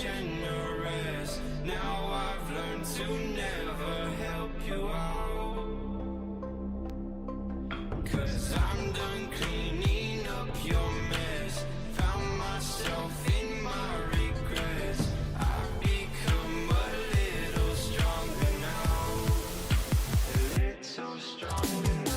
generous. Now I've learned to never help you out, 'cause I'm done cleaning up your mess. Found myself in my regrets. I've become a little stronger now, a little stronger now.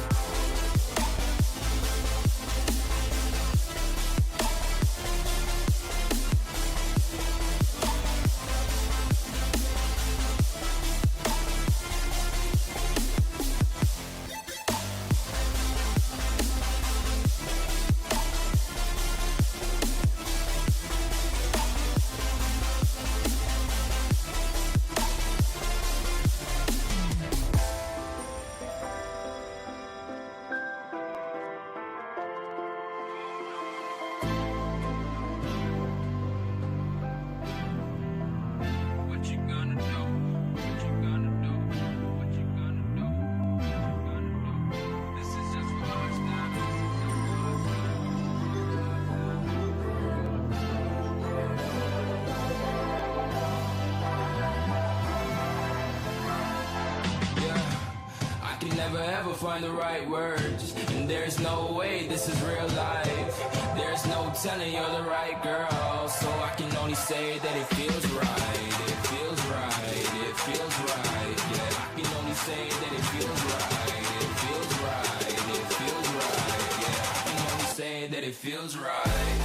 Never ever find the right words, and there's no way this is real life. There's no telling you're the right girl, so I can only say that it feels right. It feels right, it feels right. Yeah, I can only say that it feels right. It feels right, it feels right. Yeah, I can only say that it feels right.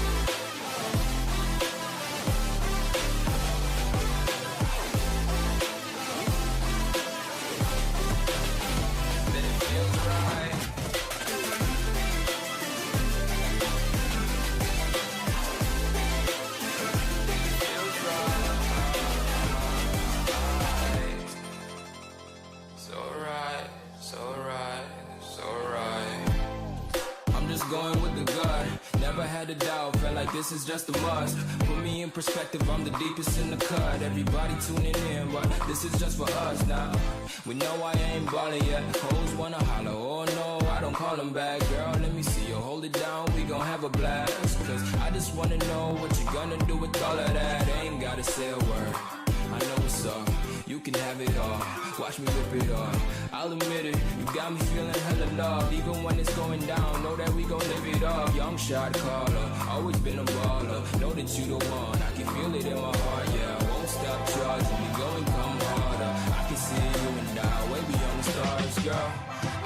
Going with the gut, never had a doubt, felt like this is just a must. Put me in perspective, I'm the deepest in the cut. Everybody tuning in, but this is just for us now. We know I ain't ballin' yet. Hoes wanna holler, oh no, I don't call them back. Girl, let me see you hold it down, we gon' have a blast. 'Cause I just wanna know what you gonna do with all of that. Ain't gotta say a word, I know what's up. You can have it all, watch me rip it off. I'll admit it, you got me feeling hella loved. Even when it's going down, know that we gon' live it up. Young shot caller, always been a baller. Know that you the one, I can feel it in my heart. Yeah, I won't stop charging me, go and come harder. I can see you and I, way beyond the stars, girl.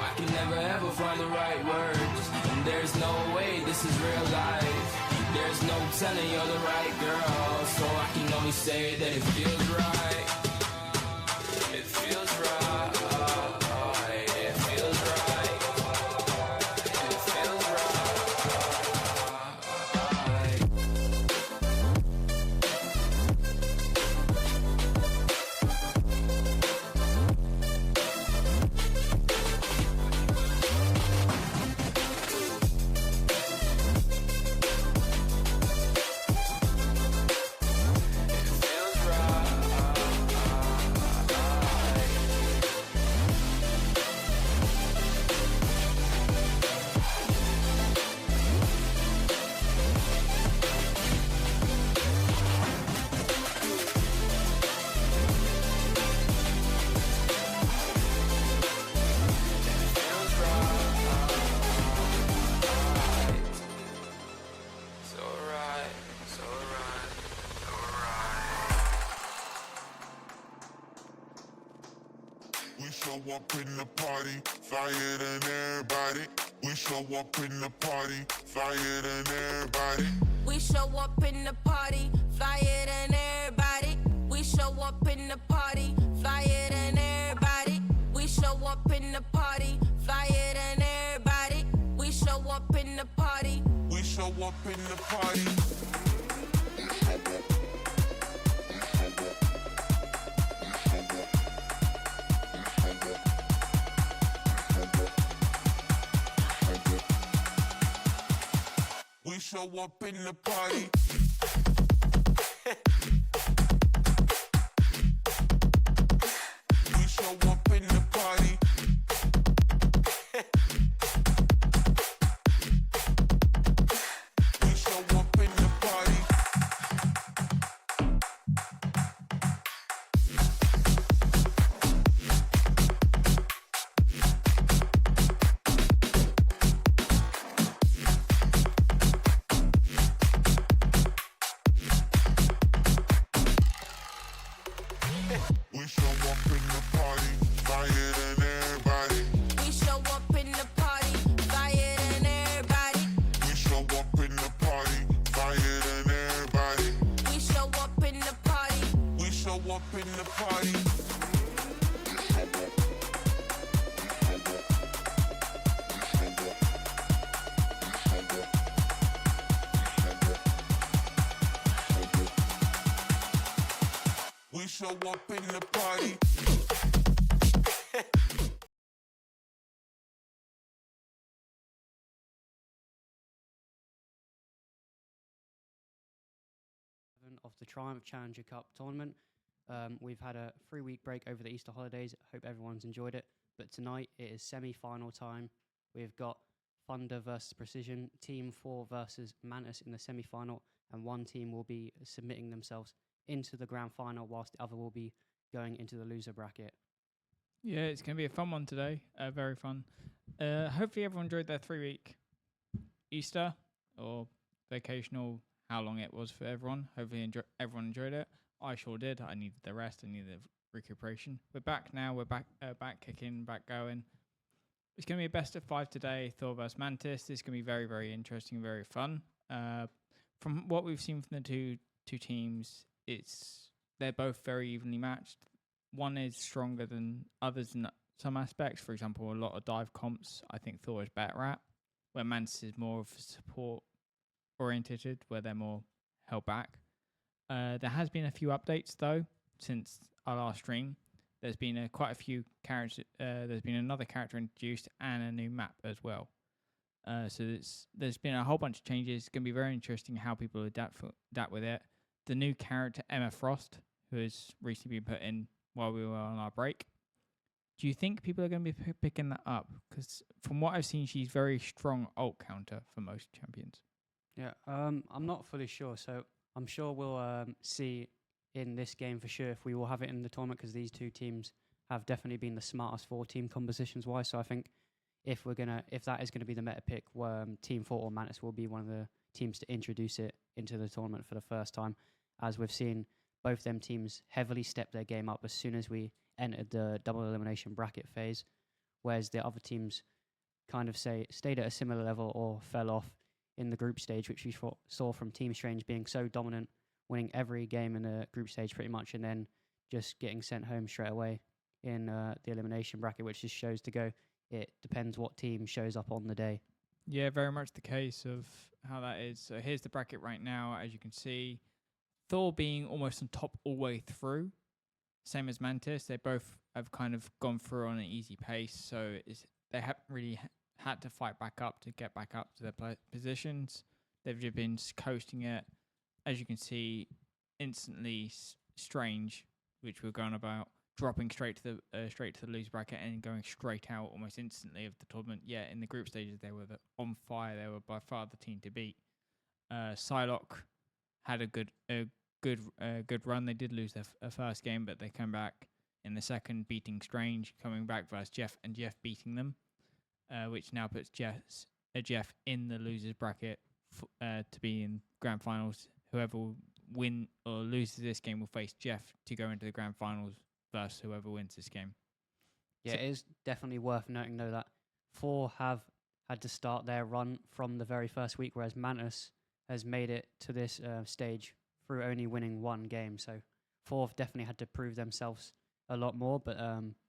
I can never ever find the right words, and there's no way this is real life. There's no telling you're the right girl, so I can only say that it feels right. It feels right. It feels right. It feels right. We show up in the party, flyer than everybody. We show up in the party, flyer than everybody. We show up in the party, flyer than everybody. We show up in the party, flyer than everybody. We show up in the party, flyer than everybody. We show up in the party. We show up in the party. We show up in the party. We show up in the party. We show up in the party. up in the party. We show up in the party. Of the Triumph Challenger Cup tournament. We've had a 3-week break over the Easter holidays. Hope everyone's enjoyed it. But tonight it is semi-final time. We've got Thunder versus Precision, Team 4 versus Mantis in the semi-final, and one team will be submitting themselves into the grand final whilst the other will be going into the loser bracket. Yeah, it's going to be a fun one today. Very fun. Hopefully everyone enjoyed their 3-week Easter or vacational, how long it was for everyone. Hopefully everyone enjoyed it. I sure did. I needed the rest. I needed the recuperation. We're back now. We're back kicking, back going. It's going to be a best of 5 today, Thor vs Mantis. This is going to be very, very interesting, very fun. From what we've seen from the two teams, they're both very evenly matched. One is stronger than others in some aspects. For example, a lot of dive comps I think Thor is better at, where Mantis is more of support oriented, where they're more held back. There has been a few updates though since our last stream. There's been quite a few characters. There's been another character introduced and a new map as well. So there's been a whole bunch of changes. It's going to be very interesting how people adapt with it. The new character Emma Frost, who has recently been put in while we were on our break. Do you think people are going to be picking that up? Because from what I've seen, she's very strong ult counter for most champions. Yeah, I'm not fully sure, so I'm sure we'll see in this game for sure if we will have it in the tournament, because these two teams have definitely been the smartest for team compositions wise. So I think if that is going to be the meta pick, Team 4 or Mantis will be one of the teams to introduce it into the tournament for the first time, as we've seen both them teams heavily step their game up as soon as we entered the double elimination bracket phase, whereas the other teams kind of stayed at a similar level or fell off in the group stage, which we saw from Team Strange being so dominant, winning every game in the group stage pretty much, and then just getting sent home straight away in the elimination bracket, which just shows to go, it depends what team shows up on the day. Yeah, very much the case of how that is. So here's the bracket right now. As you can see, Thor being almost on top all the way through, same as Mantis. They both have kind of gone through on an easy pace, so they haven't really had to fight back up to get back up to their positions. They've just been coasting it. As you can see, instantly Strange, which we're going about, dropping straight to the loser bracket and going straight out almost instantly of the tournament. Yeah, in the group stages they were on fire. They were by far the team to beat. Psylocke had a good run. They did lose their first game, but they came back in the second, beating Strange, coming back versus Jeff, and Jeff beating them, which now puts Jeff in the losers bracket to be in grand finals. Whoever will win or loses this game will face Jeff to go into the grand finals versus whoever wins this game. Yeah, it is definitely worth noting though that 4 have had to start their run from the very first week, whereas Mantis has made it to this stage through only winning one game. So 4 have definitely had to prove themselves a lot more, but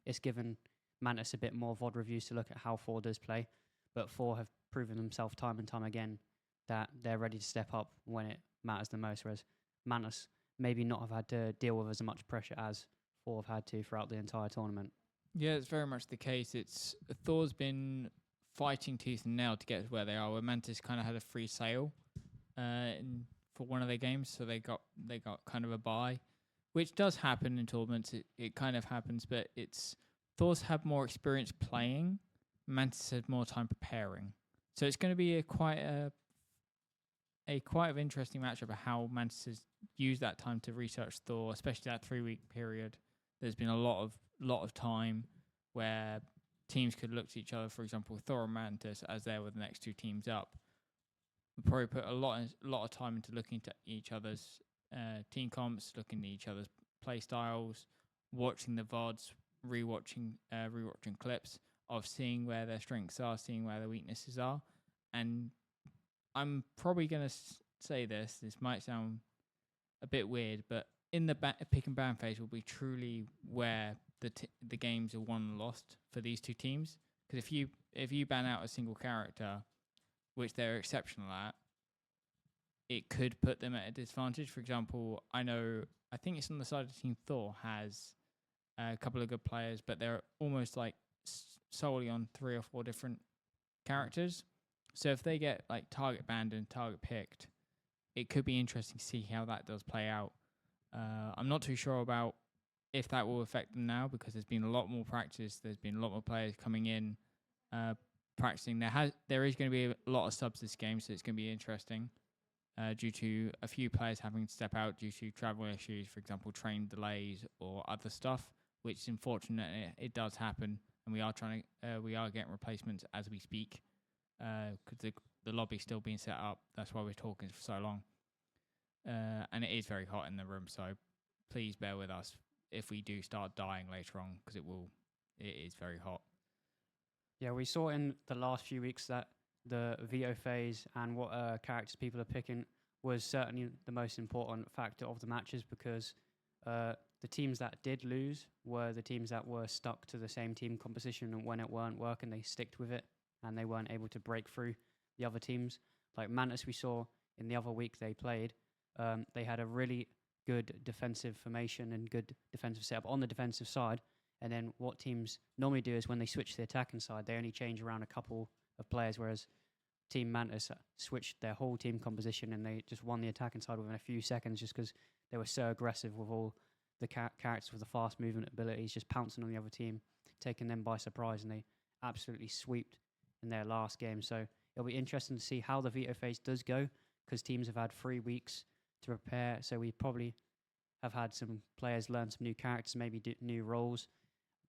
it's given Mantis a bit more VOD reviews to look at how 4 does play. But 4 have proven themselves time and time again that they're ready to step up when it matters the most, whereas Mantis maybe not have had to deal with as much pressure as 4 have had to throughout the entire tournament. Yeah, it's very much the case. It's Thor's been fighting tooth and nail to get to where they are, where Mantis kind of had a free sail for one of their games, so they got kind of a bye, which does happen in tournaments. It kind of happens, but Thor's had more experience playing, Mantis had more time preparing. So it's going to be quite an interesting matchup of how Mantis has used that time to research Thor, especially that 3-week period. There's been a lot of time where teams could look to each other. For example, Thor and Mantis, as they were the next two teams up, would probably put a lot of time into looking to each other's team comps, looking at each other's play styles, watching the VODs, rewatching clips of seeing where their strengths are, seeing where their weaknesses are. And I'm probably going to say this might sound a bit weird, but in the pick and ban phase will be truly where the games are won and lost for these two teams. Because if you ban out a single character, which they're exceptional at, it could put them at a disadvantage. For example, I think it's on the side of Team Thor has a couple of good players, but they're almost like solely on 3 or 4 different characters. So if they get like target banned and target picked, it could be interesting to see how that does play out. I'm not too sure about if that will affect them now, because there's been a lot more practice. There's been a lot more players coming in, practicing. There is going to be a lot of subs this game, so it's going to be interesting. Due to a few players having to step out due to travel issues, for example, train delays or other stuff, which is unfortunate. It does happen, and we are getting replacements as we speak, because the lobby's still being set up. That's why we're talking for so long, and it is very hot in the room. So please bear with us if we do start dying later on, because it is very hot. Yeah, we saw in the last few weeks that the veto phase and what characters people are picking was certainly the most important factor of the matches, because the teams that did lose were the teams that were stuck to the same team composition, and when it weren't working, they sticked with it and they weren't able to break through the other teams. Like Mantis, we saw in the other week they played, they had a really good defensive formation and good defensive setup on the defensive side, and then what teams normally do is when they switch to the attacking side, they only change around a couple of players, whereas Team Mantis switched their whole team composition and they just won the attacking side within a few seconds, just because they were so aggressive with all the characters with the fast movement abilities, just pouncing on the other team, taking them by surprise, and they absolutely sweeped in their last game. So it'll be interesting to see how the veto phase does go, because teams have had 3 weeks to prepare, so we probably have had some players learn some new characters, maybe new roles,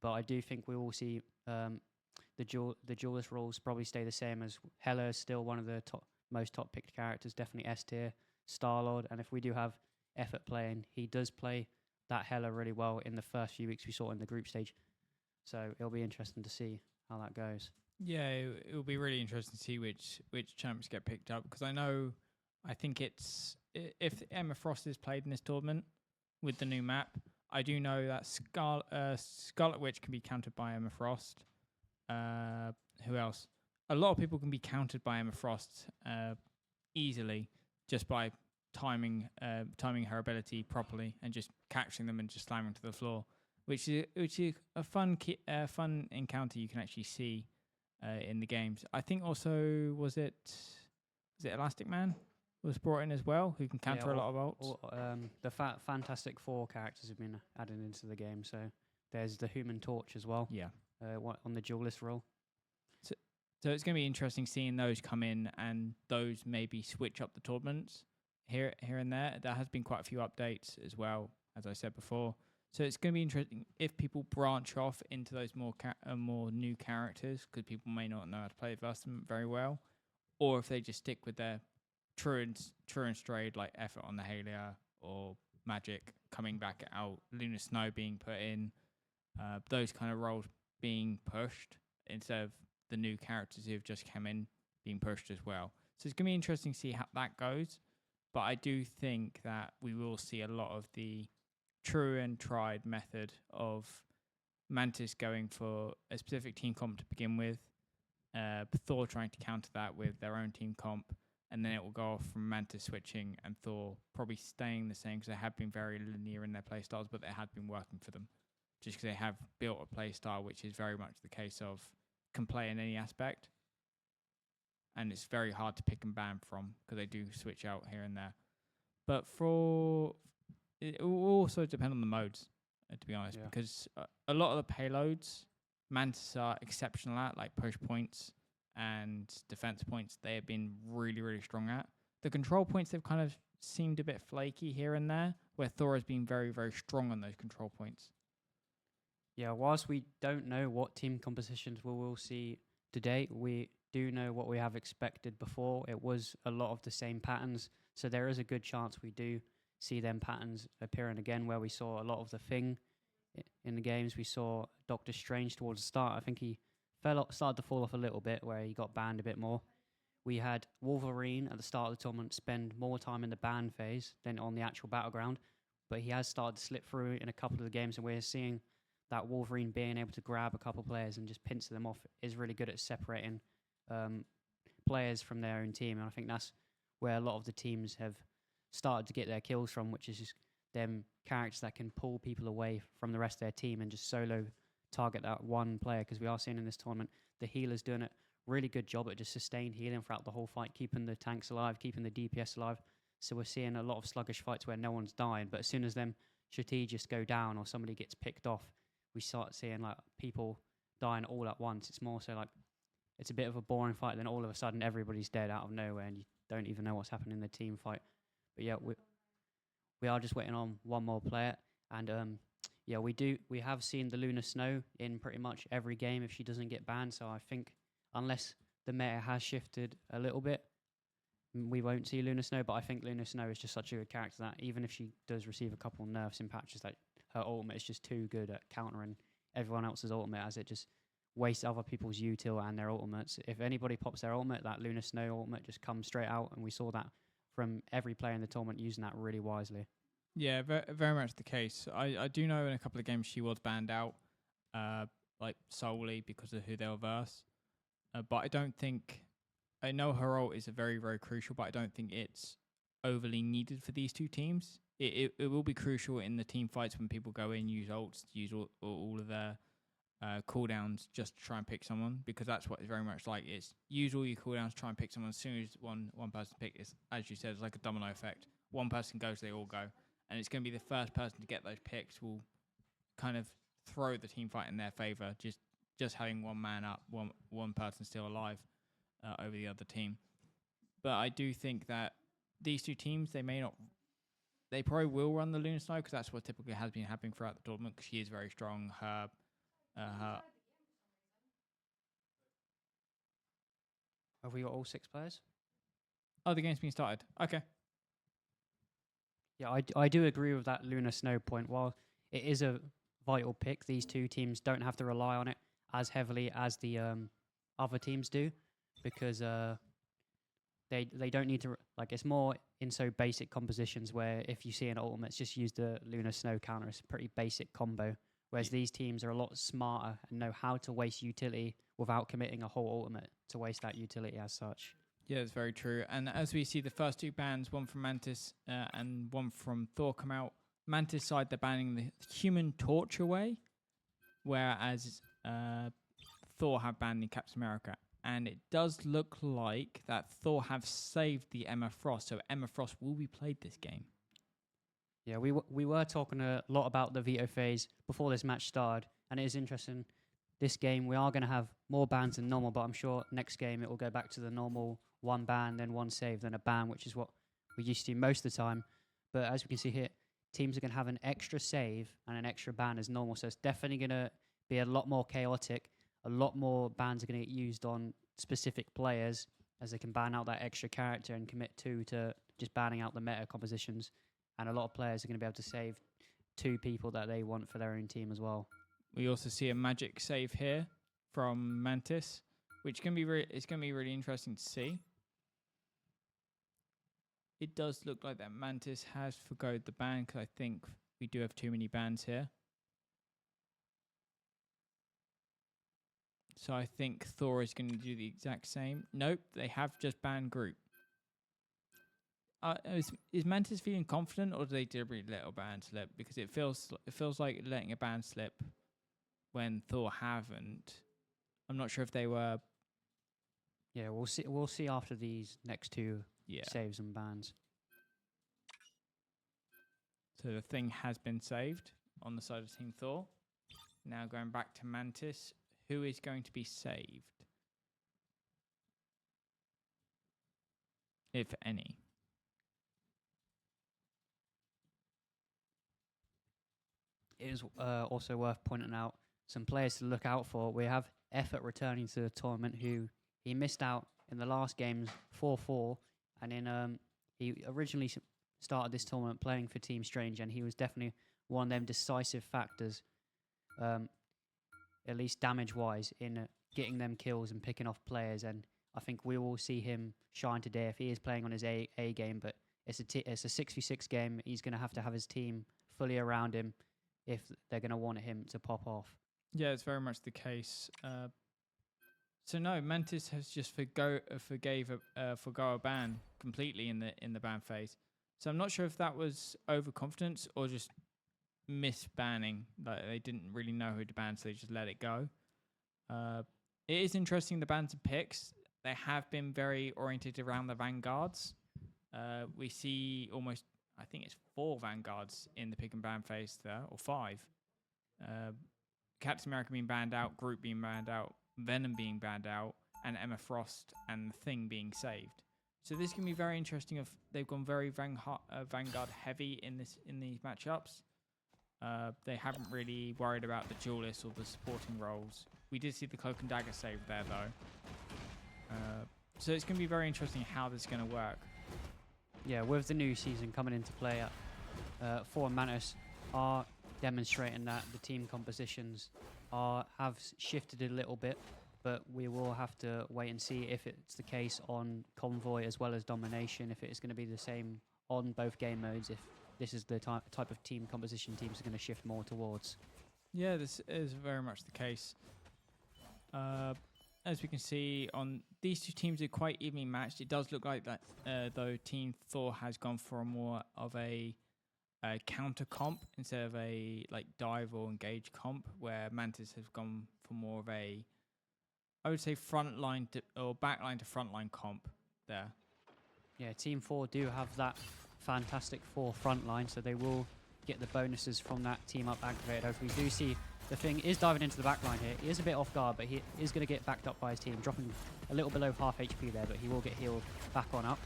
but I do think we will see the duelist roles probably stay the same, as Hela is still one of the most top picked characters, definitely S tier, Star-Lord, and if we do have effort playing, he does play that Hela really well in the first few weeks we saw in the group stage. So it'll be interesting to see how that goes. Yeah, it will be really interesting to see which champs get picked up, because I think it's, if Emma Frost is played in this tournament with the new map, I do know that Scarlet Witch can be countered by Emma Frost. Who else? A lot of people can be countered by Emma Frost easily, just by timing her ability properly and just catching them and just slamming to the floor, which is a fun encounter you can actually see in the games. I think also was it Elastic Man was brought in as well, who can counter a lot of ults. The Fantastic Four characters have been added into the game, so there's the Human Torch as well. Yeah. On the duelist role. So it's going to be interesting seeing those come in and those maybe switch up the tournaments here and there. There has been quite a few updates as well, as I said before. So it's going to be interesting if people branch off into those more new characters, because people may not know how to play them very well, or if they just stick with their true and strayed, like effort on the Halia or Magic coming back out, Lunar Snow being put in, those kind of roles being pushed instead of the new characters who have just come in being pushed as well. So it's going to be interesting to see how that goes. But I do think that we will see a lot of the true and tried method of Mantis going for a specific team comp to begin with, Thor trying to counter that with their own team comp, and then it will go off from Mantis switching and Thor probably staying the same, because they have been very linear in their playstyles, but they had been working for them, just because they have built a playstyle which is very much the case of can play in any aspect, and it's very hard to pick and ban from, because they do switch out here and there. But it will also depend on the modes, to be honest, because a lot of the payloads Mantis are exceptional at, like push points and defense points, they have been really, really strong at. The control points, they've kind of seemed a bit flaky here and there, where Thor has been very, very strong on those control points. Yeah, whilst we don't know what team compositions we will see today, we do know what we have expected before. It was a lot of the same patterns, so there is a good chance we do see them patterns appearing again, where we saw a lot of the Thing in the games. We saw Doctor Strange towards the start. I think he started to fall off a little bit, where he got banned a bit more. We had Wolverine at the start of the tournament spend more time in the ban phase than on the actual battleground. but he has started to slip through in a couple of the games, and we're seeing that Wolverine being able to grab a couple of players and just pinch them off is really good at separating players from their own team. And I think that's where a lot of the teams have started to get their kills from, which is just them characters that can pull people away from the rest of their team and just solo target that one player. Because we are seeing in this tournament, the healers doing a really good job at just sustained healing throughout the whole fight, keeping the tanks alive, keeping the DPS alive. So we're seeing a lot of sluggish fights where no one's dying, but as soon as them strategists go down or somebody gets picked off, we start seeing like people dying all at once. It's more so like it's a bit of a boring fight, then all of a sudden everybody's dead out of nowhere and you don't even know what's happening in the team fight. But yeah, we are just waiting on one more player, and yeah, we have seen the Luna Snow in pretty much every game if she doesn't get banned. So I think unless the meta has shifted a little bit, we won't see Luna Snow. But I think Luna Snow is just such a good character that even if she does receive a couple of nerfs in patches, like her ultimate is just too good at countering everyone else's ultimate, as it just wastes other people's util and their ultimates. If anybody pops their ultimate, that Luna Snow ultimate just comes straight out, and we saw that from every player in the tournament using that really wisely. Yeah, very much the case. I do know in a couple of games she was banned out, like solely because of who they were versus. But I don't think, I know her ult is a very, very crucial, but I don't think it's overly needed for these two teams. It will be crucial in the team fights when people go in, use ults, use all of their cooldowns just to try and pick someone, because that's what it's very much like. It's use all your cooldowns, try and pick someone. As soon as one person pick, it's, as you said, it's like a domino effect. One person goes, they all go. And it's going to be the first person to get those picks will kind of throw the team fight in their favour, just having one man up, one person still alive over the other team. But I do think that these two teams, they probably will run the Luna Snow, because that's what typically has been happening throughout the tournament, because she is very strong. Have we got all 6 players? Oh, the game's been started. Okay. Yeah, I do agree with that Luna Snow point. While it is a vital pick, these two teams don't have to rely on it as heavily as the other teams do, because they don't need to, like, it's more in so basic compositions where if you see an ultimate, just use the Luna Snow counter. It's a pretty basic combo, whereas these teams are a lot smarter and know how to waste utility without committing a whole ultimate to waste that utility as such. Yeah, it's very true. And as we see the first 2 bans, one from Mantis and one from Thor, come out. Mantis side, they're banning the Human Torch away, whereas Thor have banned the Captain America. And it does look like that Thor have saved the Emma Frost, so Emma Frost will be played this game. Yeah, we were talking a lot about the veto phase before this match started, and it is interesting. This game, we are going to have more bans than normal, but I'm sure next game it will go back to the normal 1 ban, then 1 save, then a ban, which is what we used to do most of the time. But as we can see here, teams are going to have an extra save and an extra ban as normal, so it's definitely going to be a lot more chaotic. A lot more bans are going to get used on specific players, as they can ban out that extra character and commit 2 to just banning out the meta compositions. And a lot of players are going to be able to save 2 people that they want for their own team as well. We also see a magic save here from Mantis, which can be it's going to be really interesting to see. It does look like that Mantis has forgoed the ban, because I think we do have too many bans here. So I think Thor is going to do the exact same. Nope, they have just banned group. Is Mantis feeling confident, or do they deliberately let a ban slip? Because it feels like letting a ban slip when Thor haven't. I'm not sure if they were. Yeah, we'll see after these next 2 Yeah. saves and bans. So the thing has been saved on the side of Team Thor. Now going back to Mantis, who is going to be saved? If any. It is also worth pointing out some players to look out for. We have Effort returning to the tournament, who he missed out in the last games 4-4, and in he originally started this tournament playing for Team Strange, and he was definitely one of them decisive factors, at least damage-wise, in getting them kills and picking off players. And I think we will see him shine today if he is playing on his A game. But it's a 6v6 game. He's going to have his team fully around him if they're going to want him to pop off. Yeah, it's very much the case. So no, Mantis has just forgo a ban completely in the ban phase. So I'm not sure if that was overconfidence or just misbanning. Like they didn't really know who to ban, so they just let it go. It is interesting the bans and picks. They have been very oriented around the vanguards. We see almost, I think it's 4 vanguards in the pick and ban phase there, or 5. Captain America being banned out, Groot being banned out, Venom being banned out, and Emma Frost and Thing being saved. So this can be very interesting if they've gone very vanguard heavy in these matchups. They haven't really worried about the duelists or the supporting roles. We did see the Cloak and Dagger save there though. So it's going to be very interesting how this is going to work. Yeah, with the new season coming into play, Thor and Mantis are demonstrating that the team compositions have shifted a little bit, but we will have to wait and see if it's the case on Convoy as well as Domination, if it is going to be the same on both game modes, if this is the type of team composition teams are going to shift more towards. Yeah, this is very much the case. As we can see, on these two teams are quite evenly matched. It does look like that, though, Team Thor has gone for more of a counter comp instead of a dive or engage comp, where Mantis has gone for more of a, I would say, frontline or backline to frontline comp there. Yeah, Team 4 do have that Fantastic Four frontline, so they will get the bonuses from that team up activated. As we do see, the Thing is diving into the back line here. He is a bit off guard, but he is going to get backed up by his team, dropping a little below half HP there, but he will get healed back on up.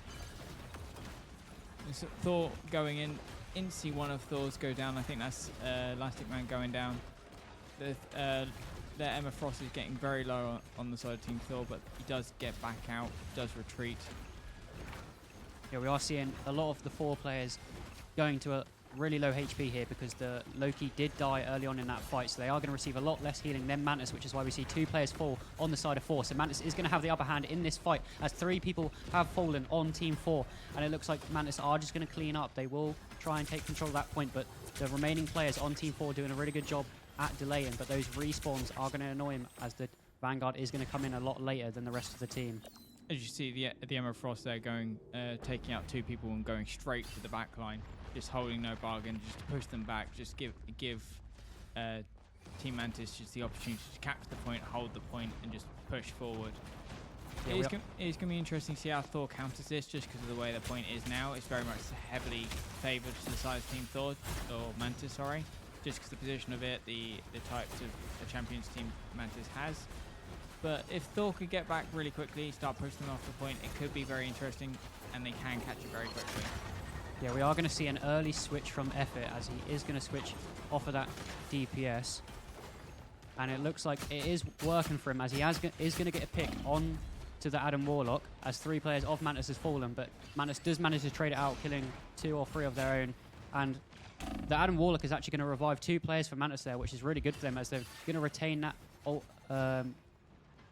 So Thor going in, see one of Thor's go down. I think that's Elastic Man going down. The Emma Frost is getting very low on the side of Team Thor, but he does get back out, does retreat. Yeah, we are seeing a lot of the 4 players going to a really low HP here because the Loki did die early on in that fight, so they are going to receive a lot less healing than Mantis, which is why we see 2 players fall on the side of 4. So Mantis is going to have the upper hand in this fight as 3 people have fallen on Team 4, and it looks like Mantis are just going to clean up. They will try and take control of that point, but the remaining players on Team 4 doing a really good job at delaying, but those respawns are going to annoy him as the Vanguard is going to come in a lot later than the rest of the team. As you see, the Emma Frost there going, taking out 2 people and going straight to the back line, just holding no bargain, just to push them back, just give Team Mantis just the opportunity to capture the point, hold the point, and just push forward. Yeah, it's going to be interesting to see how Thor counters this, just because of the way the point is now. It's very much heavily favoured to the side of Team Thor, or Mantis, sorry, just because the position of it, the types of the champions Team Mantis has. But if Thor could get back really quickly, start pushing them off the point, it could be very interesting, and they can catch it very quickly. Yeah, we are going to see an early switch from Effort as he is going to switch off of that DPS. And it looks like it is working for him as he is going to get a pick on to the Adam Warlock as 3 players of Mantis has fallen. But Mantis does manage to trade it out, killing 2 or 3 of their own. And the Adam Warlock is actually going to revive 2 players for Mantis there, which is really good for them as they're going to retain that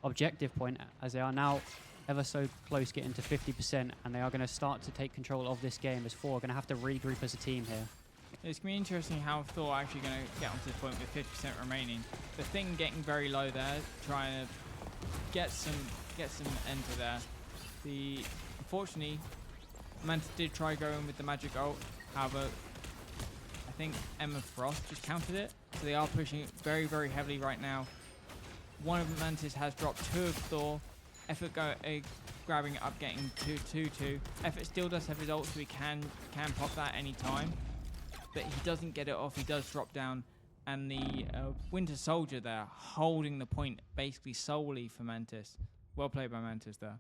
objective point as they are now ever so close getting to 50%, and they are going to start to take control of this game as 4 are going to have to regroup as a team here. It's going to be interesting how Thor are actually going to get onto the point with 50% remaining. The Thing getting very low there, trying to get some enter there. Unfortunately, Mantis did try going with the magic ult, however, I think Emma Frost just countered it, so they are pushing it very, very heavily right now. One of Mantis has dropped 2 of Thor. Effort grabbing it up, getting 2-2-2. Effort still does have his ult, so he can pop that any time. But he doesn't get it off, he does drop down. And the Winter Soldier there, holding the point basically solely for Mantis. Well played by Mantis there.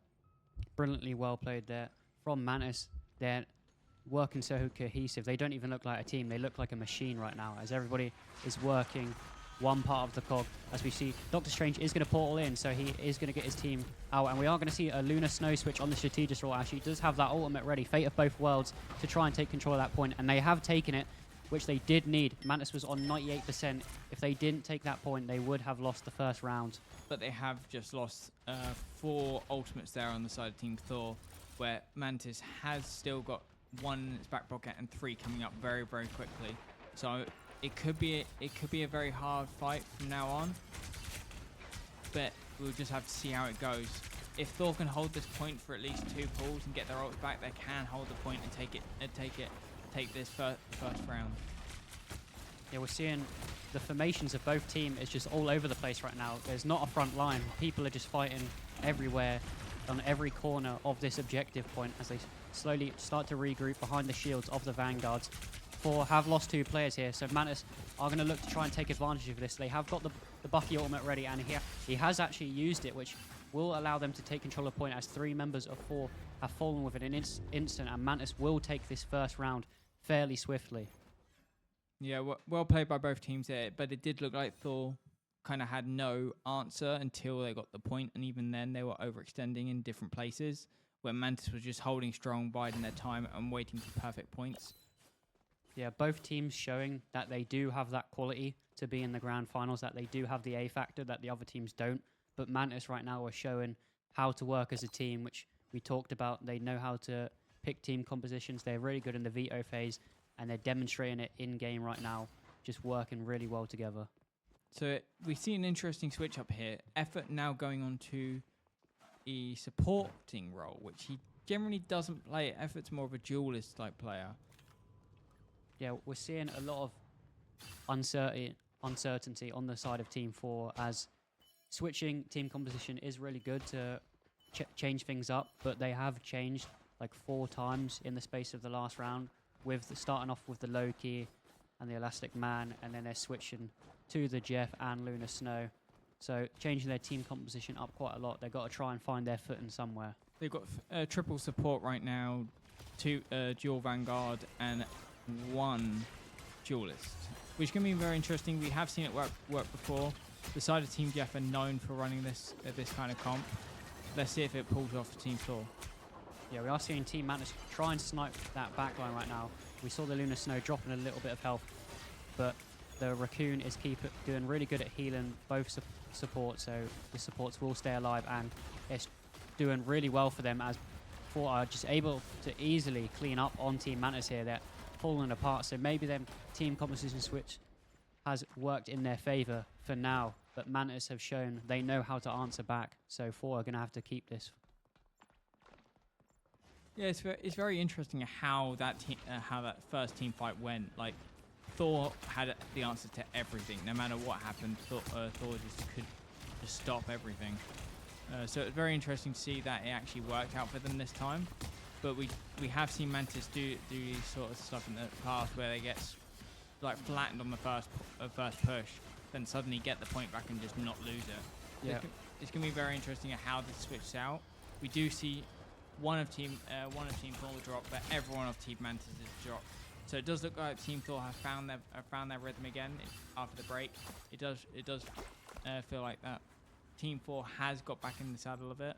Brilliantly well played there from Mantis. They're working so cohesive. They don't even look like a team, they look like a machine right now as everybody is working one part of the cog. As we see, Doctor Strange is going to portal in, so he is going to get his team out, and we are going to see a Lunar Snow switch on the Strategist role. Actually, does have that ultimate ready, Fate of both worlds, to try and take control of that point, and they have taken it, which they did need. Mantis was on 98%. If they didn't take that point, they would have lost the first round. But they have just lost 4 ultimates there on the side of Team Thor, where Mantis has still got 1 in its back pocket and 3 coming up very, very quickly. So it could be a very hard fight from now on. But we'll just have to see how it goes. If Thor can hold this point for at least 2 pulls and get their ults back, they can hold the point and take this first round. Yeah, we're seeing the formations of both teams is just all over the place right now. There's not a front line. People are just fighting everywhere on every corner of this objective point as they slowly start to regroup behind the shields of the Vanguards. Thor have lost 2 players here, so Mantis are going to look to try and take advantage of this. They have got the Bucky ultimate ready, and he has actually used it, which will allow them to take control of point as 3 members of 4 have fallen within an instant, and Mantis will take this first round fairly swiftly. Yeah, well played by both teams there, but it did look like Thor kind of had no answer until they got the point, and even then they were overextending in different places, where Mantis was just holding strong, biding their time and waiting for perfect points. Yeah, both teams showing that they do have that quality to be in the grand finals, that they do have the A factor that the other teams don't. But Mantis right now are showing how to work as a team, which we talked about. They know how to pick team compositions. They're really good in the veto phase, and they're demonstrating it in-game right now, just working really well together. So we see an interesting switch up here. Effort now going on to a supporting role, which he generally doesn't play. Effort's more of a duelist type player. Yeah, we're seeing a lot of uncertainty on the side of Team 4 as switching team composition is really good to change things up, but they have changed like 4 times in the space of the last round, with starting off with the Loki and the Elastic Man, and then they're switching to the Jeff and Luna Snow. So changing their team composition up quite a lot. They've got to try and find their footing somewhere. They've got triple support right now, 2 dual Vanguard and 1 duelist, which can be very interesting. We have seen it work before. The side of Team Jeff are known for running this kind of comp. Let's see if it pulls off for Team Thor. Yeah, we are seeing Team Mantis try and snipe that backline right now. We saw the Luna Snow dropping a little bit of health, but the Raccoon is doing really good at healing both supports, so the supports will stay alive, and it's doing really well for them as Thor are just able to easily clean up on Team Mantis here. They're falling apart, so maybe them team composition switch has worked in their favor for now, but Mantis have shown they know how to answer back, so Thor are going to have to keep this. Yeah, it's very interesting how that first team fight went. Like, Thor had the answer to everything. No matter what happened, Thor just could just stop everything. So it's very interesting to see that it actually worked out for them this time. But we have seen Mantis do these sort of stuff in the past where they get like flattened on the first push, then suddenly get the point back and just not lose it. Yeah. It's gonna be very interesting at how this switches out. We do see one of Team Thor drop, but everyone of Team Mantis is dropped. So it does look like Team Thor have found their rhythm again after the break. It does feel like that Team 4 has got back in the saddle a bit.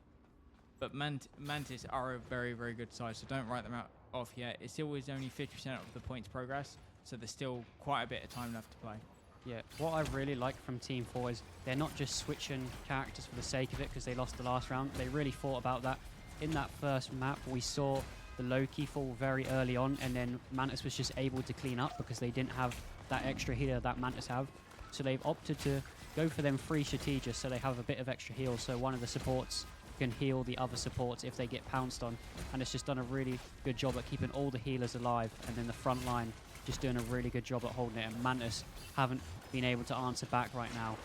But Mantis are a very, very good side, so don't write them out off yet. It's still only 50% of the points progress, so there's still quite a bit of time left to play. Yeah, what I really like from Team 4 is they're not just switching characters for the sake of it because they lost the last round. They really thought about that. In that first map, we saw the Loki fall very early on, and then Mantis was just able to clean up because they didn't have that extra healer that Mantis have. So they've opted to go for them 3 strategists, so they have a bit of extra heal, so one of the supports can heal the other supports if they get pounced on. And it's just done a really good job at keeping all the healers alive, and then the front line just doing a really good job at holding it, and Mantis haven't been able to answer back right now.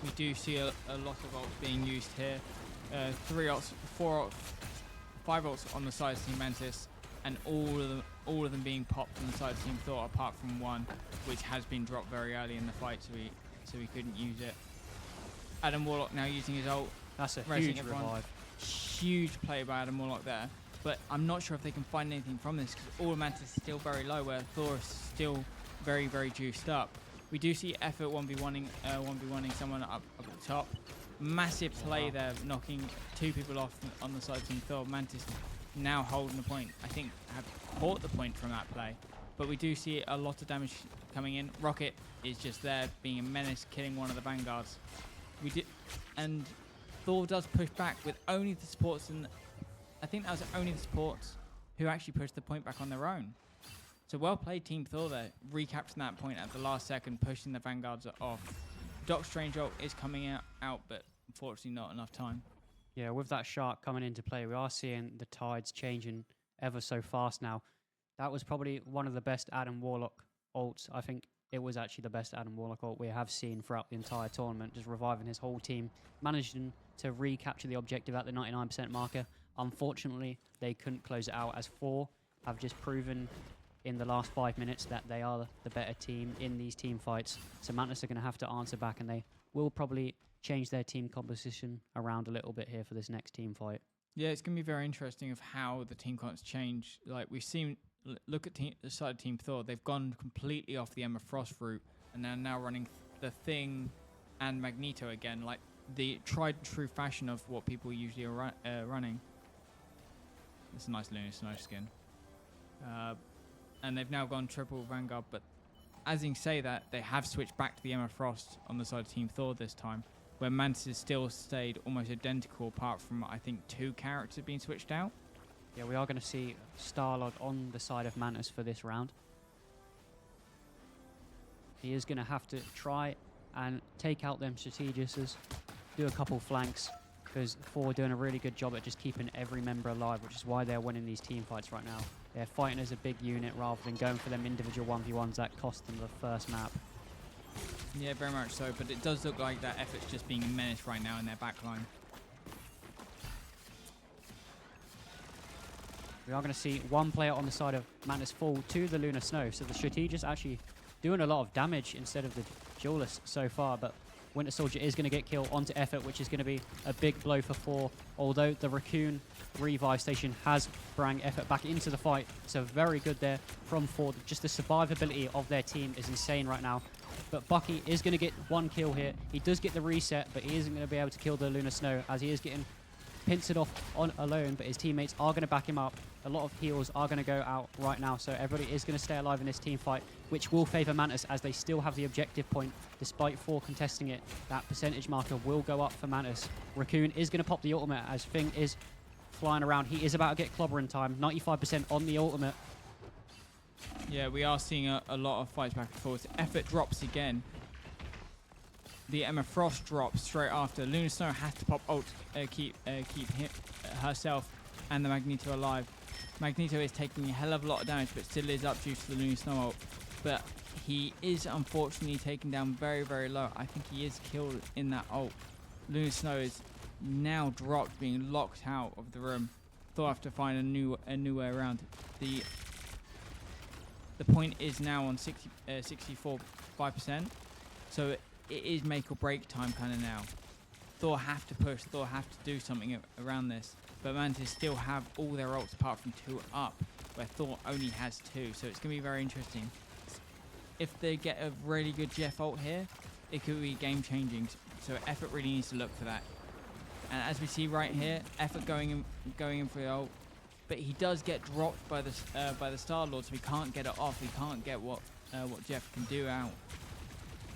We do see a lot of ults being used here. 3 ults, 4 ults, 5 ults on the side of Team Mantis, and all of them being popped on the side of Team Thor, apart from one which has been dropped very early in the fight, so we couldn't use it. Adam Warlock now using his ult. That's a huge revive. Huge play by Adam Warlock there, but I'm not sure if they can find anything from this because all of Mantis is still very low, where Thor is still very, very juiced up. We do see Effort 1v1ing someone up at the top. Massive play there, knocking 2 people off on the side of Team Thor. Mantis now holding the point. I think have caught the point from that play, but we do see a lot of damage coming in. Rocket is just there being a menace, killing one of the Vanguards. And Thor does push back with only the supports, and I think that was only the supports who actually pushed the point back on their own. So well played, Team Thor there, recapturing that point at the last second, pushing the Vanguards off. Doc Strange ult is coming out, but unfortunately not enough time. Yeah, with that shark coming into play, we are seeing the tides changing ever so fast now. That was probably one of the best Adam Warlock ults. I think it was actually the best Adam Warlock ult we have seen throughout the entire tournament, just reviving his whole team, managing to recapture the objective at the 99% marker. Unfortunately, they couldn't close it out, as 4 have just proven in the last 5 minutes that they are the better team in these team fights. So Mantis are going to have to answer back, and they will probably change their team composition around a little bit here for this next team fight. Yeah, it's going to be very interesting of how the team comps change. Like, we've seen, look at the side of Team Thor, they've gone completely off the Emma Frost route, and they're now running the Thing and Magneto again, like the tried and true fashion of what people usually are running. It's a nice Lunar Snow skin. And they've now gone triple Vanguard, but as you say that, they have switched back to the Emma Frost on the side of Team Thor this time, where Mantis has still stayed almost identical, apart from, I think, 2 characters being switched out. Yeah, we are going to see Star-Lord on the side of Mantis for this round. He is going to have to try and take out them Strategists, do a couple flanks, because Thor are doing a really good job at just keeping every member alive, which is why they're winning these team fights right now. They're fighting as a big unit rather than going for them individual 1v1s that cost them the first map. Yeah, very much so, but it does look like that effort's just being menaced right now in their backline. We are going to see one player on the side of Mantis fall to the Lunar Snow, so the Strategist actually doing a lot of damage instead of the Duelist so far, but Winter Soldier is going to get killed onto Effort, which is going to be a big blow for 4, although the Raccoon revive station has brought Effort back into the fight, so very good there from 4. Just the survivability of their team is insane right now. But Bucky is going to get 1 kill here. He does get the reset, but he isn't going to be able to kill the Lunar Snow, as he is getting pincered off on alone, but his teammates are going to back him up. A lot of heals are going to go out right now, so everybody is going to stay alive in this team fight, which will favour Mantis as they still have the objective point. Despite 4 contesting it, that percentage marker will go up for Mantis. Raccoon is going to pop the ultimate as Thing is flying around. He is about to get clobber in time, 95% on the ultimate. Yeah, we are seeing a lot of fights back and forth. Effort drops again. The Emma Frost drops straight after. Lunar Snow has to pop ult, keep herself and the Magneto alive. Magneto is taking a hell of a lot of damage, but still is up due to the Lunar Snow ult. But he is unfortunately taken down very, very low. I think he is killed in that ult. Lunar Snow is now dropped, being locked out of the room. Thor have to find a new way around. The point is now on 64.5%, so it is make or break time kind of now. Thor have to push, Thor have to do something around this, but Mantis still have all their ults apart from 2 up, where Thor only has 2, so it's going to be very interesting. If they get a really good Jeff ult here, it could be game changing, so Effort really needs to look for that. And as we see right here, Effort going in for the ult, but he does get dropped by the Star-Lord, so he can't get it off. He can't get what Jeff can do out.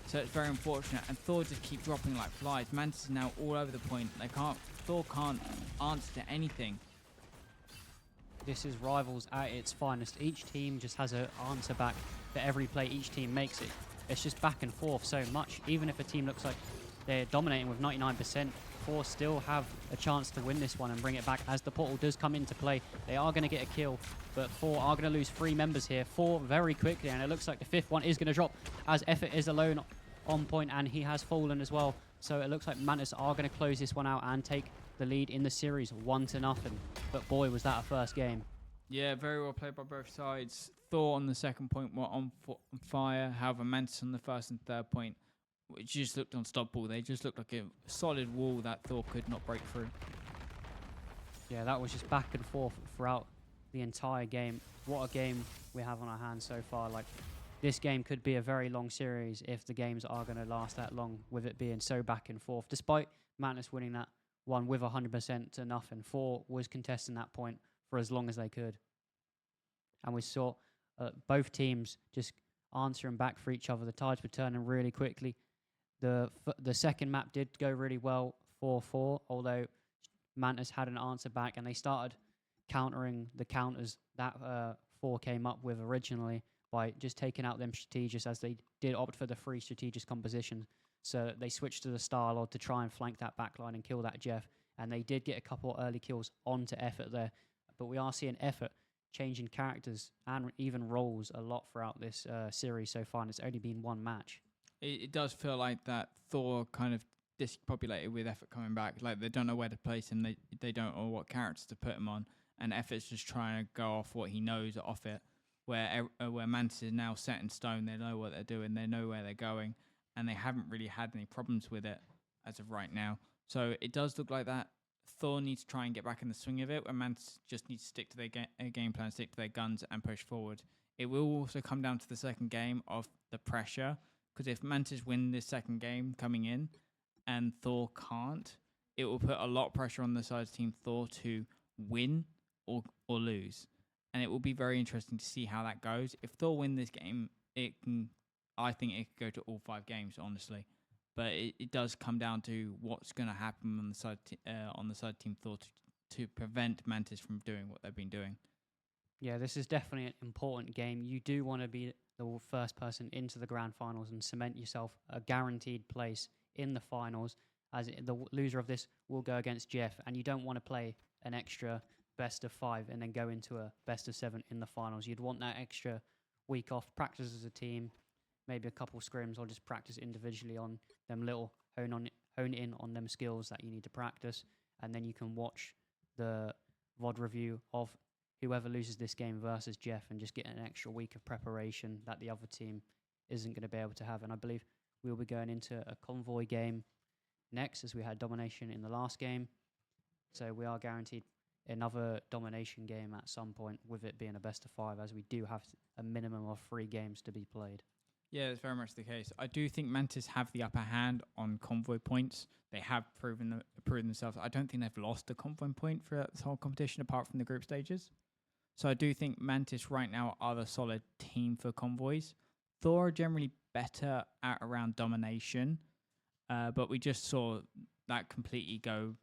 So it's very unfortunate. And Thor just keep dropping like flies. Mantis is now all over the point. Thor can't answer to anything. This is Rivals at its finest. Each team just has an answer back for every play each team makes it. It's just back and forth so much. Even if a team looks like they're dominating with 99%, 4 still have a chance to win this one and bring it back as the portal does come into play. They are going to get a kill, but 4 are going to lose 3 members here. 4 very quickly, and it looks like the 5th one is going to drop as Effort is alone on point, and he has fallen as well. So it looks like Mantis are going to close this one out and take the lead in the series 1-0. But boy, was that a first game. Yeah, very well played by both sides. Thor on the second point were on fire. However, Mantis on the first and third point, which just looked unstoppable. They just looked like a solid wall that Thor could not break through. Yeah, that was just back and forth throughout the entire game. What a game we have on our hands so far. Like, this game could be a very long series if the games are going to last that long, with it being so back and forth. Despite Mantis winning that one with 100% to nothing, 4 was contesting that point for as long as they could. And we saw both teams just answering back for each other. The tides were turning really quickly. The second map did go really well 4-4, although Mantis had an answer back, and they started countering the counters that Thor came up with originally by just taking out them strategists, as they did opt for the 3 strategist compositions. So they switched to the Star-Lord to try and flank that backline and kill that Jeff. And they did get a couple early kills onto Effort there. But we are seeing Effort changing characters and even roles a lot throughout this series so far, and it's only been one match. It does feel like that Thor kind of discombobulated with Effort coming back. Like they don't know where to place him. They don't know what characters to put him on. And Effort's just trying to go off what he knows off it. Where Mantis is now set in stone. They know what they're doing. They know where they're going. And they haven't really had any problems with it as of right now. So it does look like that Thor needs to try and get back in the swing of it, where Mantis just needs to stick to their game plan, stick to their guns, and push forward. It will also come down to the second game of the pressure, because if Mantis win this second game coming in and Thor can't, it will put a lot of pressure on the side of Team Thor to win or lose. And it will be very interesting to see how that goes. If Thor win this game, I think it could go to all 5 games, honestly. But it does come down to what's going to happen on the side of Team Thor to prevent Mantis from doing what they've been doing. Yeah, this is definitely an important game. You do want to be the first person into the grand finals and cement yourself a guaranteed place in the finals, as the loser of this will go against Jeff, and you don't want to play an extra best of 5 and then go into a best of 7 in the finals. You'd want that extra week off, practice as a team, maybe a couple scrims, or just practice individually on them little hone in on them skills that you need to practice, and then you can watch the VOD review of whoever loses this game versus Jeff and just get an extra week of preparation that the other team isn't going to be able to have. And I believe we'll be going into a convoy game next, as we had domination in the last game. So we are guaranteed another domination game at some point, with it being a best of 5, as we do have a minimum of 3 games to be played. Yeah, it's very much the case. I do think Mantis have the upper hand on convoy points. They have proven themselves. I don't think they've lost a convoy point throughout this whole competition, apart from the group stages. So I do think Mantis right now are the solid team for convoys. Thor are generally better at around domination, but we just saw that completely go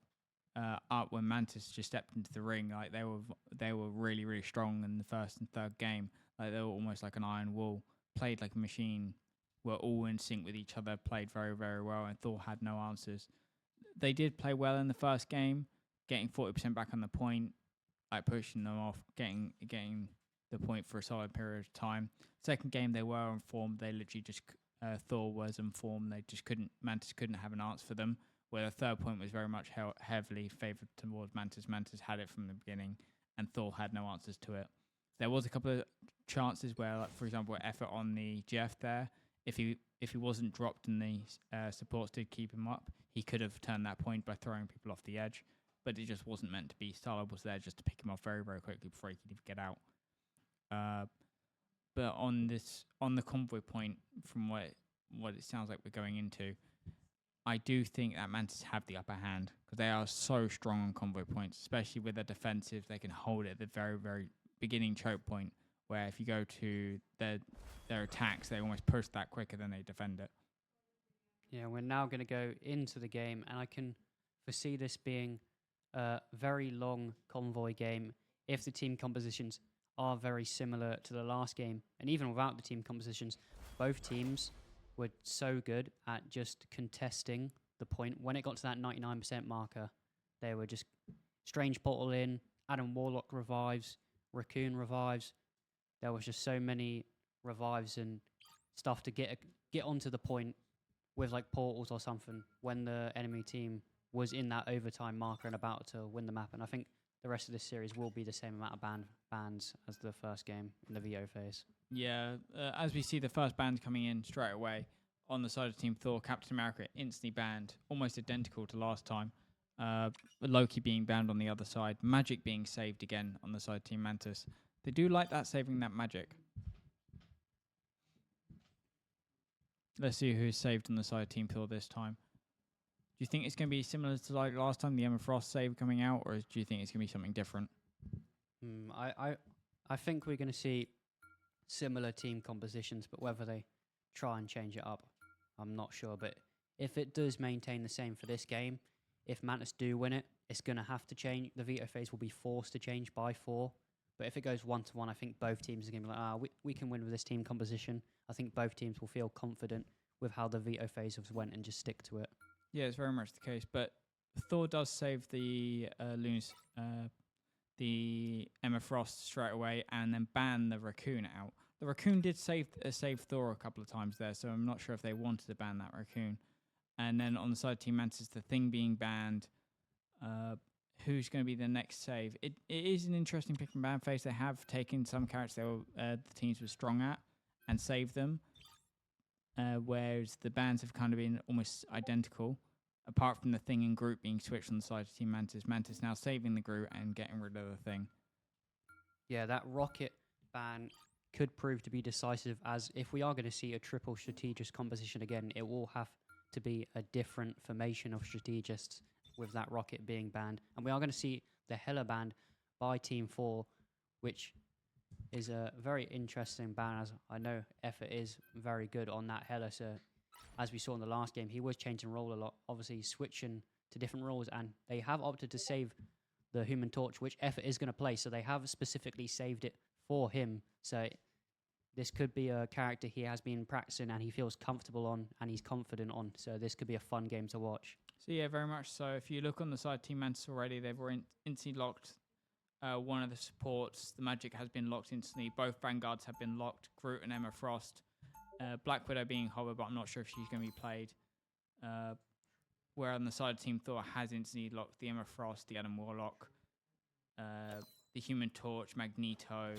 up when Mantis just stepped into the ring. Like they were really, really strong in the first and third game. Like they were almost like an iron wall. Played like a machine, were all in sync with each other, played very, very well, and Thor had no answers. They did play well in the first game, getting 40% back on the point, like pushing them off, getting the point for a solid period of time. Second game, they were informed. They literally just, Thor was informed. Mantis couldn't have an answer for them, where the third point was very much heavily favoured towards Mantis. Mantis had it from the beginning, and Thor had no answers to it. There was a couple of chances where, like, for example, Effort on the Jeff there, if he wasn't dropped and the supports did keep him up, he could have turned that point by throwing people off the edge. But it just wasn't meant to be. Star-Lord was there just to pick him off very, very quickly before he could even get out. But on the convoy point, from what it sounds like we're going into, I do think that Mantis have the upper hand, because they are so strong on convoy points, especially with their defensive. They can hold it at the very, very beginning choke point, where if you go to their attacks, they almost push that quicker than they defend it. Yeah, we're now going to go into the game, and I can foresee this being a very long convoy game if the team compositions are very similar to the last game. And even without the team compositions, both teams were so good at just contesting the point. When it got to that 99% marker, they were just Strange Portal in, Adam Warlock revives, Raccoon revives. There was just so many revives and stuff to get onto the point with like portals or something when the enemy team was in that overtime marker and about to win the map. And I think the rest of this series will be the same amount of bans as the first game in the VO phase. Yeah, as we see the first band coming in straight away on the side of Team Thor, Captain America instantly banned, almost identical to last time. Loki being banned on the other side, Magic being saved again on the side of Team Mantis. They do like that, saving that Magic. Let's see who's saved on the side of Team Thor this time. Do you think it's going to be similar to like last time, the Emma Frost save coming out, or do you think it's going to be something different? I think we're going to see similar team compositions, but whether they try and change it up, I'm not sure. But if it does maintain the same for this game, if Mantis do win it, it's going to have to change. The veto phase will be forced to change by 4, But if it goes 1-1, I think both teams are going to be like, we can win with this team composition. I think both teams will feel confident with how the veto phases went and just stick to it. Yeah, it's very much the case. But Thor does save the the Emma Frost straight away and then ban the Raccoon out. The Raccoon did save Thor a couple of times there, so I'm not sure if they wanted to ban that Raccoon. And then on the side of Team Mantis, the Thing being banned. Who's going to be the next save? It is an interesting pick and ban phase. They have taken some characters the teams were strong at and saved them, whereas the bans have kind of been almost identical, apart from the Thing and Groot being switched on the side of Team Mantis. Mantis now saving the Groot and getting rid of the Thing. Yeah, that Rocket ban could prove to be decisive, as if we are going to see a triple strategist composition again, it will have to be a different formation of strategists with that Rocket being banned. And we are going to see the Hela banned by Team 4, which is a very interesting ban, as I know Effort is very good on that Hela. So as we saw in the last game, he was changing role a lot, obviously switching to different roles, and they have opted to save the Human Torch, which Effort is going to play. So they have specifically saved it for him. So this could be a character he has been practicing and he feels comfortable on and he's confident on. So this could be a fun game to watch. So yeah, very much so. If you look on the side Team Mantis already, they've already instantly locked one of the supports. The Magic has been locked instantly. Both Vanguards have been locked. Groot and Emma Frost. Black Widow being Hover, but I'm not sure if she's going to be played. Where on the side of Team Thor has instantly locked the Emma Frost, the Adam Warlock, the Human Torch, Magneto.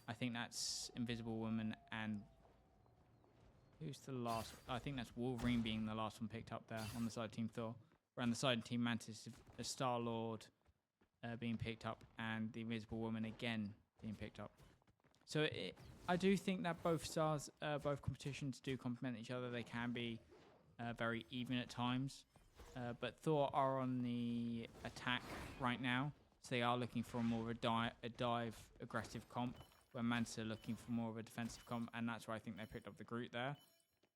I think that's Invisible Woman and who's the last? I think that's Wolverine being the last one picked up there on the side of Team Thor. Where on the side of Team Mantis, a Star-Lord being picked up and the Invisible Woman again being picked up. So I do think that both competitions do complement each other. They can be very even at times. But Thor are on the attack right now. So they are looking for more of a dive aggressive comp, where Mantis are looking for more of a defensive comp, and that's why I think they picked up the Groot there.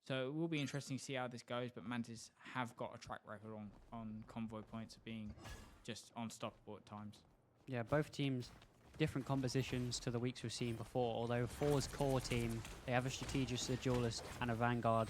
So it will be interesting to see how this goes, but Mantis have got a track record on convoy points of being just unstoppable at times. Yeah, both teams, different compositions to the weeks we've seen before, although 4's core team, they have a strategist, a duelist, and a vanguard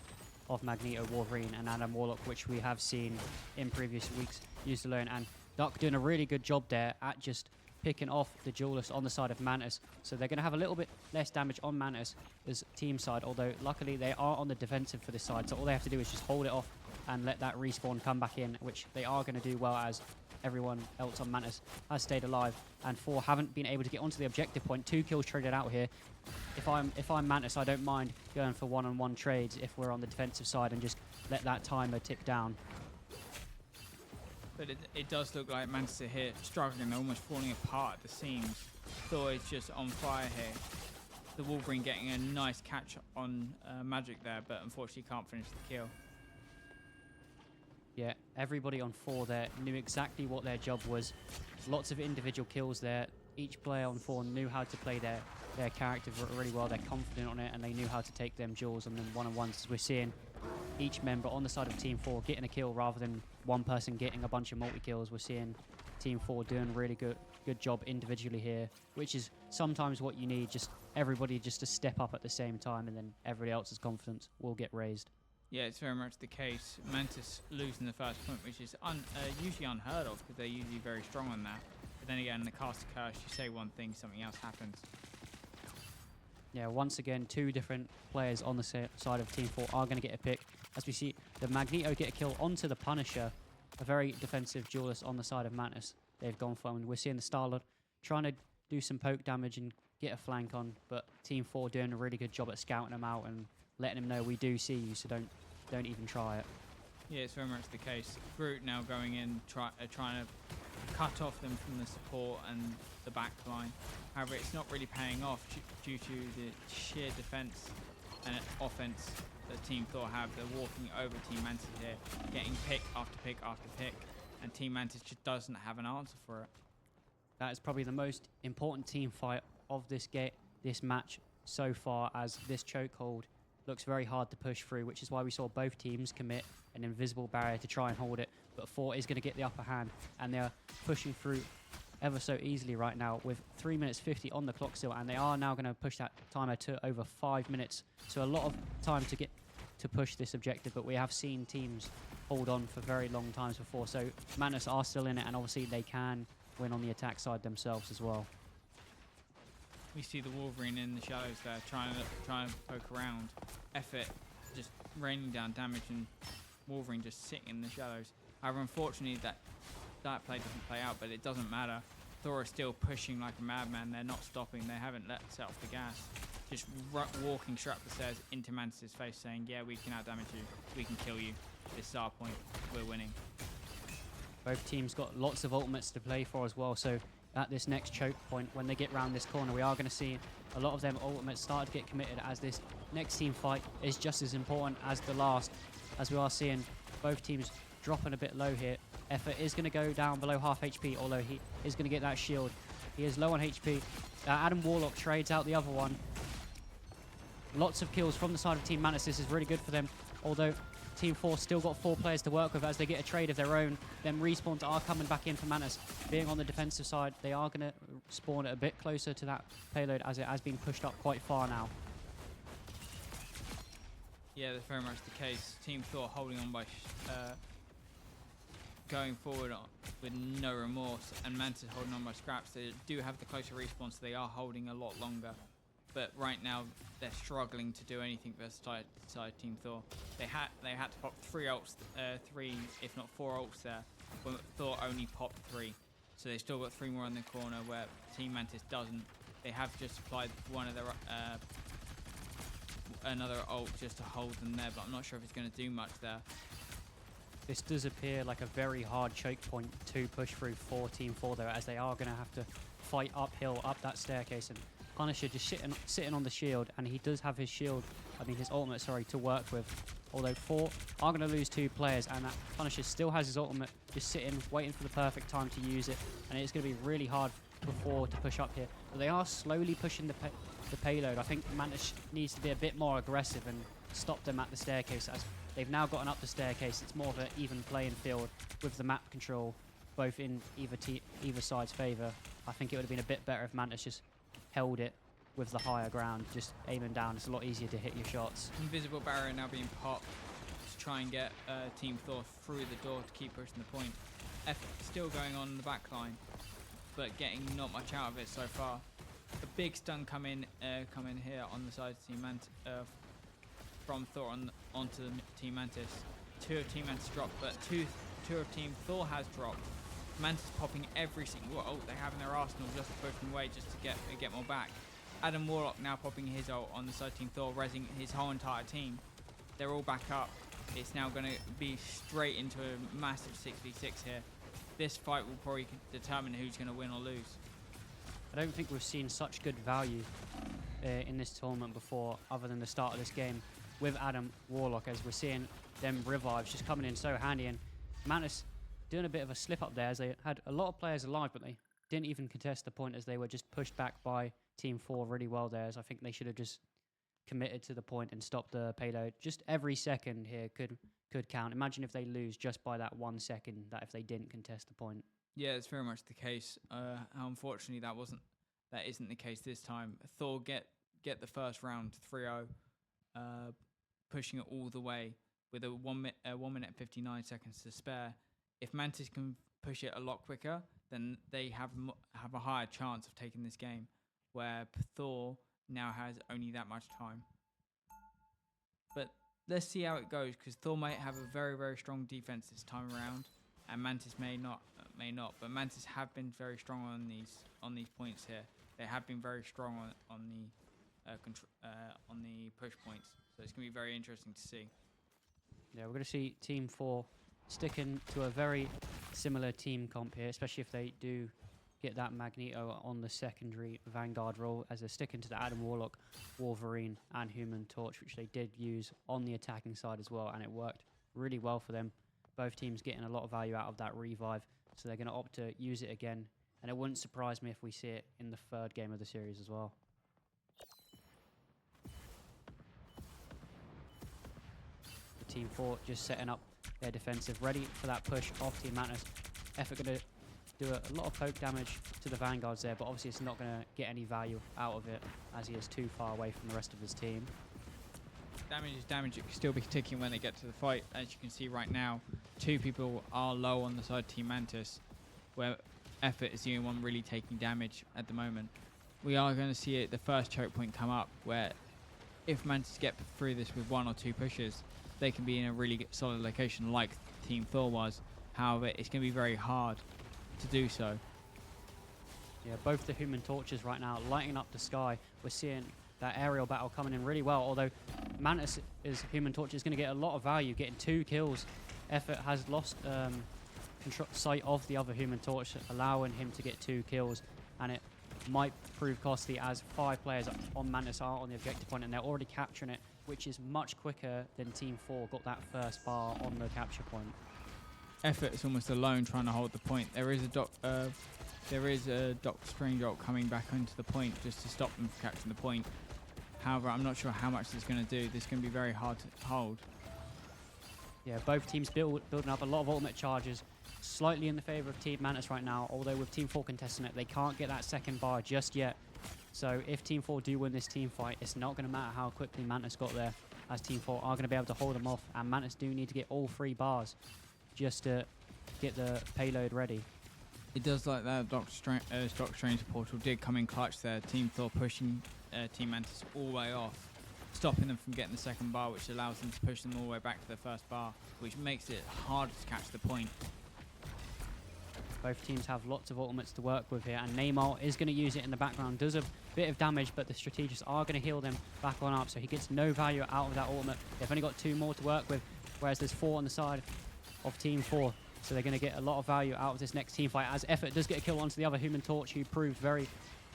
of Magneto, Wolverine, and Adam Warlock, which we have seen in previous weeks used alone, and Duck doing a really good job there at just picking off the duelist on the side of Mantis. So they're going to have a little bit less damage on Mantis as team side, although luckily they are on the defensive for this side, so all they have to do is just hold it off and let that respawn come back in, which they are going to do well, as everyone else on Mantis has stayed alive, and 4 haven't been able to get onto the objective point. 2 kills traded out here. If I'm Mantis, I don't mind going for one-on-one trades if we're on the defensive side and just let that timer tick down. But it does look like Mantis are here struggling, almost falling apart at the seams. Thor is just on fire here. The Wolverine getting a nice catch on Magic there, but unfortunately can't finish the kill. Yeah, everybody on 4 there knew exactly what their job was. Lots of individual kills there. Each player on 4 knew how to play their character really well. They're confident on it, and they knew how to take them duels and then one-on-ones, as we're seeing each member on the side of Team 4 getting a kill rather than one person getting a bunch of multi-kills. We're seeing Team 4 doing really good job individually here, which is sometimes what you need, just everybody just to step up at the same time, and then everybody else's confidence will get raised. Yeah, it's very much the case. Mantis losing the first point, which is usually unheard of, because they're usually very strong on that. But then again, in the Cast a Curse, you say one thing, something else happens. Yeah, once again, 2 different players on the side of Team 4 are going to get a pick. As we see the Magneto get a kill onto the Punisher, a very defensive duelist on the side of Mantis. They've gone for, and we're seeing the Star-Lord trying to do some poke damage and get a flank on, but Team 4 doing a really good job at scouting them out and letting them know we do see you, so don't even try it. Yeah, it's very much the case. Groot now going in, trying to cut off them from the support and the back line. However, it's not really paying off due to the sheer defense and offense that Team Thor have. They're walking over Team Mantis here, getting pick after pick after pick, and Team Mantis just doesn't have an answer for it. That is probably the most important team fight of this match so far, as this chokehold looks very hard to push through, which is why we saw both teams commit an invisible barrier to try and hold it. But 4 is going to get the upper hand, and they're pushing through ever so easily right now with 3 minutes 50 on the clock still, and they are now going to push that timer to over 5 minutes. So a lot of time to get to push this objective, but we have seen teams hold on for very long times before. So Madness are still in it, and obviously they can win on the attack side themselves as well. We see the Wolverine in the shadows there, trying to poke around. Effort just raining down damage, and Wolverine just sitting in the shadows. However, unfortunately, that play doesn't play out, but it doesn't matter. Thor is still pushing like a madman. They're not stopping. They haven't set off the gas. Just walking straight up the stairs into Mantis' face, saying, "Yeah, we can outdamage you. We can kill you. This is our point. We're winning." Both teams got lots of ultimates to play for as well, so at this next choke point, when they get round this corner, we are going to see a lot of them ultimates start to get committed, as this next team fight is just as important as the last, as we are seeing both teams dropping a bit low here. Effort is going to go down below half HP, although he is going to get that shield. He is low on HP. Adam Warlock trades out the other one. Lots of kills from the side of Team Mantis. This is really good for them, although Team 4 still got 4 players to work with as they get a trade of their own. Then respawns are coming back in for Mantis. Being on the defensive side, they are going to spawn it a bit closer to that payload, as it has been pushed up quite far now. Yeah, that's very much the case. Team Thor holding on by going forward with no remorse, and Mantis holding on by scraps. They do have the closer respawn, so they are holding a lot longer. But right now, they're struggling to do anything versus side Team Thor. They had to pop 3 ults, 3 if not 4 ults there, when Thor only popped 3. So they still got 3 more on the corner where Team Mantis doesn't. They have just applied one of their another ult just to hold them there, but I'm not sure if it's going to do much there. This does appear like a very hard choke point to push through for Team 4 though, as they are going to have to fight uphill up that staircase, and Punisher just sitting on the shield, and he does have his shield, his ultimate, sorry, to work with. Although 4 are going to lose 2 players, and that Punisher still has his ultimate just sitting, waiting for the perfect time to use it, and it's going to be really hard for 4 to push up here. But they are slowly pushing the payload. I think Mantis needs to be a bit more aggressive and stop them at the staircase, as they've now gotten up the staircase. It's more of an even playing field with the map control, both in either side's favour. I think it would have been a bit better if Mantis just held it with the higher ground, just aiming down. It's a lot easier to hit your shots. Invisible barrier now being popped to try and get Team Thor through the door to keep pushing the point. Effort still going on in the back line, but getting not much out of it so far. A big stun come in here on the side of Team Mantis, from Thor onto Team Mantis. 2 of Team Mantis dropped, but two of Team Thor has dropped. Mantis popping every single ult they have in their arsenal just to push them away, just to get more back. Adam Warlock now popping his ult on the side of Team Thor, rezzing his whole entire team. They're all back up. It's now going to be straight into a massive 6v6 here. This fight will probably determine who's going to win or lose. I don't think we've seen such good value in this tournament before, other than the start of this game with Adam Warlock, as we're seeing them revives just coming in so handy, and Mantis doing a bit of a slip up there, as they had a lot of players alive, but they didn't even contest the point, as they were just pushed back by Team 4 really well there. As I think they should have just committed to the point and stopped the payload. Just every second here could count. Imagine if they lose just by that 1 second, that if they didn't contest the point. Yeah, it's very much the case. Unfortunately, that isn't the case this time. Thor get the first round 3-0, pushing it all the way with a 1 minute and 59 seconds to spare. If Mantis can push it a lot quicker, then they have a higher chance of taking this game, where Thor now has only that much time. But let's see how it goes, because Thor might have a very, very strong defense this time around, and Mantis may not. But Mantis have been very strong on these points here. They have been very strong on the push points. So it's going to be very interesting to see. Yeah, we're going to see Team 4 sticking to a very similar team comp here, especially if they do get that Magneto on the secondary Vanguard role, as they're sticking to the Adam Warlock, Wolverine and Human Torch, which they did use on the attacking side as well, and it worked really well for them. Both teams getting a lot of value out of that revive, so they're going to opt to use it again, and it wouldn't surprise me if we see it in the 3rd game of the series as well. The Team 4 just setting up their defensive, ready for that push off Team Mantis. Effort going to do a lot of poke damage to the Vanguards there, but obviously it's not going to get any value out of it as he is too far away from the rest of his team. Damage is damage. It can still be ticking when they get to the fight. As you can see right now, 2 people are low on the side of Team Mantis, where Effort is the only one really taking damage at the moment. We are going to see the first choke point come up, where if Mantis get through this with 1 or 2 pushes, they can be in a really solid location like Team Thor was. However, it's going to be very hard to do so. Yeah, both the Human Torches right now lighting up the sky. We're seeing that aerial battle coming in really well, although Mantis' Human Torch is going to get a lot of value, getting 2 kills. Effort has lost sight of the other Human Torch, allowing him to get 2 kills, and it might prove costly as 5 players on Mantis are on the objective point, and they're already capturing it, which is much quicker than Team 4 got that first bar on the capture point. Effort is almost alone trying to hold the point. There is a Doctor Strange ult coming back onto the point just to stop them from capturing the point. However, I'm not sure how much this is going to do. This is going to be very hard to hold. Yeah, both teams building up a lot of ultimate charges, slightly in the favor of Team Mantis right now, although with Team 4 contesting it, they can't get that second bar just yet. So if Team 4 do win this team fight, it's not going to matter how quickly Mantis got there, as Team 4 are going to be able to hold them off, and Mantis do need to get all 3 bars just to get the payload ready. It does like that Doctor Strange portal did come in clutch there. Team Thor pushing Team Mantis all the way off, stopping them from getting the second bar, which allows them to push them all the way back to the first bar, which makes it harder to catch the point. Both teams have lots of ultimates to work with here, and Neymar is going to use it in the background. Does a bit of damage, but the Strategists are going to heal them back on up, so he gets no value out of that ultimate. They've only got 2 more to work with, whereas there's 4 on the side of Team 4. So they're going to get a lot of value out of this next team fight, as Effort does get a kill onto the other Human Torch, who proved very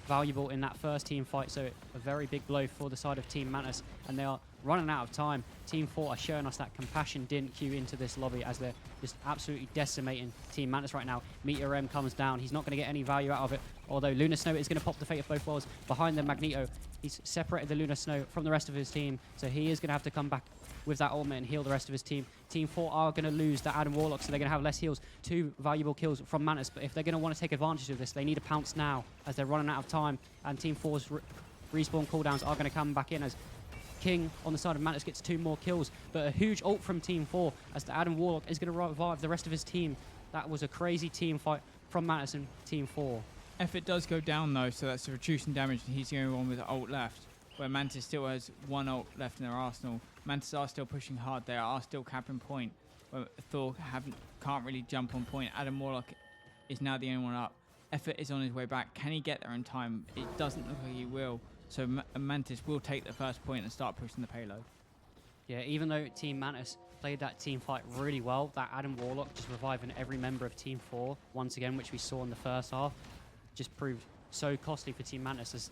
valuable in that first team fight. So a very big blow for the side of Team Mantis, and they are running out of time. Team 4 are showing us that compassion didn't queue into this lobby, as they're just absolutely decimating Team Mantis right now. Meteor M comes down. He's not going to get any value out of it, although Lunar Snow is going to pop the Fate of both worlds behind the Magneto. He's separated the Lunar Snow from the rest of his team, so he is going to have to come back with that ultimate and heal the rest of his team. Team 4 are going to lose the Adam Warlock, so they're going to have less heals. 2 valuable kills from Mantis, but if they're going to want to take advantage of this, they need to pounce now, as they're running out of time, and Team 4's respawn cooldowns are going to come back in, as King on the side of Mantis gets 2 more kills, but a huge ult from Team 4, as the Adam Warlock is going to revive the rest of his team. That was a crazy team fight from Mantis and Team 4. Effort does go down though, so that's reducing damage, and he's the only one with ult left, where Mantis still has 1 ult left in their arsenal. Mantis are still pushing hard. They are still capping point, where Thor can't really jump on point. Adam Warlock is now the only one up. Effort is on his way back. Can he get there in time? It doesn't look like he will. So Mantis will take the first point and start pushing the payload. Yeah, even though Team Mantis played that team fight really well, that Adam Warlock just reviving every member of Team 4 once again, which we saw in the first half, just proved so costly for Team Mantis, as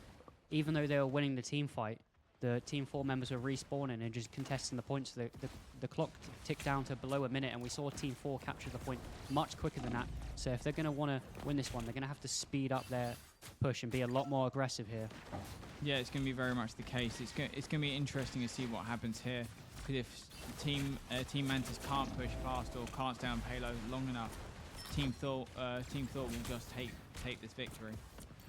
even though they were winning the team fight, the Team 4 members were respawning and just contesting the points. The clock ticked down to below a minute, and we saw Team 4 capture the point much quicker than that. So if they're going to want to win this one, they're going to have to speed up their push and be a lot more aggressive here. Yeah, it's going to be very much the case. It's going to be interesting to see what happens here, because if Team Mantis can't push fast or can't stay on payload long enough, Team Thor will just take this victory.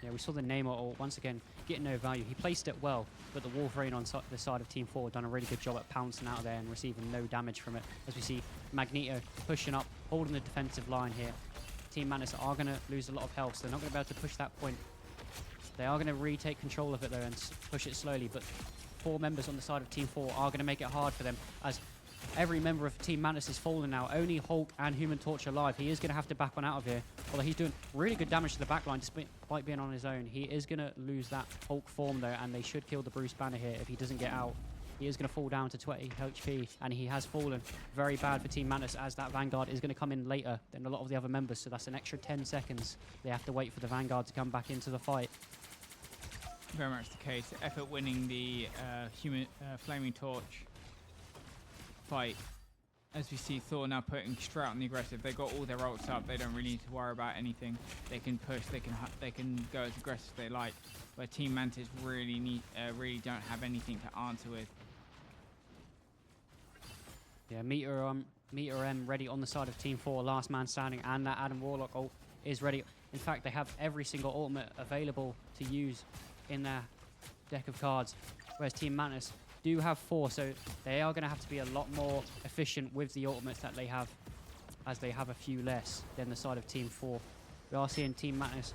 Yeah, we saw the Neymar ult once again getting no value. He placed it well, but the Wolverine on the side of Team 4 done a really good job at pouncing out of there and receiving no damage from it. As we see Magneto pushing up, holding the defensive line here. Team Mantis are going to lose a lot of health, so they're not going to be able to push that point. They are going to retake control of it though and push it slowly, but 4 members on the side of Team 4 are going to make it hard for them, as every member of Team Mantis is falling now. Only Hulk and Human Torch are alive. He is going to have to back one out of here, although he's doing really good damage to the backline despite being on his own. He is going to lose that Hulk form though, and they should kill the Bruce Banner here if he doesn't get out. He is going to fall down to 20 HP, and he has fallen. Very bad for Team Mantis, as that Vanguard is going to come in later than a lot of the other members, so that's an extra 10 seconds. They have to wait for the Vanguard to come back into the fight. Very much the case. Effort winning the Flaming Torch fight. As we see Thor now putting straight on the aggressive. They got all their ults up. They don't really need to worry about anything. They can push. They can go as aggressive as they like. Where Team Mantis really don't have anything to answer with. Yeah, Meteor M ready on the side of Team 4, last man standing, and that Adam Warlock ult is ready. In fact, they have every single ultimate available to use in their deck of cards, whereas Team Mantis do have 4, so they are going to have to be a lot more efficient with the ultimates that they have, as they have a few less than the side of Team 4. We are seeing Team Mantis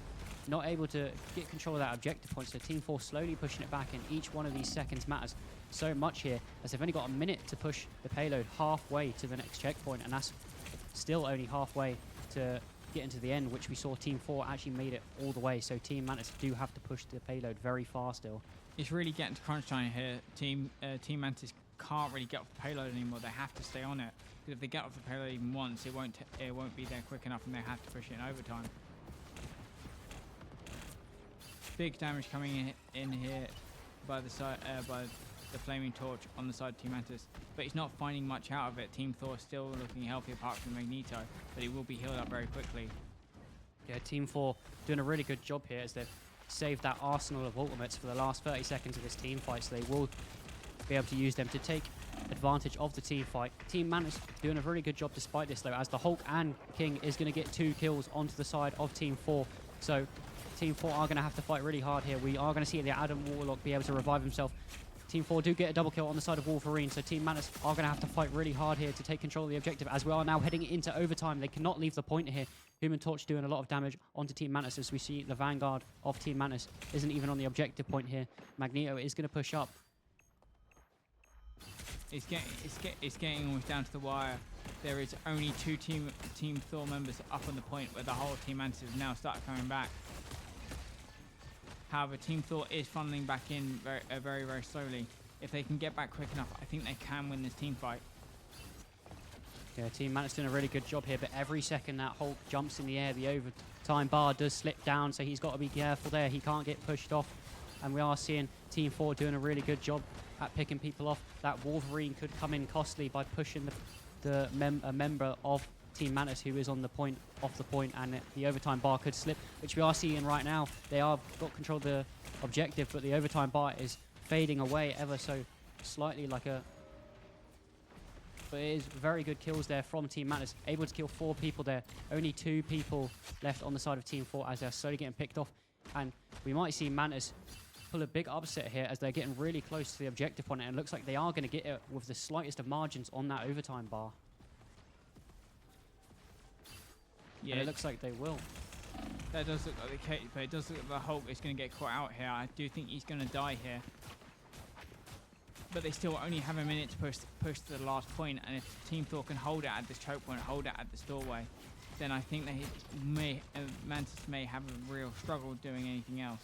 not able to get control of that objective point, so Team 4 slowly pushing it back, and each one of these seconds matters so much here, as they've only got a minute to push the payload halfway to the next checkpoint, and that's still only halfway to get into the end, which we saw Team 4 actually made it all the way, so Team Mantis do have to push the payload very far still. It's really getting to crunch time here. Team Mantis can't really get off the payload anymore. They have to stay on it, because if they get off the payload even once, it won't be there quick enough, and they have to push it in overtime. Big damage coming in here by the side by the flaming torch on the side of Team Mantis, but he's not finding much out of it. Team Thor still looking healthy apart from Magneto, but he will be healed up very quickly. Yeah, Team 4 doing a really good job here, as they've saved that arsenal of ultimates for the last 30 seconds of this team fight, so they will be able to use them to take advantage of the team fight. Team Mantis doing a really good job despite this, though, as the Hulk and King is going to get 2 kills onto the side of Team 4, so Team 4 are going to have to fight really hard here. We are going to see the Adam Warlock be able to revive himself. Team 4 do get a double kill on the side of Wolverine, so Team Mantis are going to have to fight really hard here to take control of the objective, as we are now heading into overtime. They cannot leave the point here. Human Torch doing a lot of damage onto Team Mantis, as we see the Vanguard of Team Mantis isn't even on the objective point here. Magneto is going to push up. It's getting almost down to the wire. There is only 2 Team Thor members up on the point, where the whole Team Mantis has now started coming back. However, Team Thor is funneling back in very, very slowly. If they can get back quick enough, I think they can win this team fight. Yeah, Team Mantis doing a really good job here, but every second that Hulk jumps in the air, the overtime bar does slip down, so he's got to be careful there. He can't get pushed off, and we are seeing Team 4 doing a really good job at picking people off. That Wolverine could come in costly by pushing a member of Team Mantis who is on the point, off the point, and the overtime bar could slip, which we are seeing right now. They are got control of the objective, but the overtime bar is fading away ever so slightly, but it is very good kills there from Team Mantis, able to kill 4 people there. Only 2 people left on the side of Team 4 as they're slowly getting picked off, and we might see Mantis pull a big upset here as they're getting really close to the objective point, and it looks like they are going to get it with the slightest of margins on that overtime bar. Yeah, and it looks like they will. That does look like the case, but it does look like the Hulk is going to get caught out here. I do think he's going to die here. But they still only have a minute to push to the last point, and if Team Thor can hold it at this choke point, hold it at this doorway, then I think Mantis may have a real struggle doing anything else.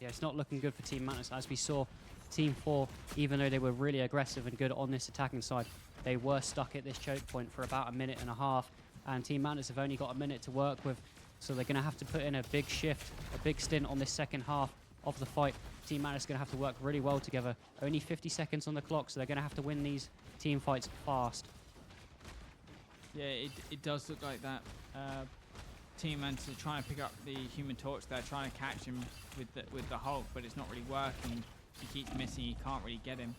Yeah, it's not looking good for Team Mantis, as we saw Team 4, even though they were really aggressive and good on this attacking side, they were stuck at this choke point for about a minute and a half, and Team Mantis have only got a minute to work with, so they're going to have to put in a big shift, a big stint on this second half of the fight. Team Mantis is going to have to work really well together. Only 50 seconds on the clock, so they're going to have to win these team fights fast. Yeah, it does look like that. Team Mantis are trying to pick up the Human Torch. They're trying to catch him with the Hulk, but it's not really working. He keeps missing. He can't really get him.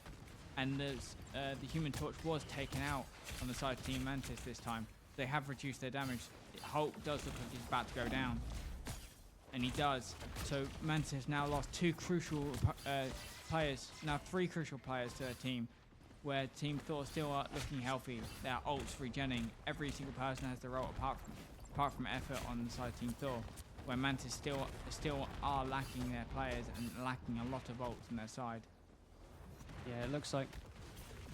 And the Human Torch was taken out on the side of Team Mantis this time. They have reduced their damage. Hulk does look like he's about to go down, and he does. So Mantis has now lost 2 crucial players, now 3 crucial players to their team, where Team Thor still are looking healthy. Their ults regenning. Every single person has their ult apart from effort on the side of Team Thor, where Mantis still are lacking their players and lacking a lot of ults on their side. Yeah, it looks like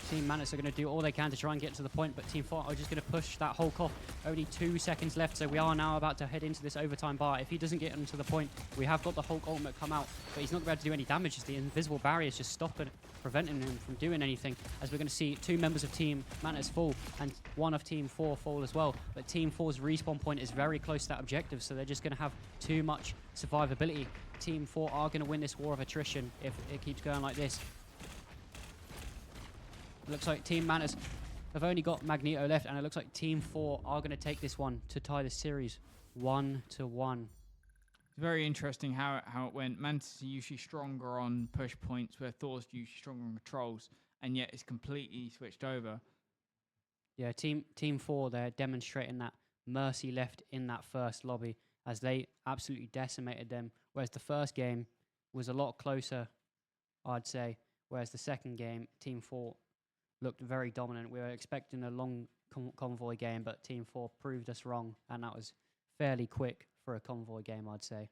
Team Mantis are going to do all they can to try and get to the point, but Team 4 are just going to push that Hulk off. Only 2 seconds left, so we are now about to head into this overtime bar. If he doesn't get into the point, we have got the Hulk ultimate come out, but he's not going to be able to do any damage as the invisible barrier is just stopping, preventing him from doing anything, as we're going to see 2 members of Team Mantis fall and 1 of Team 4 fall as well. But Team 4's respawn point is very close to that objective, so they're just going to have too much survivability. Team 4 are going to win this war of attrition if it keeps going like this. It looks like Team Mantis have only got Magneto left, and it looks like Team 4 are going to take this one to tie the series 1-1. It's very interesting how it went. Mantis are usually stronger on push points, where Thor's usually stronger on controls, and yet it's completely switched over. Yeah, Team 4, they're demonstrating that mercy left in that first lobby, as they absolutely decimated them. Whereas the first game was a lot closer, I'd say. Whereas the second game, Team 4 looked very dominant. We were expecting a long convoy game, but Team 4 proved us wrong, and that was fairly quick for a convoy game, I'd say.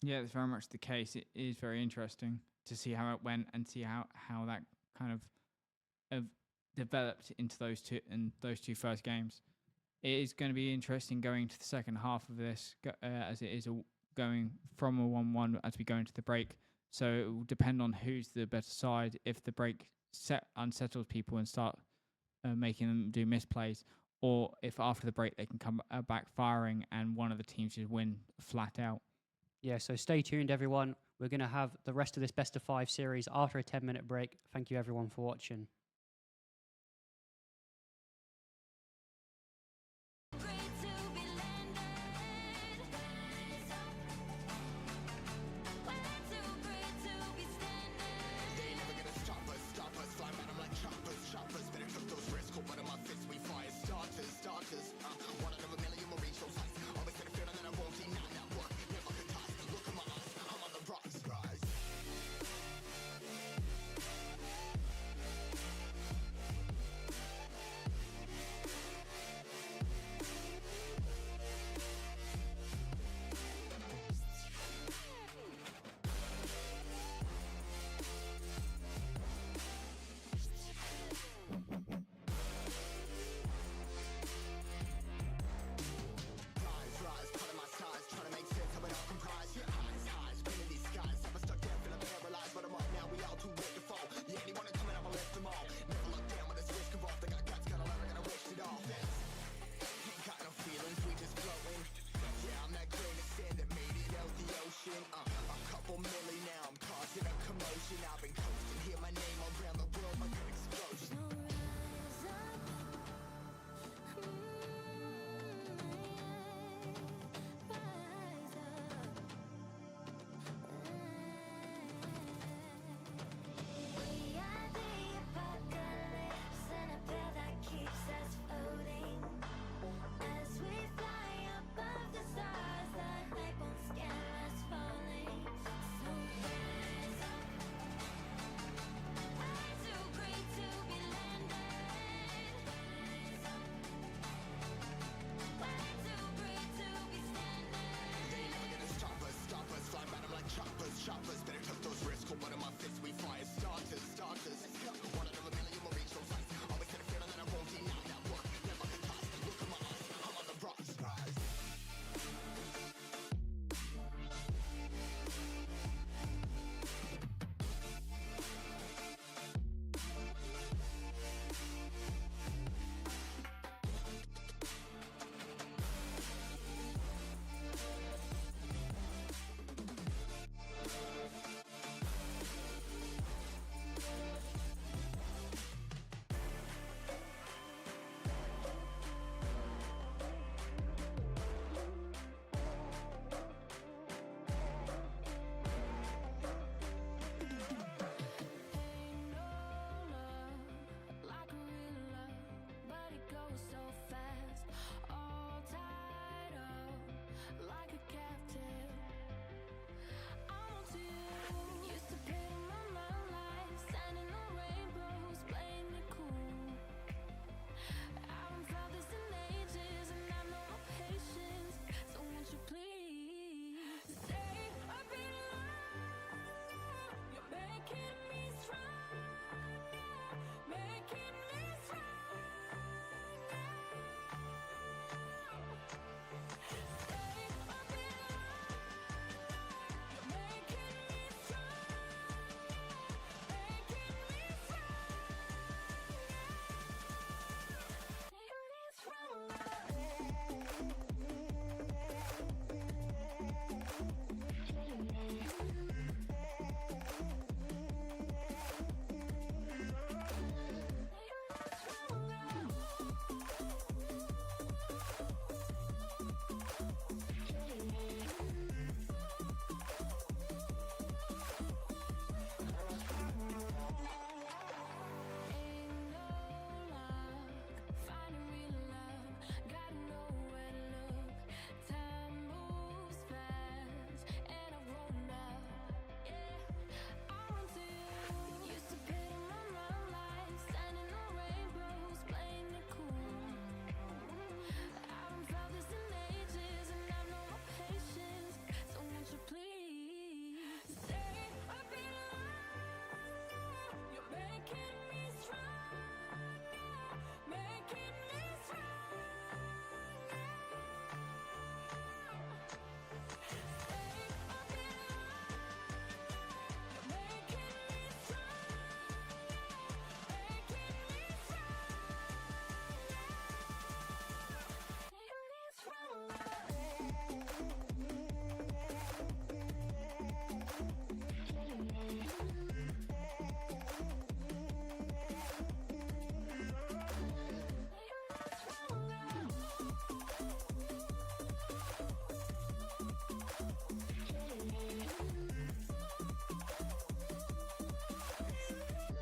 Yeah, it's very much the case. It is very interesting to see how it went and see how that kind of developed into those two first games. It is going to be interesting going to the second half of this, as it is going from a 1-1 as we go into the break. So it will depend on who's the better side. If the break unsettles people and start making them do misplays, or if after the break they can come back firing and one of the teams just win flat out. Yeah, so stay tuned, everyone. We're going to have the rest of this best of 5 series after a 10-minute break. Thank you, everyone, for watching.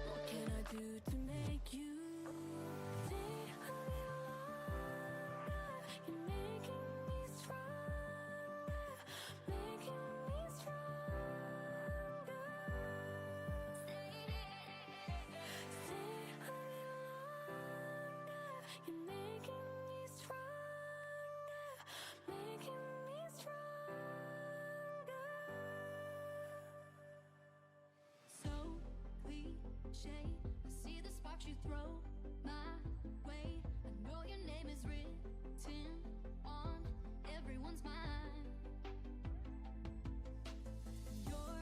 What can I do to make you stay a little longer? You're making me stronger, making me stronger. Stay a little longer. You're making me stronger, making me stronger. So cliche, I see the sparks you throw my way. I know your name is written on everyone's mind. Your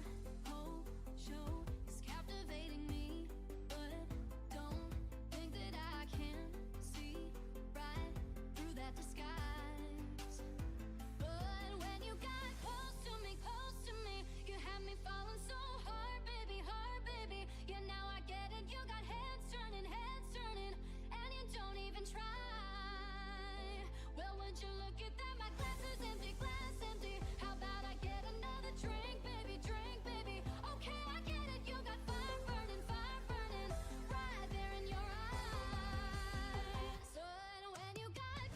whole show is captivating me, but don't think that I can see right through that disguise. But when you got close to me, you had me falling so hard, baby, yeah, now I get it. You got heads turning, and you don't even try. Well, would you look at that? My glass is empty, How about I get another drink, baby, Okay, I get it. You got fire burning, right there in your eyes. So when you got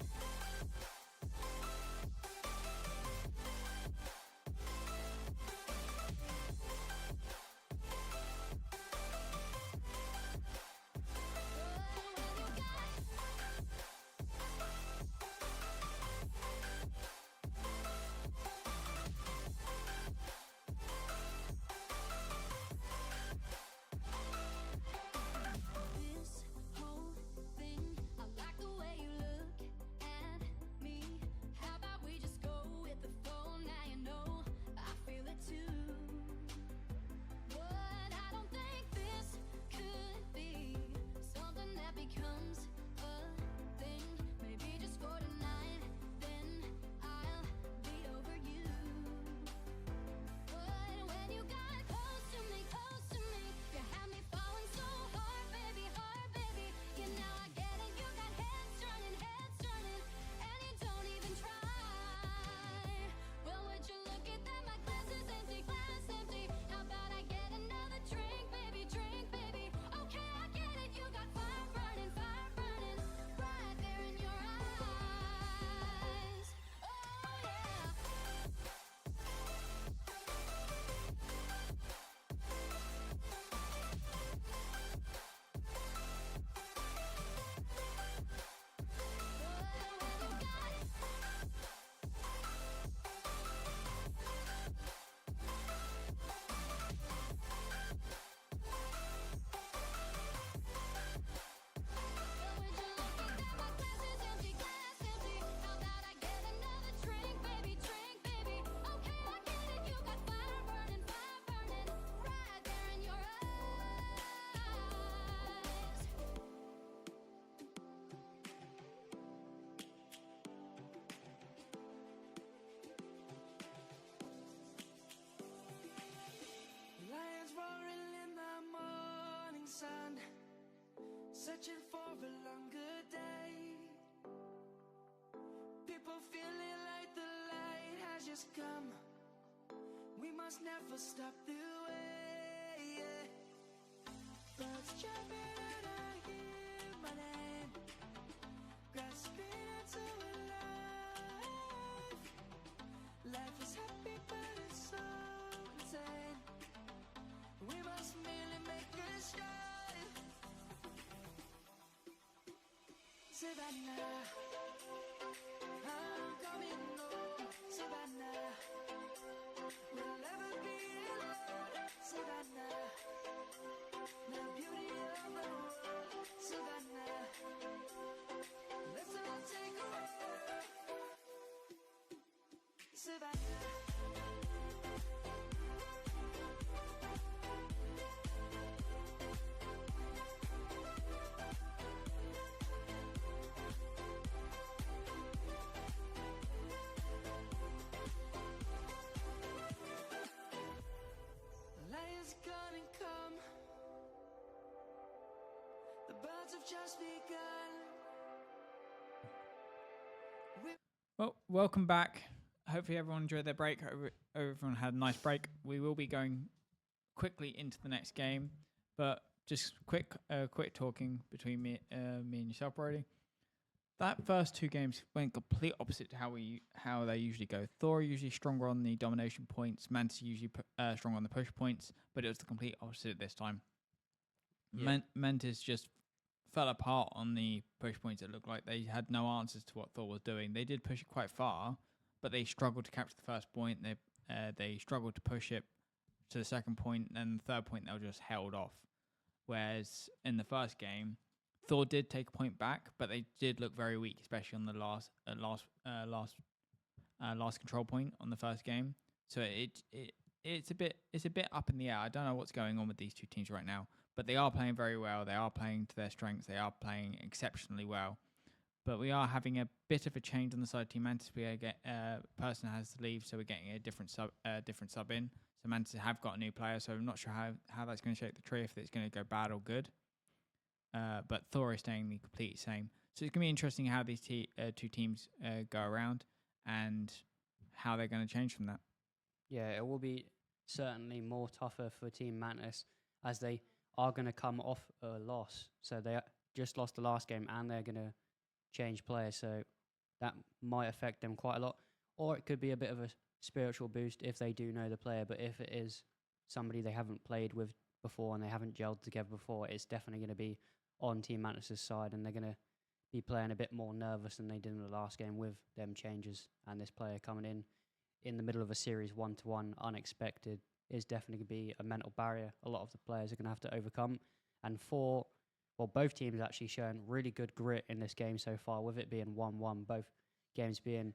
this whole thing, I like the way you look at me. How about we just go with the flow? Now you know I feel it too. But I don't think this could be something that becomes a thing. Maybe just for tonight, then I'll be over you. But when you got close to me, you had me falling so hard, baby, yeah, now I get it. You got heads turning, and you don't even try. Well, would you look at that? My glass is empty, How about I get another drink, baby, Okay, I get it. You got fire burning, right there in your eyes. Oh yeah. How about I get another drink, baby, Okay, I get it. You got fire burning, right there in your eyes. Lions roaring in the morning sun, searching for a longer day. People feeling like the light has just come. We must never stop the way. Yeah. Birds chirping and I hear my name, grasping into a life. Life is happy but it's so insane. We must merely make a start. Savannah, I'm coming home. Savannah, we'll never be alone. Savannah, the beauty of the world. Savannah, let's all take a walk. Savannah. birds have just begun. Well, welcome back. Hopefully everyone enjoyed their break. Everyone had a nice break. We will be going quickly into the next game, but just quick talking between me and yourself, Brody. That first two games went complete opposite to how they usually go. Thor usually stronger on the domination points. Mantis usually stronger on the push points, but it was the complete opposite this time. Yeah. Mantis just fell apart on the push points. It looked like they had no answers to what Thor was doing. They did push it quite far, but they struggled to capture the first point. They struggled to push it to the second point, and the third point they were just held off. Whereas in the first game, Thor did take a point back, but they did look very weak, especially on the last control point on the first game. So it's a bit up in the air. I don't know what's going on with these two teams right now, but they are playing very well. They are playing to their strengths. They are playing exceptionally well. But we are having a bit of a change on the side of Team Mantis. We get person has to leave, so we're getting a different sub in. So Mantis have got a new player, so I'm not sure how that's going to shape the tree, if it's going to go bad or good. But Thor is staying the complete same. So it's going to be interesting how these two teams go around and how they're going to change from that. Yeah, it will be certainly more tougher for Team Mantis as they are going to come off a loss. So they just lost the last game and they're going to change players. So that might affect them quite a lot. Or it could be a bit of a spiritual boost if they do know the player. But if it is somebody they haven't played with before and they haven't gelled together before, it's definitely going to be on Team Mantis' side, and they're going to be playing a bit more nervous than they did in the last game with them changes. And this player coming in the middle of a series 1-1 unexpected is definitely going to be a mental barrier a lot of the players are going to have to overcome. And both teams actually showing really good grit in this game so far, with it being 1-1, both games being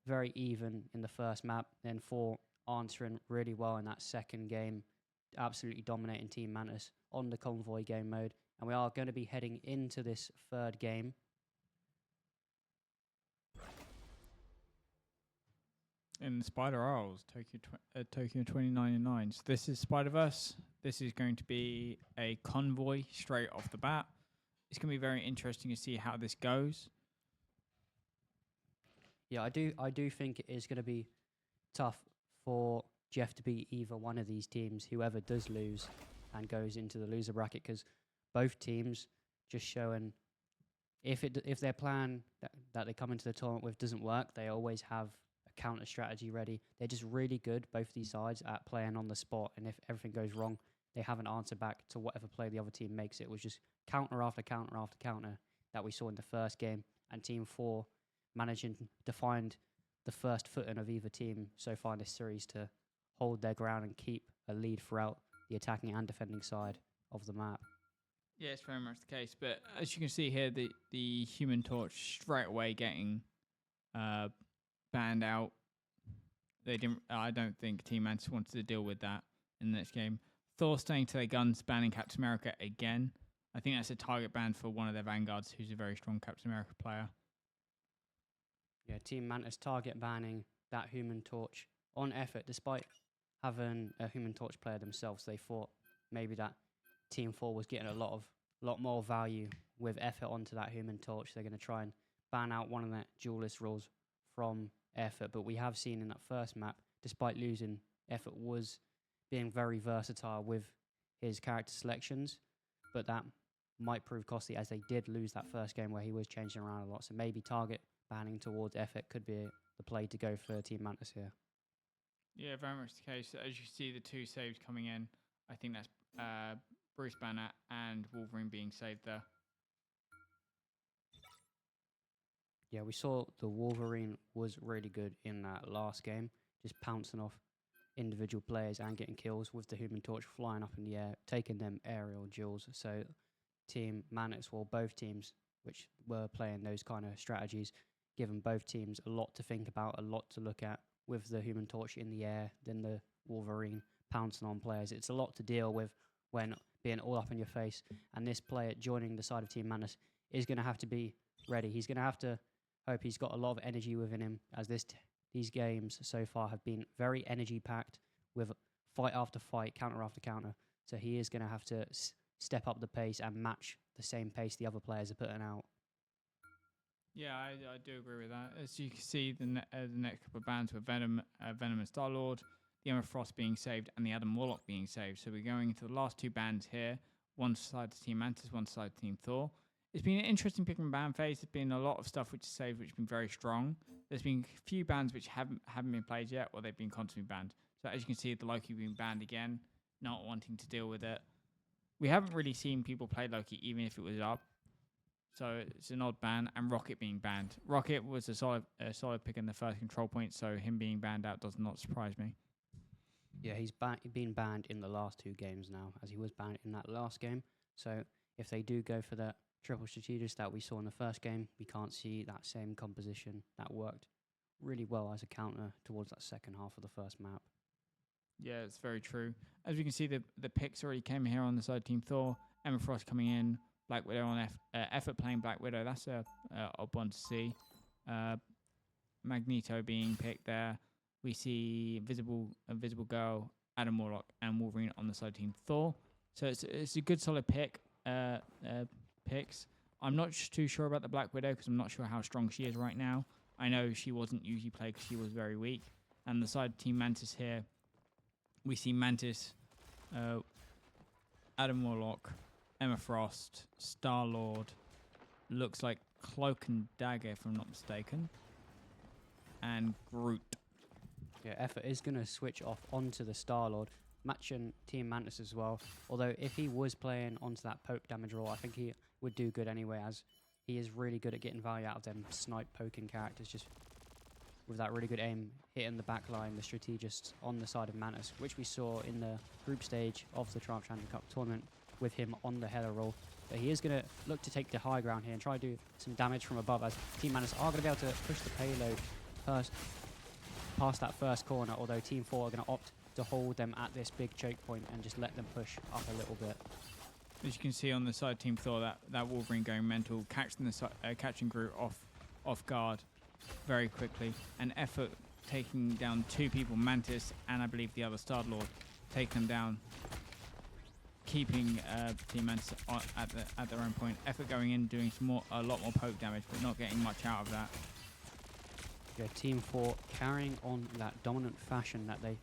very even in the first map, then Thor answering really well in that second game, absolutely dominating Team Mantis on the convoy game mode. And we are going to be heading into this third game. In Spider Isles, Tokyo 2099. So this is Spider-Verse. This is going to be a convoy straight off the bat. It's going to be very interesting to see how this goes. Yeah, I do think it is going to be tough for Jeff to beat either one of these teams, whoever does lose and goes into the loser bracket, because both teams just showing if their plan that they come into the tournament with doesn't work, they always have a counter strategy ready. They're just really good, both these sides, at playing on the spot, and if everything goes wrong, they have an answer back to whatever play the other team makes. It was just counter after counter after counter that we saw in the first game, and Team 4 managing to find the first footing of either team so far in this series to hold their ground and keep a lead throughout the attacking and defending side of the map. Yeah, it's very much the case. But as you can see here, the Human Torch straight away getting banned out. They didn't. I don't think Team Mantis wanted to deal with that in the next game. Thor staying to their guns, banning Captain America again. I think that's a target ban for one of their vanguards, who's a very strong Captain America player. Yeah, Team Mantis target banning that Human Torch on effort, despite having a Human Torch player themselves. They thought maybe that Team 4 was getting a lot more value with effort onto that Human Torch. They're going to try and ban out one of that duelist rules from effort. But we have seen in that first map, despite losing, effort was being very versatile with his character selections. But that might prove costly, as they did lose that first game where he was changing around a lot. So maybe target banning towards effort could be the play to go for Team Mantis here. Yeah, very much the case. As you see the two saves coming in, I think that's Bruce Banner and Wolverine being saved there. Yeah, we saw the Wolverine was really good in that last game, just pouncing off individual players and getting kills with the Human Torch flying up in the air, taking them aerial duels. So Team Mantis, well, both teams which were playing those kind of strategies, given both teams a lot to think about, a lot to look at, with the Human Torch in the air, then the Wolverine pouncing on players. It's a lot to deal with when being all up in your face. And this player joining the side of Team Mantis is going to have to be ready. He's going to have to hope he's got a lot of energy within him, as these games so far have been very energy-packed with fight after fight, counter after counter. So he is going to have to step up the pace and match the same pace the other players are putting out. Yeah, I do agree with that. As you can see, the next couple of bans were Venom and Star-Lord, the Emma Frost being saved, and the Adam Warlock being saved. So we're going into the last two bans here. One side to Team Mantis, one side to Team Thor. It's been an interesting pick and ban phase. There's been a lot of stuff which is saved, which has been very strong. There's been a few bans which haven't been played yet, or they've been constantly banned. So as you can see, the Loki being banned again, not wanting to deal with it. We haven't really seen people play Loki, even if it was up. So it's an odd ban, and Rocket being banned. Rocket was a solid pick in the first control point, so him being banned out does not surprise me. Yeah, he's been banned in the last 2 games now, as he was banned in that last game. So if they do go for that triple strategist that we saw in the first game, we can't see that same composition that worked really well as a counter towards that second half of the first map. Yeah, it's very true. As we can see, the picks already came here on the side of Team Thor. Emma Frost coming in. Black Widow on Effort playing Black Widow. That's a odd one to see. Magneto being picked there. We see Invisible Girl, Adam Warlock, and Wolverine on the side of Team Thor. So it's a good solid picks. I'm not too sure about the Black Widow because I'm not sure how strong she is right now. I know she wasn't usually played because she was very weak. And the side of Team Mantis here, we see Mantis, Adam Warlock, Emma Frost, Star-Lord, looks like Cloak and Dagger if I'm not mistaken, and Groot. Yeah, Effort is going to switch off onto the Star-Lord, matching Team Mantis as well. Although if he was playing onto that poke damage role, I think he would do good anyway, as he is really good at getting value out of them snipe poking characters, just with that really good aim, hitting the back line, the strategists on the side of Mantis, which we saw in the group stage of the Triumph Challenger Cup tournament with him on the header roll. But he is going to look to take the high ground here and try to do some damage from above, as Team Mantis are going to be able to push the payload past that first corner, although Team 4 are going to opt to hold them at this big choke point and just let them push up a little bit. As you can see on the side of Team Thor, that Wolverine going mental, catching Groot off guard very quickly, and Effort taking down 2 people, Mantis and I believe the other Star-Lord, taking them down, keeping Team Mantis at their own point. Effort going in, doing a lot more poke damage, but not getting much out of that. Yeah, Team 4 carrying on that dominant fashion that they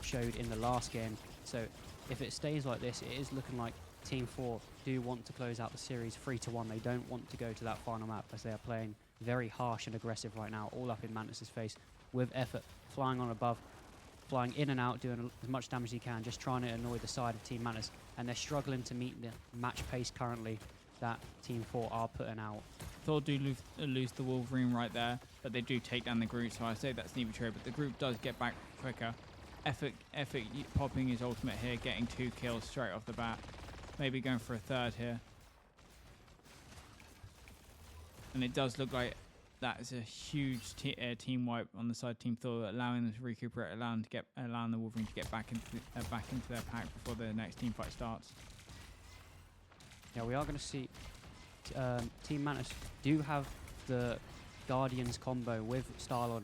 showed in the last game. So if it stays like this, it is looking like Team 4 do want to close out the series 3-1. They don't want to go to that final map, as they are playing very harsh and aggressive right now, all up in Mantis' face, with Effort flying on above, flying in and out, doing as much damage as he can, just trying to annoy the side of Team Mantis. And they're struggling to meet the match pace currently that Team 4 are putting out. Thor do lose the Wolverine right there, but they do take down the Groot, so I say that's neither true, but the Groot does get back quicker. Effort popping his ultimate here, getting 2 kills straight off the bat. Maybe going for a third here. And it does look like that is a huge team wipe on the side of Team Thor, allowing them to recuperate, allowing the Wolverine to get back into their pack before the next team fight starts. Yeah, we are going to see Team Mantis do have the Guardians combo with Star-Lord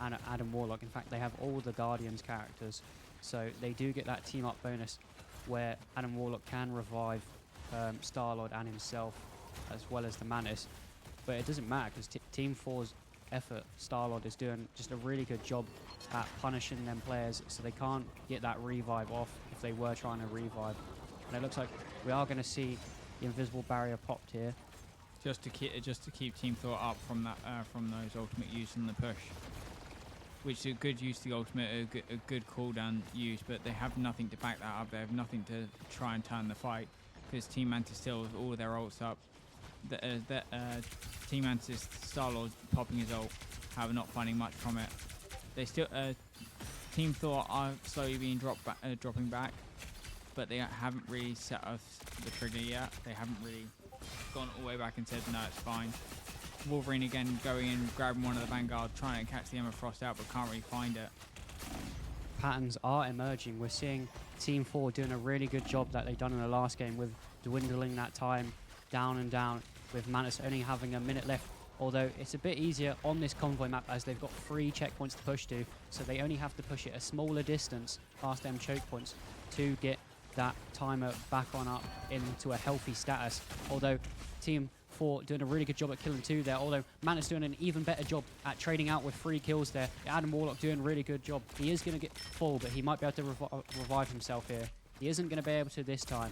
and Adam Warlock. In fact, they have all the Guardians characters, so they do get that team up bonus where Adam Warlock can revive Star-Lord and himself, as well as the Mantis. But it doesn't matter, because Team 4's Effort, Star-Lord, is doing just a really good job at punishing them players, so they can't get that revive off if they were trying to revive. And it looks like we are going to see the invisible barrier popped here, just to keep Team Thor up from those ultimate use and the push, which is a good use of the ultimate, a good cooldown use, but they have nothing to back that up. They have nothing to try and turn the fight, because Team Mantis still with all their ults up. Team Mantis Star-Lord popping his ult, however not finding much from it. They still Team Thor are slowly being dropping back, but they haven't really set off the trigger yet. They haven't really gone all the way back and said no, it's fine. Wolverine again going in, grabbing one of the Vanguard, trying to catch the Emma Frost out, but can't really find it. Patterns are emerging. We're seeing Team 4 doing a really good job that they've done in the last game, with dwindling that time down and down, with Mantis only having a minute left. Although it's a bit easier on this convoy map, as they've got 3 checkpoints to push to, so they only have to push it a smaller distance past them choke points to get that timer back on up into a healthy status. Although Team 4 doing a really good job at killing 2 there, although Mantis doing an even better job at trading out with 3 kills there. Adam Warlock doing a really good job. He is going to get full, but he might be able to revive himself here. He isn't going to be able to this time.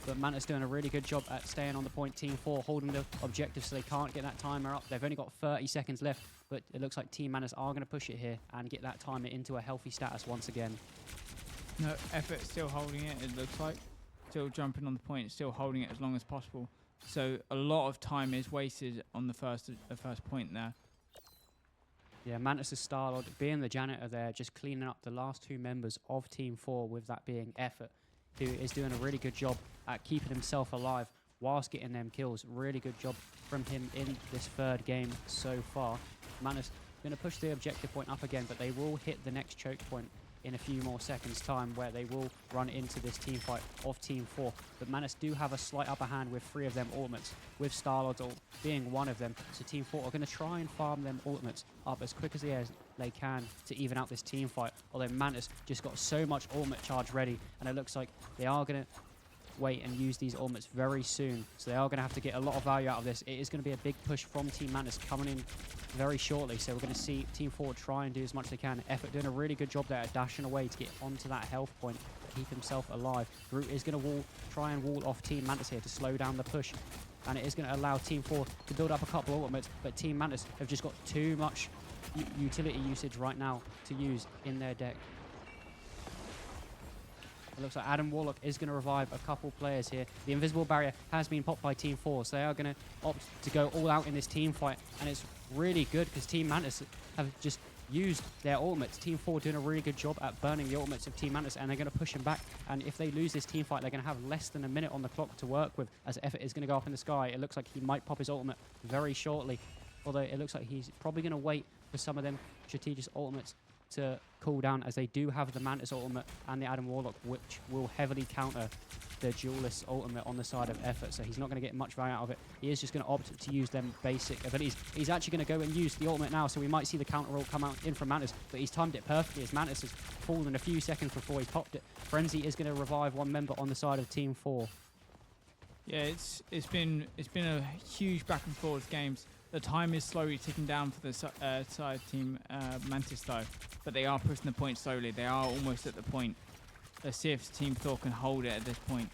But Mantis doing a really good job at staying on the point. Team 4 holding the objective so they can't get that timer up. They've only got 30 seconds left, but it looks like Team Mantis are going to push it here and get that timer into a healthy status once again. No, Effort still holding it looks like. Still jumping on the point, still holding it as long as possible. So a lot of time is wasted on the first point there. Yeah, Mantis' Star-Lord being the janitor there, just cleaning up the last 2 members of Team 4, with that being Effort, who is doing a really good job at keeping himself alive whilst getting them kills. Really good job from him in this 3rd game so far. Mantis going to push the objective point up again, but they will hit the next choke point in a few more seconds time, where they will run into this team fight of Team 4. But Mantis do have a slight upper hand with 3 of them ultimates, with Star-Lord's ult being one of them. So Team 4 are going to try and farm them ultimates up as quick as they can to even out this team fight. Although Mantis just got so much ultimate charge ready, and it looks like they are going to wait and use these ultimates very soon. So they are going to have to get a lot of value out of this. It is going to be a big push from Team Mantis coming in very shortly. So we're going to see Team 4 try and do as much as they can. Effort doing a really good job there at dashing away to get onto that health point to keep himself alive. Groot is going to try and wall off Team Mantis here to slow down the push. And it is going to allow Team 4 to build up a couple of ultimates. But Team Mantis have just got too much utility usage right now to use in their deck. It looks like Adam Warlock is going to revive a couple players here. The invisible barrier has been popped by Team 4, so they are going to opt to go all out in this team fight. And it's really good because Team Mantis have just used their ultimates. Team 4 doing a really good job at burning the ultimates of Team Mantis, and they're going to push him back. And if they lose this team fight, they're going to have less than a minute on the clock to work with, as Effort is going to go up in the sky. It looks like he might pop his ultimate very shortly, although it looks like he's probably going to wait for some of them strategic ultimates to cool down, as they do have the Mantis ultimate and the Adam Warlock, which will heavily counter the Duelist ultimate on the side of Effort, so he's not going to get much value out of it. He is just going to opt to use them basic abilities. He's actually going to go and use the ultimate now, so we might see the counter roll come out in from Mantis, but he's timed it perfectly as Mantis has fallen a few seconds before he popped it. Frenzy is going to revive 1 member on the side of Team 4. Yeah, it's been a huge back and forth games. The time is slowly ticking down for the side Team Mantis though, but they are pushing the point slowly. They are almost at the point. Let's see if Team Thor can hold it at this point.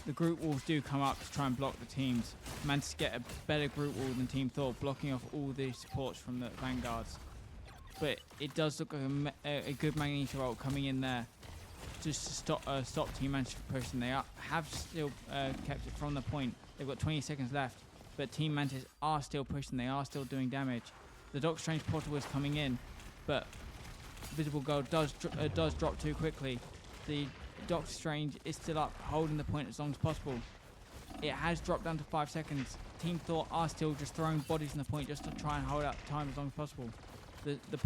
The group walls do come up to try and block the teams. Mantis get a better group wall than Team Thor, blocking off all the supports from the vanguards. But it does look like a good Magneto ult coming in there, just to stop Team Mantis from pushing. They have still kept it from the point. They've got 20 seconds left. But Team Mantis are still pushing, they are still doing damage. The Doctor Strange portal is coming in, but Visible Gold does drop too quickly. The Doctor Strange is still up, holding the point as long as possible. It has dropped down to 5 seconds. Team Thor are still just throwing bodies in the point just to try and hold out time as long as possible. The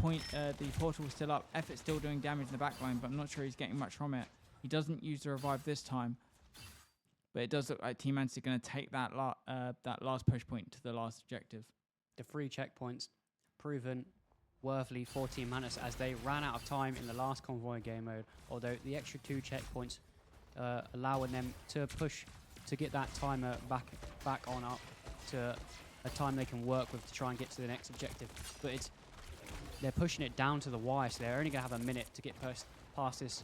portal is still up. Effort's still doing damage in the back line, but I'm not sure he's getting much from it. He doesn't use the revive this time. But it does look like Team Mantis are going to take that last push point to the last objective. The 3 checkpoints proven worthily for Team Mantis, as they ran out of time in the last convoy game mode, although the extra 2 checkpoints allowing them to push to get that timer back on up to a time they can work with to try and get to the next objective. But they're pushing it down to the wire, so they're only going to have a minute to get past this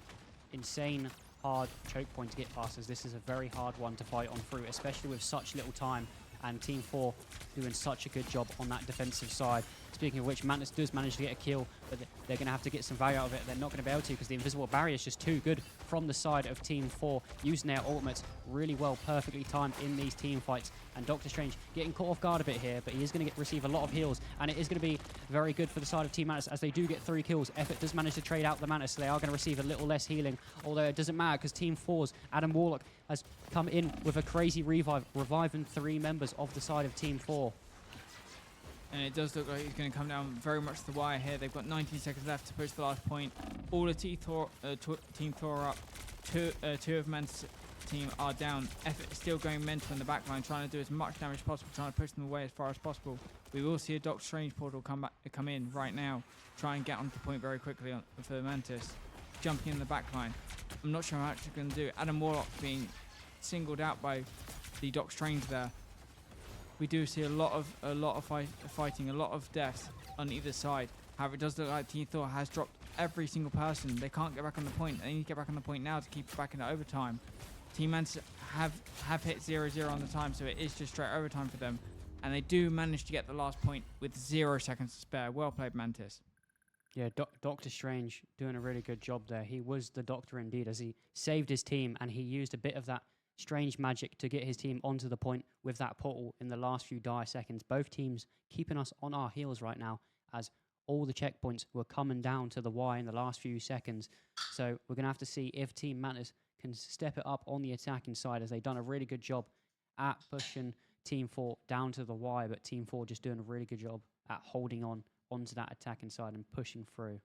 insane hard choke point to get past, as this is a very hard one to fight on through, especially with such little time, and Team 4 doing such a good job on that defensive side. Speaking of which, Mantis does manage to get a kill, but they're going to have to get some value out of it. They're not going to be able to, because the invisible barrier is just too good from the side of Team 4, using their ultimates really well, perfectly timed in these team fights. And Doctor Strange getting caught off guard a bit here, but he is going to receive a lot of heals, and it is going to be very good for the side of Team Mantis, as they do get 3 kills. Effort does manage to trade out the Mantis, so they are going to receive a little less healing, although it doesn't matter, because Team 4's Adam Warlock has come in with a crazy revive, reviving 3 members of the side of Team 4. And it does look like he's going to come down very much to the wire here. They've got 19 seconds left to push the last point. All the Team Thor are up. Two of Mantis' team are down. Effort is still going mental in the back line, trying to do as much damage as possible, trying to push them away as far as possible. We will see a Doctor Strange portal come in right now, try and get onto the point very quickly for Mantis. jumping in the back line. I'm not sure how much they're going to do. Adam Warlock being singled out by the Doc Strange there. We do see a lot of fighting, a lot of deaths on either side. However, it does look like Team Thor has dropped every single person. They can't get back on the point. They need to get back on the point now to keep it back into overtime. Team Mantis have hit 0-0 on the time, so it is just straight overtime for them. And they do manage to get the last point with 0 seconds to spare. Well played, Mantis. Yeah, Doctor Strange doing a really good job there. He was the Doctor indeed, as he saved his team, and he used a bit of that strange magic to get his team onto the point with that portal in the last few dire seconds. Both teams keeping us on our heels right now, as all the checkpoints were coming down to the Y in the last few seconds. So we're going to have to see if Team Mantis can step it up on the attacking side, as they've done a really good job at pushing Team 4 down to the Y, but Team 4 just doing a really good job at holding on onto that attacking side and pushing through.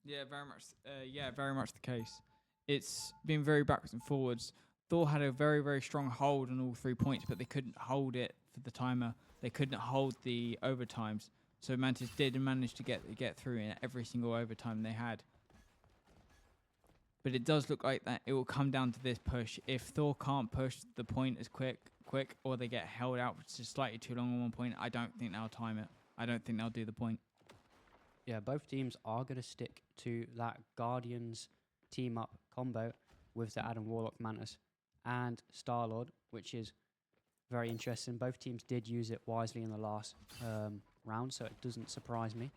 Yeah, very much the case. It's been very backwards and forwards. Thor had a very, very strong hold on all 3 points, but they couldn't hold it for the timer. They couldn't hold the overtimes. So Mantis did manage to get through in every single overtime they had. But it does look like that it will come down to this push. If Thor can't push the point as quick, or they get held out just slightly too long on one point, I don't think they'll time it. I don't think they'll do the point. Yeah, both teams are going to stick to that Guardians team-up combo with the Adam Warlock Mantis and Star-Lord, which is very interesting. Both teams did use it wisely in the last round, so it doesn't surprise me.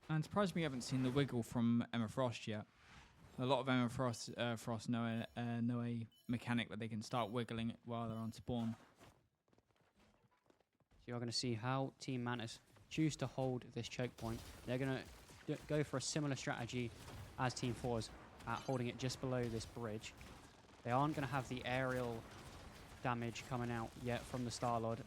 And surprised me you haven't seen the wiggle from Emma Frost yet. A lot of Emma Frost know a mechanic where they can start wiggling it while they're on spawn. So you're going to see how Team Mantis choose to hold this choke point. They're going to go for a similar strategy as Team 4's at holding it just below this bridge. They aren't going to have the aerial damage coming out yet from the Star-Lord.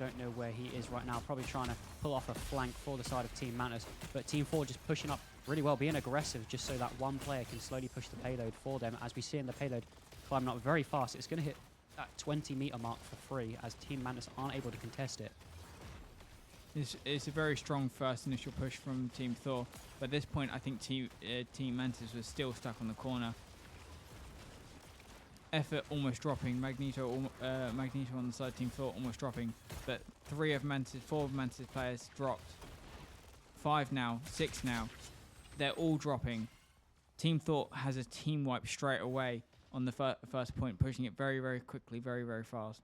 Don't know where he is right now. Probably trying to pull off a flank for the side of Team Mantis. But Team 4 just pushing up really well, being aggressive just so that one player can slowly push the payload for them. As we see in the payload climbing up very fast, it's going to hit that 20-meter mark for free as Team Mantis aren't able to contest it. It's a very strong first initial push from Team Thor. But at this point, I think Team Mantis was still stuck on the corner. Effort almost dropping. Magneto on the side of Team Thor almost dropping. But 4 of Mantis players dropped. 5 now, 6 now. They're all dropping. Team Thor has a team wipe straight away on the first point, pushing it very, very quickly, very, very fast.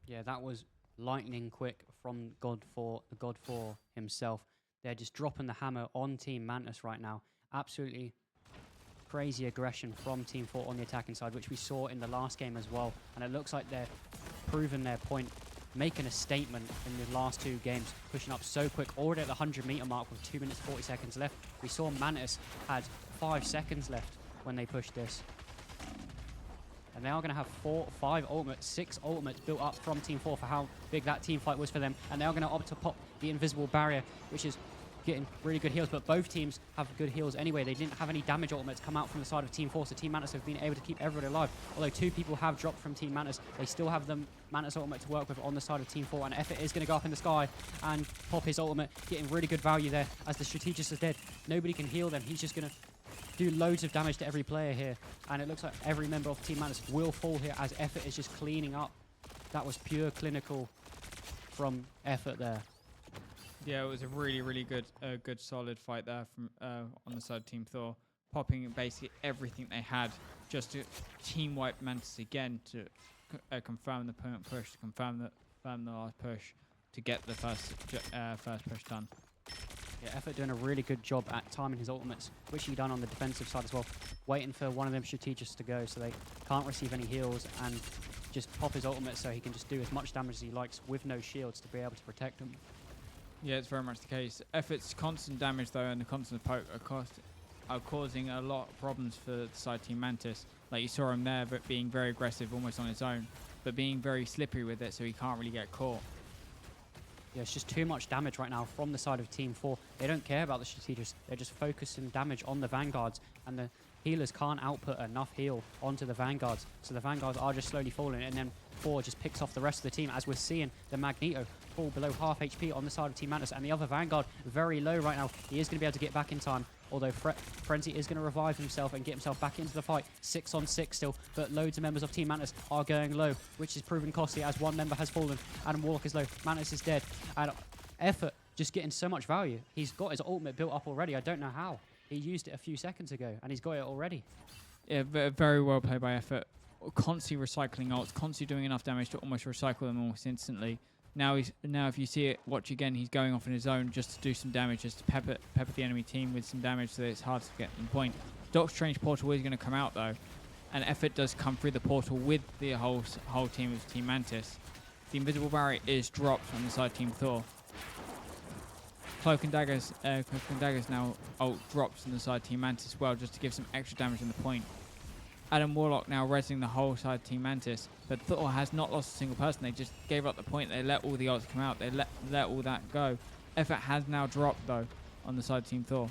Yeah, that was lightning quick from the God 4 himself. They're just dropping the hammer on Team Mantis right now. Absolutely crazy aggression from Team 4 on the attacking side, which we saw in the last game as well. And it looks like they're proving their point, making a statement in the last 2 games, pushing up so quick, already at the 100-meter mark with 2 minutes 40 seconds left. We saw Mantis had 5 seconds left when they pushed this. And they are going to have 5 ultimates, 6 ultimates built up from Team 4 for how big that team fight was for them. And they are going to opt to pop the invisible barrier, which is getting really good heals. But both teams have good heals anyway. They didn't have any damage ultimates come out from the side of Team 4, so Team Mantis have been able to keep everybody alive. Although 2 people have dropped from Team Mantis, they still have the Mantis ultimate to work with on the side of Team 4. And Effort is going to go up in the sky and pop his ultimate, getting really good value there as the Strategist is dead. Nobody can heal them. He's just going to do loads of damage to every player here, and it looks like every member of Team Mantis will fall here as Effort is just cleaning up. That was pure clinical from Effort there. Yeah, it was a really, really good solid fight there from on the side of Team Thor, popping basically everything they had just to team wipe Mantis again to confirm the point push, to confirm the last push to get the first push done. Yeah, Effort doing a really good job at timing his ultimates, which he done on the defensive side as well, waiting for one of them Strategists to go so they can't receive any heals and just pop his ultimate so he can just do as much damage as he likes with no shields to be able to protect him. Yeah, it's very much the case. Effort's constant damage though and the constant poke are causing a lot of problems for the side Team Mantis. Like you saw him there, but being very aggressive almost on his own, but being very slippery with it so he can't really get caught. Yeah, it's just too much damage right now from the side of Team 4. They don't care about the Strategists. They're just focusing damage on the Vanguards, and the healers can't output enough heal onto the Vanguards. So the Vanguards are just slowly falling, and then 4 just picks off the rest of the team, as we're seeing the Magneto fall below half HP on the side of Team Mantis, and the other Vanguard very low right now. He is going to be able to get back in time although Frenzy is going to revive himself and get himself back into the fight. 6 on 6 still, but loads of members of Team Mantis are going low, which is proven costly as one member has fallen. Adam Warlock is low, Mantis is dead, and Effort just getting so much value. He's got his ultimate built up already. I don't know how. He used it a few seconds ago, and he's got it already. Yeah, very well played by Effort. Constantly recycling ults, constantly doing enough damage to almost recycle them almost instantly. Now if you see it, watch again, he's going off in his own just to do some damage, just to pepper the enemy team with some damage so that it's hard to get on point. Doctor Strange portal is going to come out though, and Effort does come through the portal with the whole team of Team Mantis. The invisible barrier is dropped on the side Team Thor. Cloak and Daggers now ult drops on the side Team Mantis as well, just to give some extra damage on the point. Adam Warlock now resing the whole side Team Mantis, but Thor has not lost a single person. They just gave up the point. They let all the ults come out. They let all that go. Effort has now dropped though on the side Team Thor.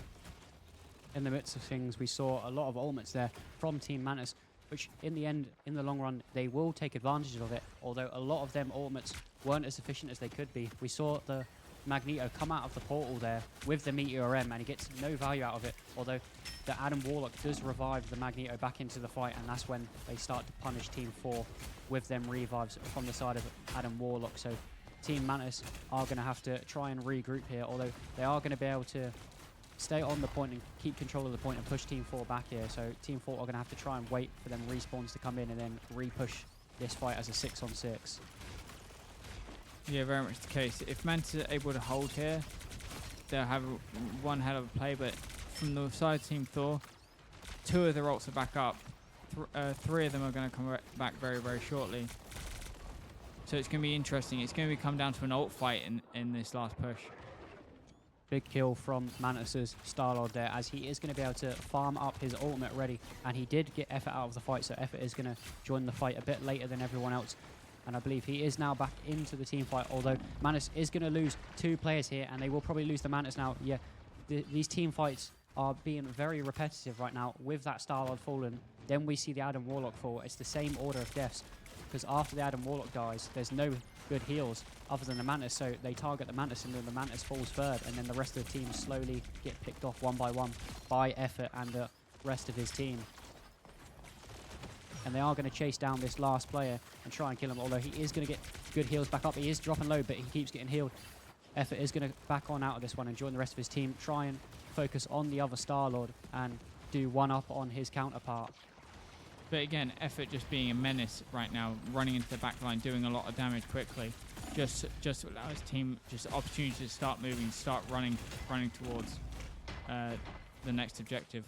In the midst of things, we saw a lot of ultimates there from Team Mantis, which in the end, in the long run, they will take advantage of it, although a lot of them ultimates weren't as efficient as they could be. We saw the Magneto come out of the portal there with the Meteor M, and he gets no value out of it, although the Adam Warlock does revive the Magneto back into the fight, and that's when they start to punish Team 4 with them revives from the side of Adam Warlock. So Team Mantis are going to have to try and regroup here, although they are going to be able to stay on the point and keep control of the point and push Team 4 back here. So Team 4 are going to have to try and wait for them respawns to come in and then re-push this fight as a 6 on 6. Yeah, very much the case. If Mantis are able to hold here, they'll have one hell of a play, but from the side Team Thor, 2 of their ults are back up. 3 of them are going to come back very, very shortly. So it's going to be interesting. It's going to come down to an ult fight in this last push. Big kill from Mantis's Star-Lord there, as he is going to be able to farm up his ultimate ready, and he did get Effort out of the fight, so Effort is going to join the fight a bit later than everyone else. And I believe he is now back into the team fight, although Mantis is going to lose 2 players here, and they will probably lose the Mantis now. Yeah, these team fights are being very repetitive right now with that Star-Lord fallen. Then we see the Adam Warlock fall. It's the same order of deaths, because after the Adam Warlock dies, there's no good heals other than the Mantis, so they target the Mantis, and then the Mantis falls third, and then the rest of the team slowly get picked off one by one by Effort and the rest of his team. And they are going to chase down this last player and try and kill him, although he is going to get good heals back up. He is dropping low, but he keeps getting healed. Effort is going to back on out of this one and join the rest of his team, try and focus on the other Star-Lord and do one up on his counterpart. But again, Effort just being a menace right now, running into the back line, doing a lot of damage quickly, just allow his team just opportunity to start moving, start running towards the next objective.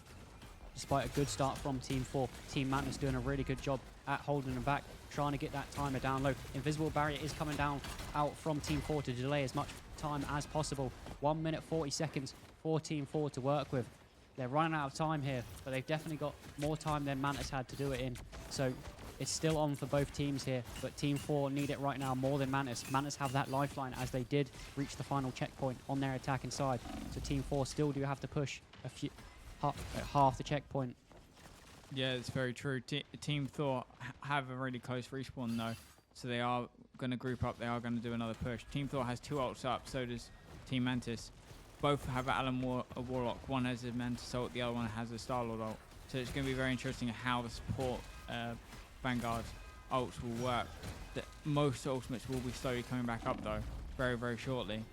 Despite a good start from Team 4, Team Mantis doing a really good job at holding them back, trying to get that timer down low. Invisible barrier is coming down out from Team 4 to delay as much time as possible. 1 minute 40 seconds for Team 4 to work with. They're running out of time here, but they've definitely got more time than Mantis had to do it in. So it's still on for both teams here, but Team 4 need it right now more than Mantis. Mantis have that lifeline as they did reach the final checkpoint on their attack inside. So Team 4 still do have to push a few half the checkpoint. Yeah, it's very true. Team Thor have a really close respawn though, so they are going to group up. They are going to do another push. Team Thor has 2 ults up, so does Team Mantis. Both have Alan Warlock. One has a Mantis ult, the other one has a Star-Lord ult. So it's going to be very interesting how the support Vanguard ults will work. Most ultimates will be slowly coming back up though, very, very shortly.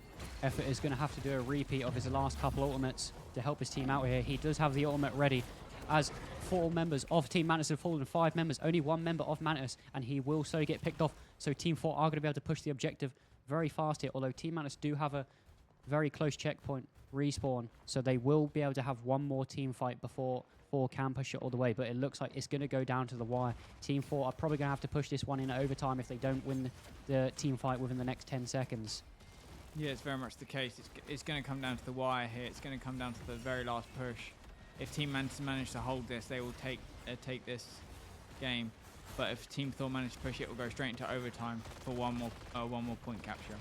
Effort is going to have to do a repeat of his last couple ultimates to help his team out here. He does have the ultimate ready, as 4 members of Team Mantis have fallen, 5 members, only 1 member of Mantis, and he will slowly get picked off. So Team 4 are going to be able to push the objective very fast here, although Team Mantis do have a very close checkpoint respawn, so they will be able to have one more team fight before 4 can push it all the way, but it looks like it's going to go down to the wire. Team 4 are probably going to have to push this one in overtime if they don't win the team fight within the next 10 seconds. Yeah, it's very much the case. It's going to come down to the wire here. It's going to come down to the very last push. If Team Mantis manage to hold this, they will take this game. But if Team Thor manage to push it, will go straight into overtime for one more point capture.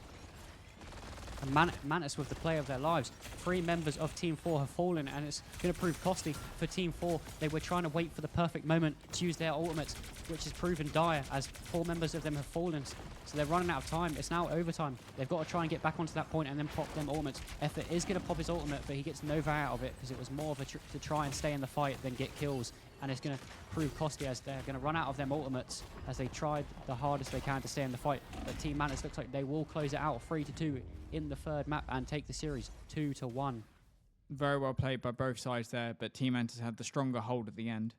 And Mantis with the play of their lives. 3 members of Team 4 have fallen, and it's going to prove costly for Team 4. They were trying to wait for the perfect moment to use their ultimates, which has proven dire as 4 members of them have fallen. So they're running out of time. It's now overtime. They've got to try and get back onto that point and then pop them ultimates. Effort is going to pop his ultimate, but he gets no value out of it because it was more of a to try and stay in the fight than get kills. And it's going to prove costly as they're going to run out of them ultimates as they tried the hardest they can to stay in the fight. But Team Mantis looks like they will close it out 3-2 in the 3rd map and take the series 2-1. Very well played by both sides there, but Team Mantis had the stronger hold at the end.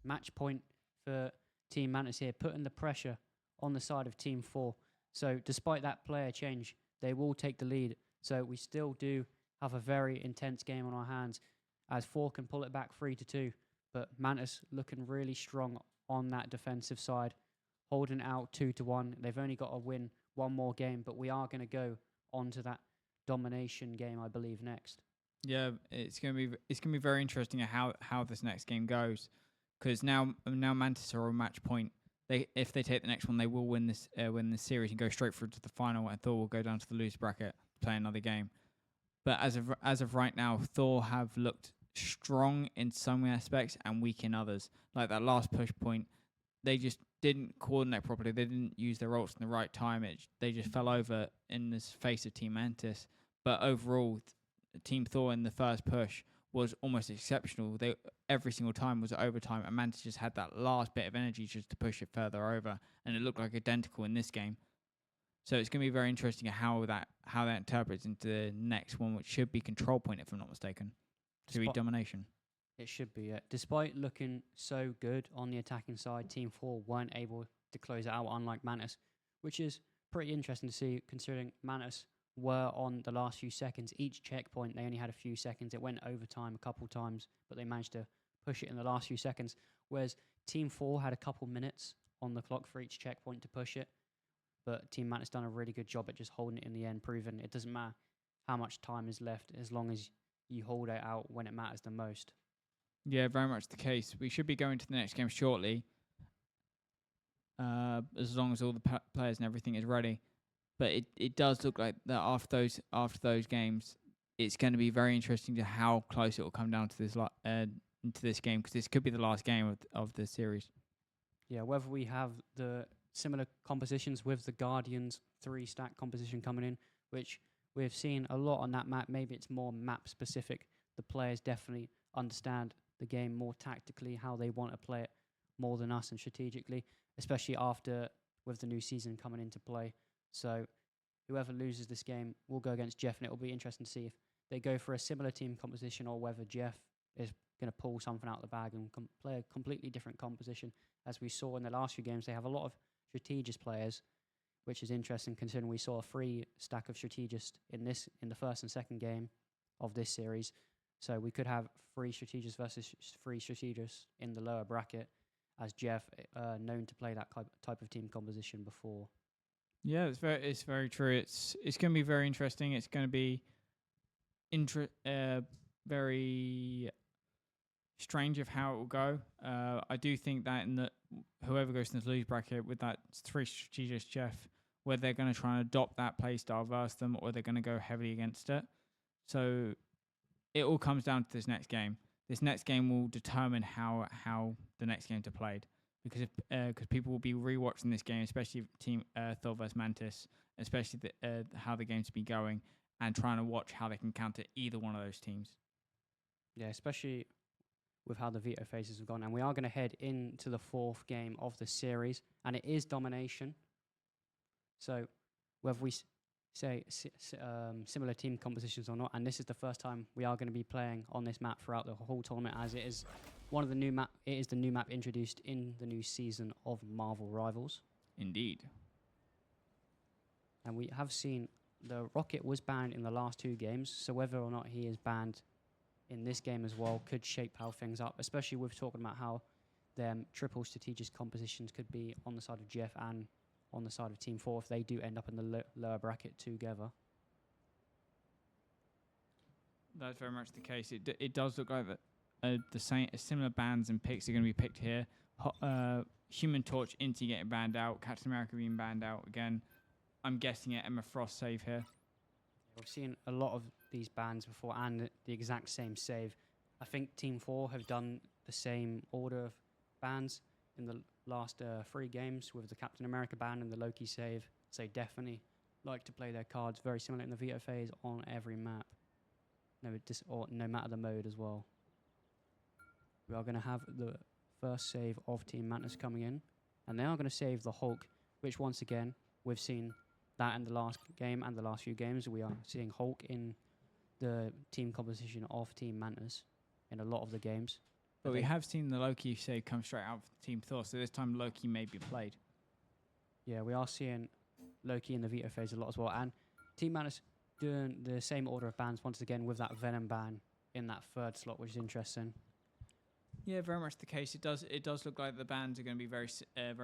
Match point for Team Mantis here, putting the pressure on the side of Team 4. So despite that player change, they will take the lead. So we still do have a very intense game on our hands as 4 can pull it back 3-2. But Mantis looking really strong on that defensive side, holding out 2-1. They've only got to win 1 more game, but we are going to go on to that domination game, I believe, next. Yeah, it's gonna be very interesting at how this next game goes, because now Mantis are on match point. If they take the next one, they will win this series and go straight through to the final. And Thor will go down to the loser bracket, play another game. But as of right now, Thor have looked strong in some aspects and weak in others. Like that last push point, they just didn't coordinate properly. They didn't use their ults in the right time. They just fell over in the face of Team Mantis. But overall, Team Thor in the first push was almost exceptional. They every single time was overtime, and Mantis just had that last bit of energy just to push it further over, and it looked like identical in this game. So it's going to be very interesting how that interprets into the next one, which should be Control Point, if I'm not mistaken. To be domination. It should be, yeah. Despite looking so good on the attacking side, Team 4 weren't able to close it out, unlike Mantis, which is pretty interesting to see, considering Mantis were on the last few seconds. Each checkpoint, they only had a few seconds. It went overtime a couple times, but they managed to push it in the last few seconds, whereas Team 4 had a couple minutes on the clock for each checkpoint to push it. But Team Mantis done a really good job at just holding it in the end, proving it doesn't matter how much time is left as long as you hold it out when it matters the most. Yeah, very much the case. We should be going to the next game shortly, as long as all the players and everything is ready. But it does look like that after those games, it's going to be very interesting to how close it will come down to this into this game, because this could be the last game of the series. Yeah, whether we have the similar compositions with the Guardians 3-stack composition coming in, which we've seen a lot on that map. Maybe it's more map specific. The players definitely understand the game more tactically, how they want to play it more than us, and strategically, especially after with the new season coming into play. So whoever loses this game will go against Jeff, and it will be interesting to see if they go for a similar team composition or whether Jeff is going to pull something out of the bag and play a completely different composition. As we saw in the last few games, they have a lot of strategist players, which is interesting considering we saw a 3-stack of strategists in the first and second game of this series. So we could have 3 strategists versus 3 strategists in the lower bracket, as Jeff known to play that type of team composition before. Yeah, it's very true. It's going to be very interesting. It's going to be very strange of how it will go. I do think that in the whoever goes in the lose bracket with that 3 strategist Jeff, whether they're going to try and adopt that playstyle versus them, or they're going to go heavily against it. So it all comes down to this next game. This next game will determine how the next games are played, because people will be rewatching this game, especially Team Thor vs Mantis, especially how the games be going, and trying to watch how they can counter either one of those teams. Yeah, especially with how the veto phases have gone. And we are going to head into the 4th game of the series, and it is domination. So whether we say similar team compositions or not, and this is the first time we are going to be playing on this map throughout the whole tournament, as it is one of the new map. It is the new map introduced in the new season of Marvel Rivals. Indeed. And we have seen the Rocket was banned in the last 2 games, so whether or not he is banned in this game as well could shape how things up, especially with talking about how them triple strategist compositions could be on the side of Jeff and on the side of Team 4 if they do end up in the lower bracket together. That's very much the case. It does look like that similar bans and picks are going to be picked here. Human Torch, Inti getting banned out, Captain America being banned out again. I'm guessing Emma Frost save here. I've seen a lot of these bans before and the exact same save. I think Team 4 have done the same order of bans in the last 3 games with the Captain America ban and the Loki save. So they definitely like to play their cards very similar in the veto phase on every map. No matter the mode as well. We are going to have the first save of Team Mantis coming in. And they are going to save the Hulk, which once again, we've seen that in the last game and the last few games. We are seeing Hulk in the team composition of Team Mantis in a lot of the games. But we have seen the Loki save come straight out of Team Thor, so this time Loki may be played. Yeah, we are seeing Loki in the veto phase a lot as well. And Team Mantis doing the same order of bans once again with that Venom ban in that 3rd slot, which is interesting. Yeah, very much the case. It does look like the bans are going to be very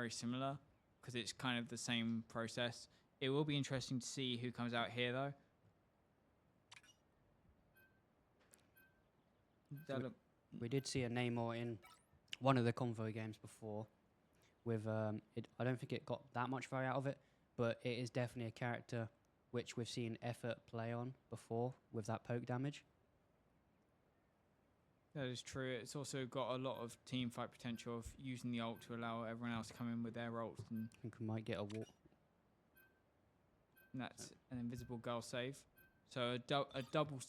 similar because it's kind of the same process. It will be interesting to see who comes out here, though. We did see a Namor in one of the convoy games before. With I don't think it got that much value out of it, but it is definitely a character which we've seen effort play on before with that poke damage. That is true. It's also got a lot of team fight potential of using the ult to allow everyone else to come in with their ults, and I think we might get a walk. that's an invisible girl save. So a double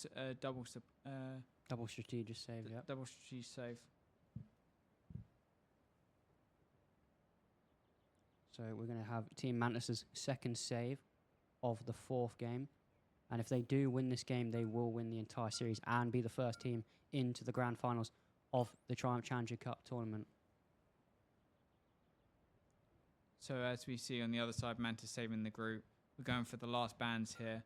Strategic save, yeah. double strategic save. So we're going to have Team Mantis' 2nd save of the 4th game. And if they do win this game, they will win the entire series and be the first team into the grand finals of the Triumph Challenger Cup tournament. So as we see on the other side, Mantis saving the group. We're going for the last bans here.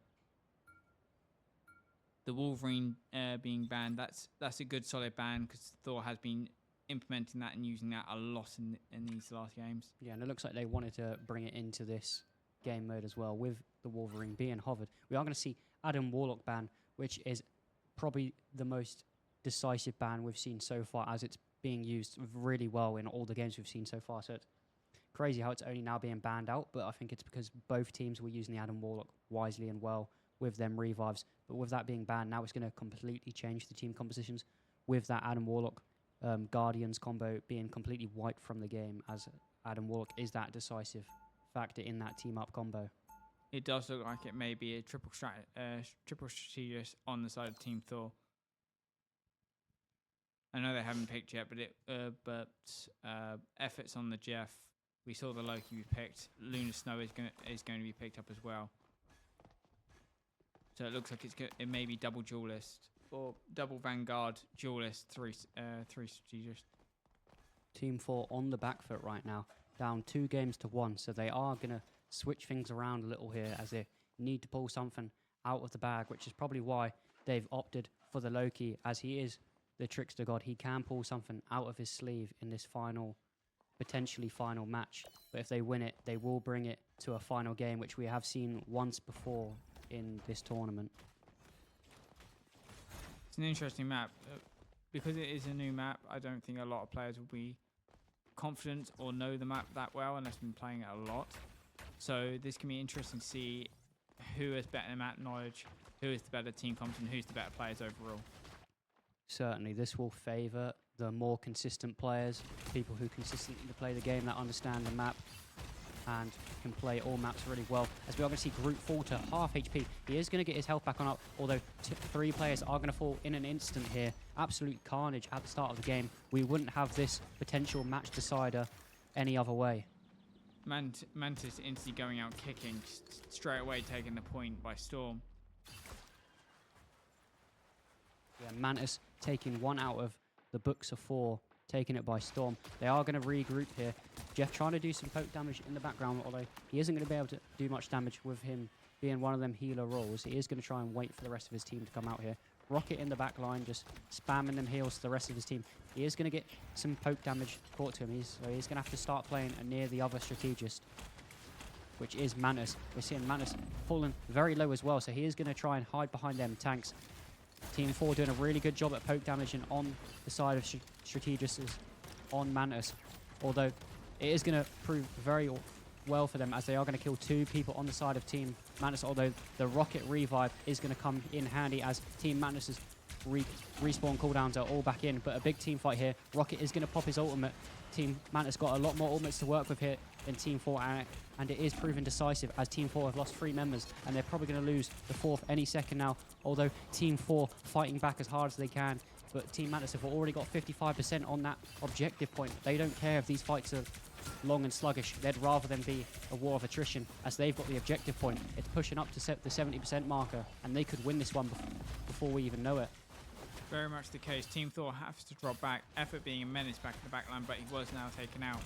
The Wolverine being banned, that's a good solid ban because Thor has been implementing that and using that a lot in these last games. Yeah, and it looks like they wanted to bring it into this game mode as well with the Wolverine being hovered. We are going to see Adam Warlock ban, which is probably the most decisive ban we've seen so far, as it's being used really well in all the games we've seen so far. So it's crazy how it's only now being banned out, but I think it's because both teams were using the Adam Warlock wisely and well with them revives. But with that being banned, now it's going to completely change the team compositions with that Adam Warlock Guardians combo being completely wiped from the game, as Adam Warlock is that decisive factor in that team up combo. It does look like it may be a triple strategist on the side of Team Thor. I know they haven't picked yet, but efforts on the Jeff. We saw the Loki we picked. Luna Snow is going to be picked up as well. So it looks like it may be double duelist or double Vanguard duelist, three strategist. Team 4 on the back foot right now, down 2 games to 1, so they are going to switch things around a little here as they need to pull something out of the bag, which is probably why they've opted for the Loki, as he is the trickster god. He can pull something out of his sleeve in this potentially final match, but if they win it, they will bring it to a final game, which we have seen once before in this tournament. It's an interesting map. Because it is a new map, I don't think a lot of players will be confident or know the map that well unless they've been playing it a lot. So this can be interesting to see who has better map knowledge, who is the better team competent, who's the better players overall. Certainly, this will favour the more consistent players, people who consistently play the game, that understand the map and can play all maps really well. As we are going to see Groot fall to half HP. He is going to get his health back on up, although 3 players are going to fall in an instant here. Absolute carnage at the start of the game. We wouldn't have this potential match decider any other way. Mantis instantly going out kicking, straight away taking the point by storm. Yeah, Mantis taking 1 out of the books of 4, taking it by storm. They are going to regroup here. Jeff trying to do some poke damage in the background, although he isn't going to be able to do much damage with him being one of them healer roles. He is going to try and wait for the rest of his team to come out here. Rocket in the back line, just spamming them heals to the rest of his team. He is going to get some poke damage caught to him. So he's going to have to start playing near the other strategist, which is Mantis. We're seeing Mantis falling very low as well, so he is going to try and hide behind them tanks. Team 4 doing a really good job at poke damage and on the side of strategists on Mantis, although it is going to prove very well for them, as they are going to kill 2 people on the side of Team Mantis, although the rocket revive is going to come in handy as Team Mantis's respawn cooldowns are all back in. But a big team fight here. Rocket is going to pop his ultimate. Team Mantis got a lot more ultimates to work with here in Team 4, and it is proven decisive as Team 4 have lost 3 members, and they're probably going to lose the 4th any second now, although Team 4 fighting back as hard as they can. But Team Mantis have already got 55% on that objective point. They don't care if these fights are long and sluggish. They'd rather them be a war of attrition, as they've got the objective point. It's pushing up to the 70% marker, and they could win this one before we even know it. Very much the case. Team Thor has to drop back. Effort being a menace back in the back line, but he was now taken out.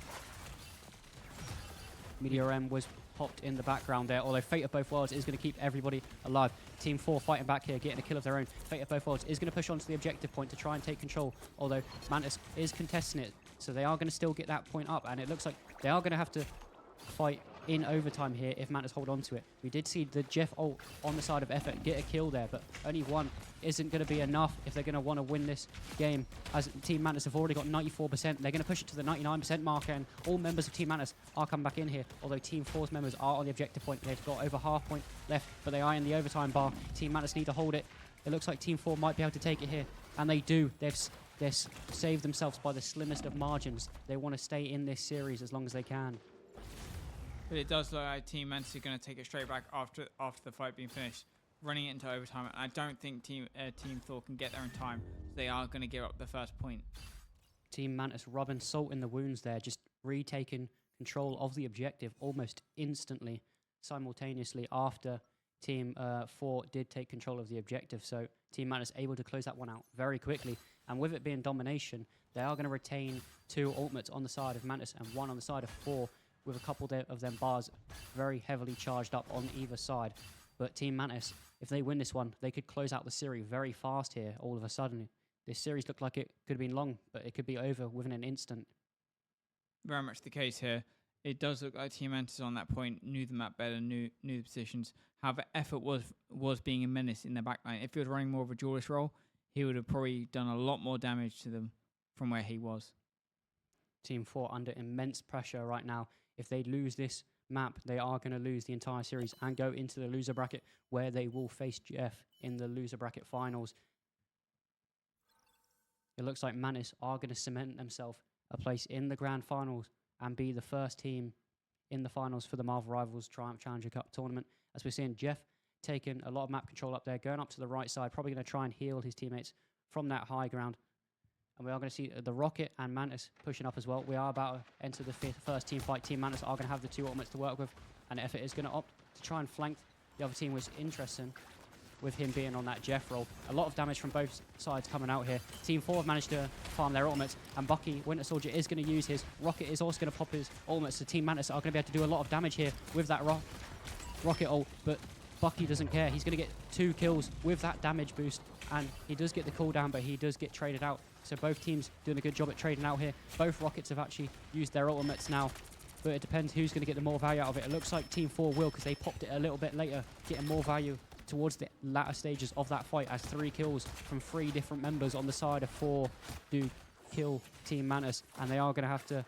Meteor M was popped in the background there, although Fate of Both Worlds is going to keep everybody alive. Team 4 fighting back here, getting a kill of their own. Fate of Both Worlds is going to push on to the objective point to try and take control, although Mantis is contesting it, so they are going to still get that point up, and it looks like they are going to have to fight in overtime here if Mantis hold on to it. We did see the Jeff ult on the side of Effort get a kill there, but only one isn't going to be enough if they're going to want to win this game, as Team Mantis have already got 94%. They're going to push it to the 99% marker, and all members of Team Mantis are coming back in here, although Team 4's members are on the objective point. They've got over half point left, but they are in the overtime bar. Team Mantis need to hold it. It looks like Team 4 might be able to take it here, and they do. They've saved themselves by the slimmest of margins. They want to stay in this series as long as they can. But it does look like Team Mantis are going to take it straight back after the fight being finished, running it into overtime. And I don't think Team Thor can get there in time. So they are going to give up the first point. Team Mantis rubbing salt in the wounds there, just retaking control of the objective almost instantly, simultaneously after Team 4 did take control of the objective. So Team Mantis able to close that one out very quickly. And with it being domination, they are going to retain 2 ultimates on the side of Mantis and 1 on the side of 4, with a couple of them bars very heavily charged up on either side. But Team Mantis, if they win this one, they could close out the series very fast here all of a sudden. This series looked like it could have been long, but it could be over within an instant. Very much the case here. It does look like Team Mantis on that point knew the map better, knew the positions. However, Effort was being a menace in their backline. If he was running more of a duelist role, he would have probably done a lot more damage to them from where he was. Team 4 under immense pressure right now. If they lose this map, they are going to lose the entire series and go into the loser bracket, where they will face Jeff in the loser bracket finals. It looks like Mantis are going to cement themselves a place in the grand finals and be the first team in the finals for the Marvel Rivals Triumph Challenger Cup tournament. As we're seeing Jeff taking a lot of map control up there, going up to the right side, probably going to try and heal his teammates from that high ground. And we are going to see the Rocket and Mantis pushing up as well. We are about to enter the first team fight. Team Mantis are going to have the 2 ultimates to work with, and Effort is going to opt to try and flank the other team, which is interesting with him being on that Jeff roll. A lot of damage from both sides coming out here. Team 4 have managed to farm their ultimates, and Bucky, Winter Soldier, is going to use his. Rocket is also going to pop his ultimates, so Team Mantis are going to be able to do a lot of damage here with that Rocket ult, but Bucky doesn't care. He's going to get 2 kills with that damage boost, and he does get the cooldown, but he does get traded out. So both teams doing a good job at trading out here. Both Rockets have actually used their ultimates now, but it depends who's going to get the more value out of it. It looks like Team 4 will, because they popped it a little bit later, getting more value towards the latter stages of that fight, as 3 kills from 3 different members on the side of 4 do kill Team Mantis, and they are going to have to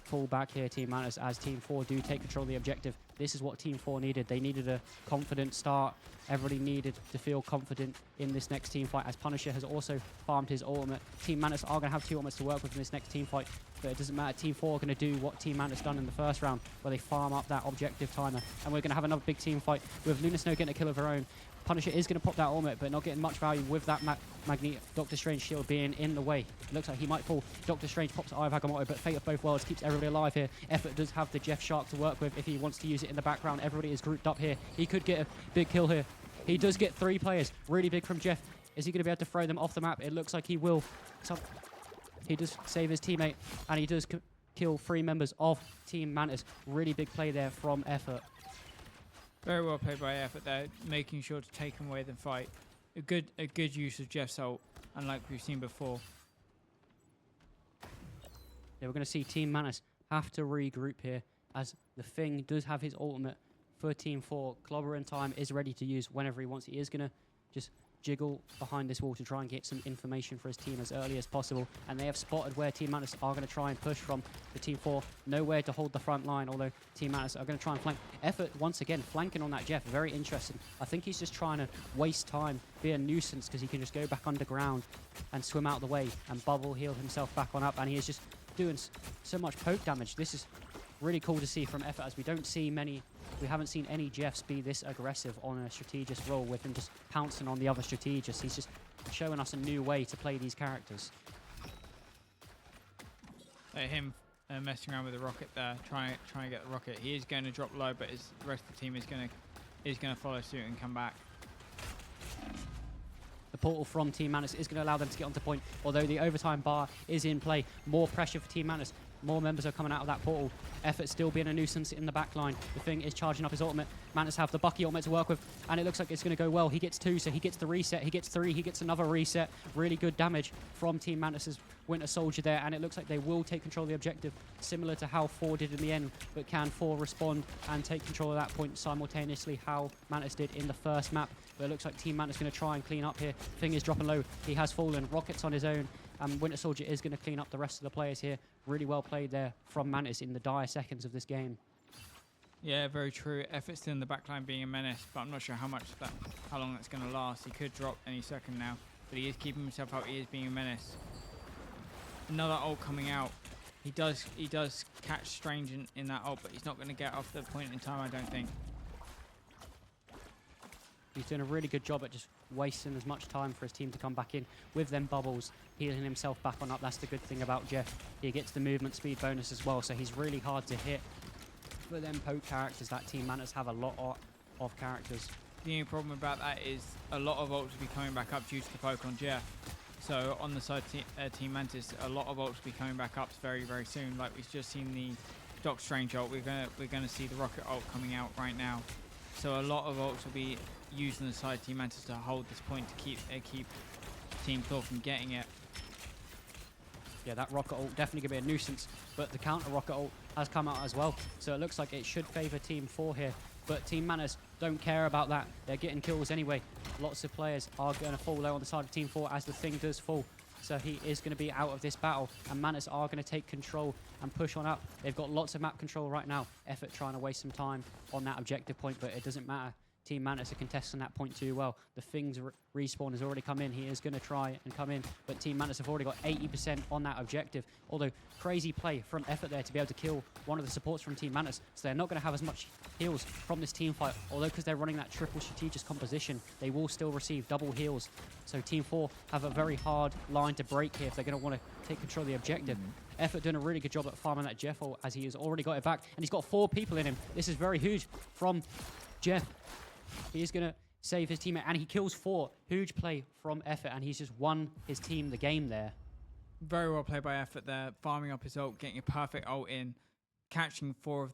fall back here, Team Mantis, as Team 4 do take control of the objective. This is what Team 4 needed. They needed a confident start. Everybody needed to feel confident in this next team fight, as Punisher has also farmed his ultimate. Team Mantis are going to have 2 ultimates to work with in this next team fight, but it doesn't matter. Team 4 are going to do what Team Mantis done in the first round, where they farm up that objective timer. And we're going to have another big team fight with Luna Snow getting a kill of her own. Punisher is going to pop that ultimate, but not getting much value with that Magneto Doctor Strange shield being in the way. It looks like he might fall. Doctor Strange pops Eye of Agamotto, but Fate of Both Worlds keeps everybody alive here. Effort does have the Jeff Shark to work with if he wants to use it in the background. Everybody is grouped up here. He could get a big kill here. He does get 3 players. Really big from Jeff. Is he going to be able to throw them off the map? It looks like he will. So he does save his teammate, and he does kill 3 members of Team Mantis. Really big play there from Effort. Very well played by Effort there, making sure to take him away than fight. A good use of Jeff's ult, unlike we've seen before. Yeah, we're going to see Team Mantis have to regroup here, as the Thing does have his ultimate for Team 4. Clobber in time is ready to use whenever he wants. He is going to just jiggle behind this wall to try and get some information for his team as early as possible. And they have spotted where Team Mantis are going to try and push from. The Team 4 nowhere to hold the front line, although Team Mantis are going to try and flank. Effort once again flanking on that Jeff, very interesting. I think he's just trying to waste time, be a nuisance, because he can just go back underground and swim out the way and bubble heal himself back on up. And he is just doing so much poke damage. This is really cool to see from Effort, as we haven't seen any Jeffs be this aggressive on a strategist role with him just pouncing on the other strategist. He's just showing us a new way to play these characters. Him messing around with the rocket there, trying to get the rocket. He is going to drop low, but the rest of the team is going to follow suit and come back. The portal from Team Mantis is going to allow them to get onto point, although the overtime bar is in play. More pressure for Team Mantis. More members are coming out of that portal. Effort still being a nuisance in the back line. The Thing is charging up his ultimate. Mantis have the Bucky ultimate to work with, and it looks like it's going to go well. He gets 2, so he gets the reset. He gets 3, he gets another reset. Really good damage from Team Mantis' Winter Soldier there, and it looks like they will take control of the objective, similar to how 4 did in the end. But can 4 respond and take control of that point simultaneously how Mantis did in the first map? But it looks like Team Mantis is going to try and clean up here. Thing is dropping low. He has fallen. Rockets on his own. And Winter Soldier is going to clean up the rest of the players here. Really well played there from Mantis in the dire seconds of this game. Yeah, very true. Effort's still in the backline being a menace, but I'm not sure how long that's going to last. He could drop any second now, but he is keeping himself out. He is being a menace. Another ult coming out. He does catch Strange in that ult, but he's not going to get off the point in time, I don't think. He's doing a really good job at just wasting as much time for his team to come back in with them bubbles, healing himself back on up. That's the good thing about Jeff. He gets the movement speed bonus as well, so he's really hard to hit. For them poke characters, that Team Mantis have a lot of characters. The only problem about that is a lot of ults will be coming back up due to the poke on Jeff. So on the side Team Mantis, a lot of ults will be coming back up very, very soon. Like we've just seen the Doc Strange ult, we're gonna see the Rocket ult coming out right now. So a lot of ults will be using the side Team Mantis to hold this point to keep Team Thor from getting it. Yeah, that rocket ult definitely going to be a nuisance, but the counter rocket ult has come out as well. So it looks like it should favour Team 4 here, but Team Mantis don't care about that. They're getting kills anyway. Lots of players are going to fall low on the side of Team 4 as the Thing does fall. So he is going to be out of this battle, and Mantis are going to take control and push on up. They've got lots of map control right now. Effort trying to waste some time on that objective point, but it doesn't matter. Team Mantis are contesting that point too well. The Thing's respawn has already come in. He is going to try and come in, but Team Mantis have already got 80% on that objective. Although, crazy play from Effort there to be able to kill one of the supports from Team Mantis. So they're not going to have as much heals from this team fight. Although, because they're running that triple strategist composition, they will still receive double heals. So Team 4 have a very hard line to break here if they're going to want to take control of the objective. Effort doing a really good job at farming that Jeff ult, as he has already got it back. And he's got 4 people in him. This is very huge from Jeff. He is going to save his teammate, and he kills 4. Huge play from Effort, and he's just won his team the game there. Very well played by Effort there, farming up his ult, getting a perfect ult in, catching 4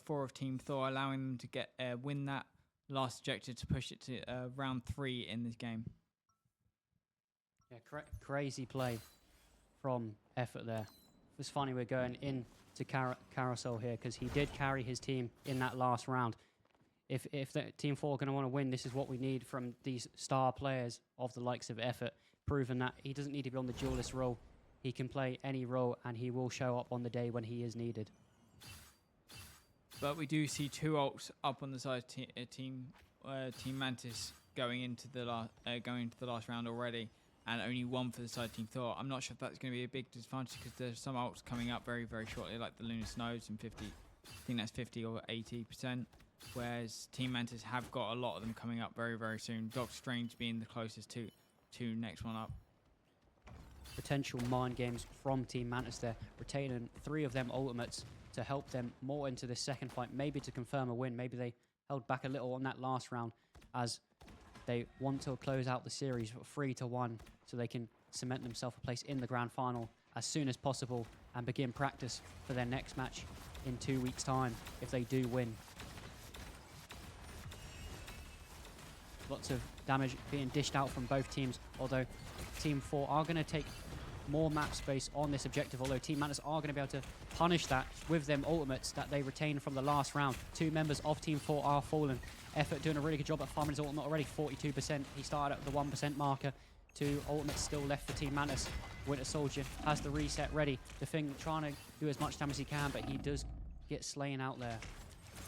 of Team Thor, allowing them to get win that last objective to push it to round 3 in this game. Yeah, crazy play from Effort there. It's funny we're going into Carousel here because he did carry his team in that last round. If the Team 4 are going to want to win, this is what we need from these star players of the likes of Effort, proving that he doesn't need to be on the duelist role. He can play any role, and he will show up on the day when he is needed. But we do see 2 ults up on the side of Team Mantis going into the last round already, and only 1 for the side Team Thor. I'm not sure if that's going to be a big disadvantage because there's some ults coming up very, very shortly, like the Lunar Snows and 50. I think that's 50 or 80%. Whereas Team Mantis have got a lot of them coming up very, very soon. Doc Strange being the closest to next one up. Potential mind games from Team Mantis there, retaining 3 of them ultimates to help them more into this second fight, maybe to confirm a win. Maybe they held back a little on that last round as they want to close out the series 3-1 so they can cement themselves a place in the grand final as soon as possible and begin practice for their next match in 2 weeks' time if they do win. Lots of damage being dished out from both teams, although Team 4 are going to take more map space on this objective, although Team Mantis are going to be able to punish that with them ultimates that they retained from the last round. 2 members of Team 4 are fallen. Effort doing a really good job at farming his ultimate already, 42%. He started at the 1% marker. 2 ultimates still left for Team Mantis. Winter Soldier has the reset ready. The Thing trying to do as much damage as he can, but he does get slain out there.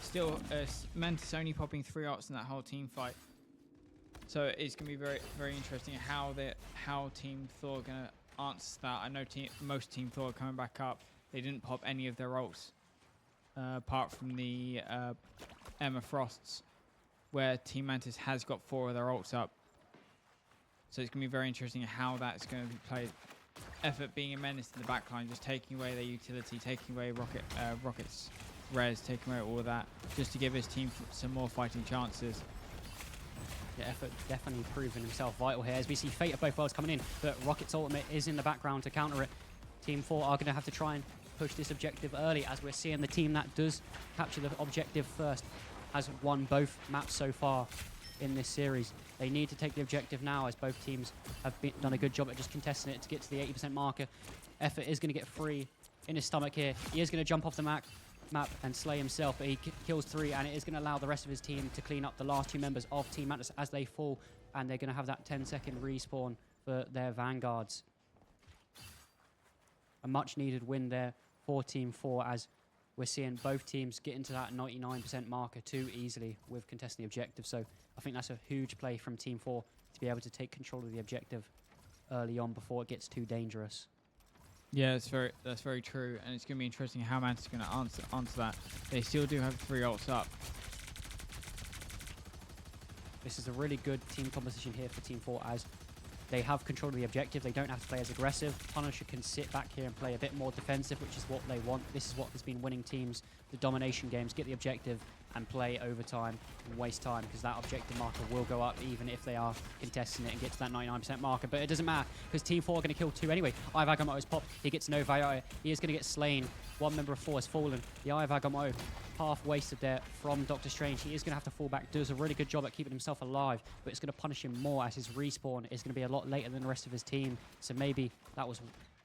Still, Mantis only popping 3 ults in that whole team fight. So it's going to be very, very interesting how Team Thor are going to answer that. I know most Team Thor are coming back up. They didn't pop any of their ults, apart from the Emma Frosts, where Team Mantis has got 4 of their ults up. So it's going to be very interesting how that's going to be played. Effort being a menace in the backline, just taking away their utility, taking away Rocket's res, taking away all of that, just to give his team some more fighting chances. Yeah, Effort definitely proving himself vital here as we see Fate of both worlds coming in, but Rocket's ultimate is in the background to counter it. Team 4 are going to have to try and push this objective early, as we're seeing the team that does capture the objective first has won both maps so far in this series. They need to take the objective now, as both teams have done a good job at just contesting it to get to the 80% marker. Effort is going to get free in his stomach here. He is going to jump off the map and slay himself, but he kills 3, and it is going to allow the rest of his team to clean up the last 2 members of Team Mantis as they fall, and they're going to have that 10-second respawn for their vanguards. A much needed win there for Team 4, as we're seeing both teams get into that 99% marker too easily with contesting the objective. So I think that's a huge play from Team 4 to be able to take control of the objective early on before it gets too dangerous. Yeah, that's very true, and it's going to be interesting how Mantis is going to answer that. They still do have 3 ults up. This is a really good team composition here for Team 4, as they have control of the objective. They don't have to play as aggressive. Punisher can sit back here and play a bit more defensive, which is what they want. This is what has been winning teams the domination games. Get the objective and play overtime and waste time, because that objective marker will go up even if they are contesting it and get to that 99% marker. But it doesn't matter, because Team 4 are going to kill 2 anyway. Eye of Agamotto is popped. He gets no value. He is going to get slain. 1 member of 4 has fallen. The Eye of Agamotto half wasted there from Doctor Strange. He is going to have to fall back. Does a really good job at keeping himself alive, but it's going to punish him more, as his respawn is going to be a lot later than the rest of his team. So maybe that was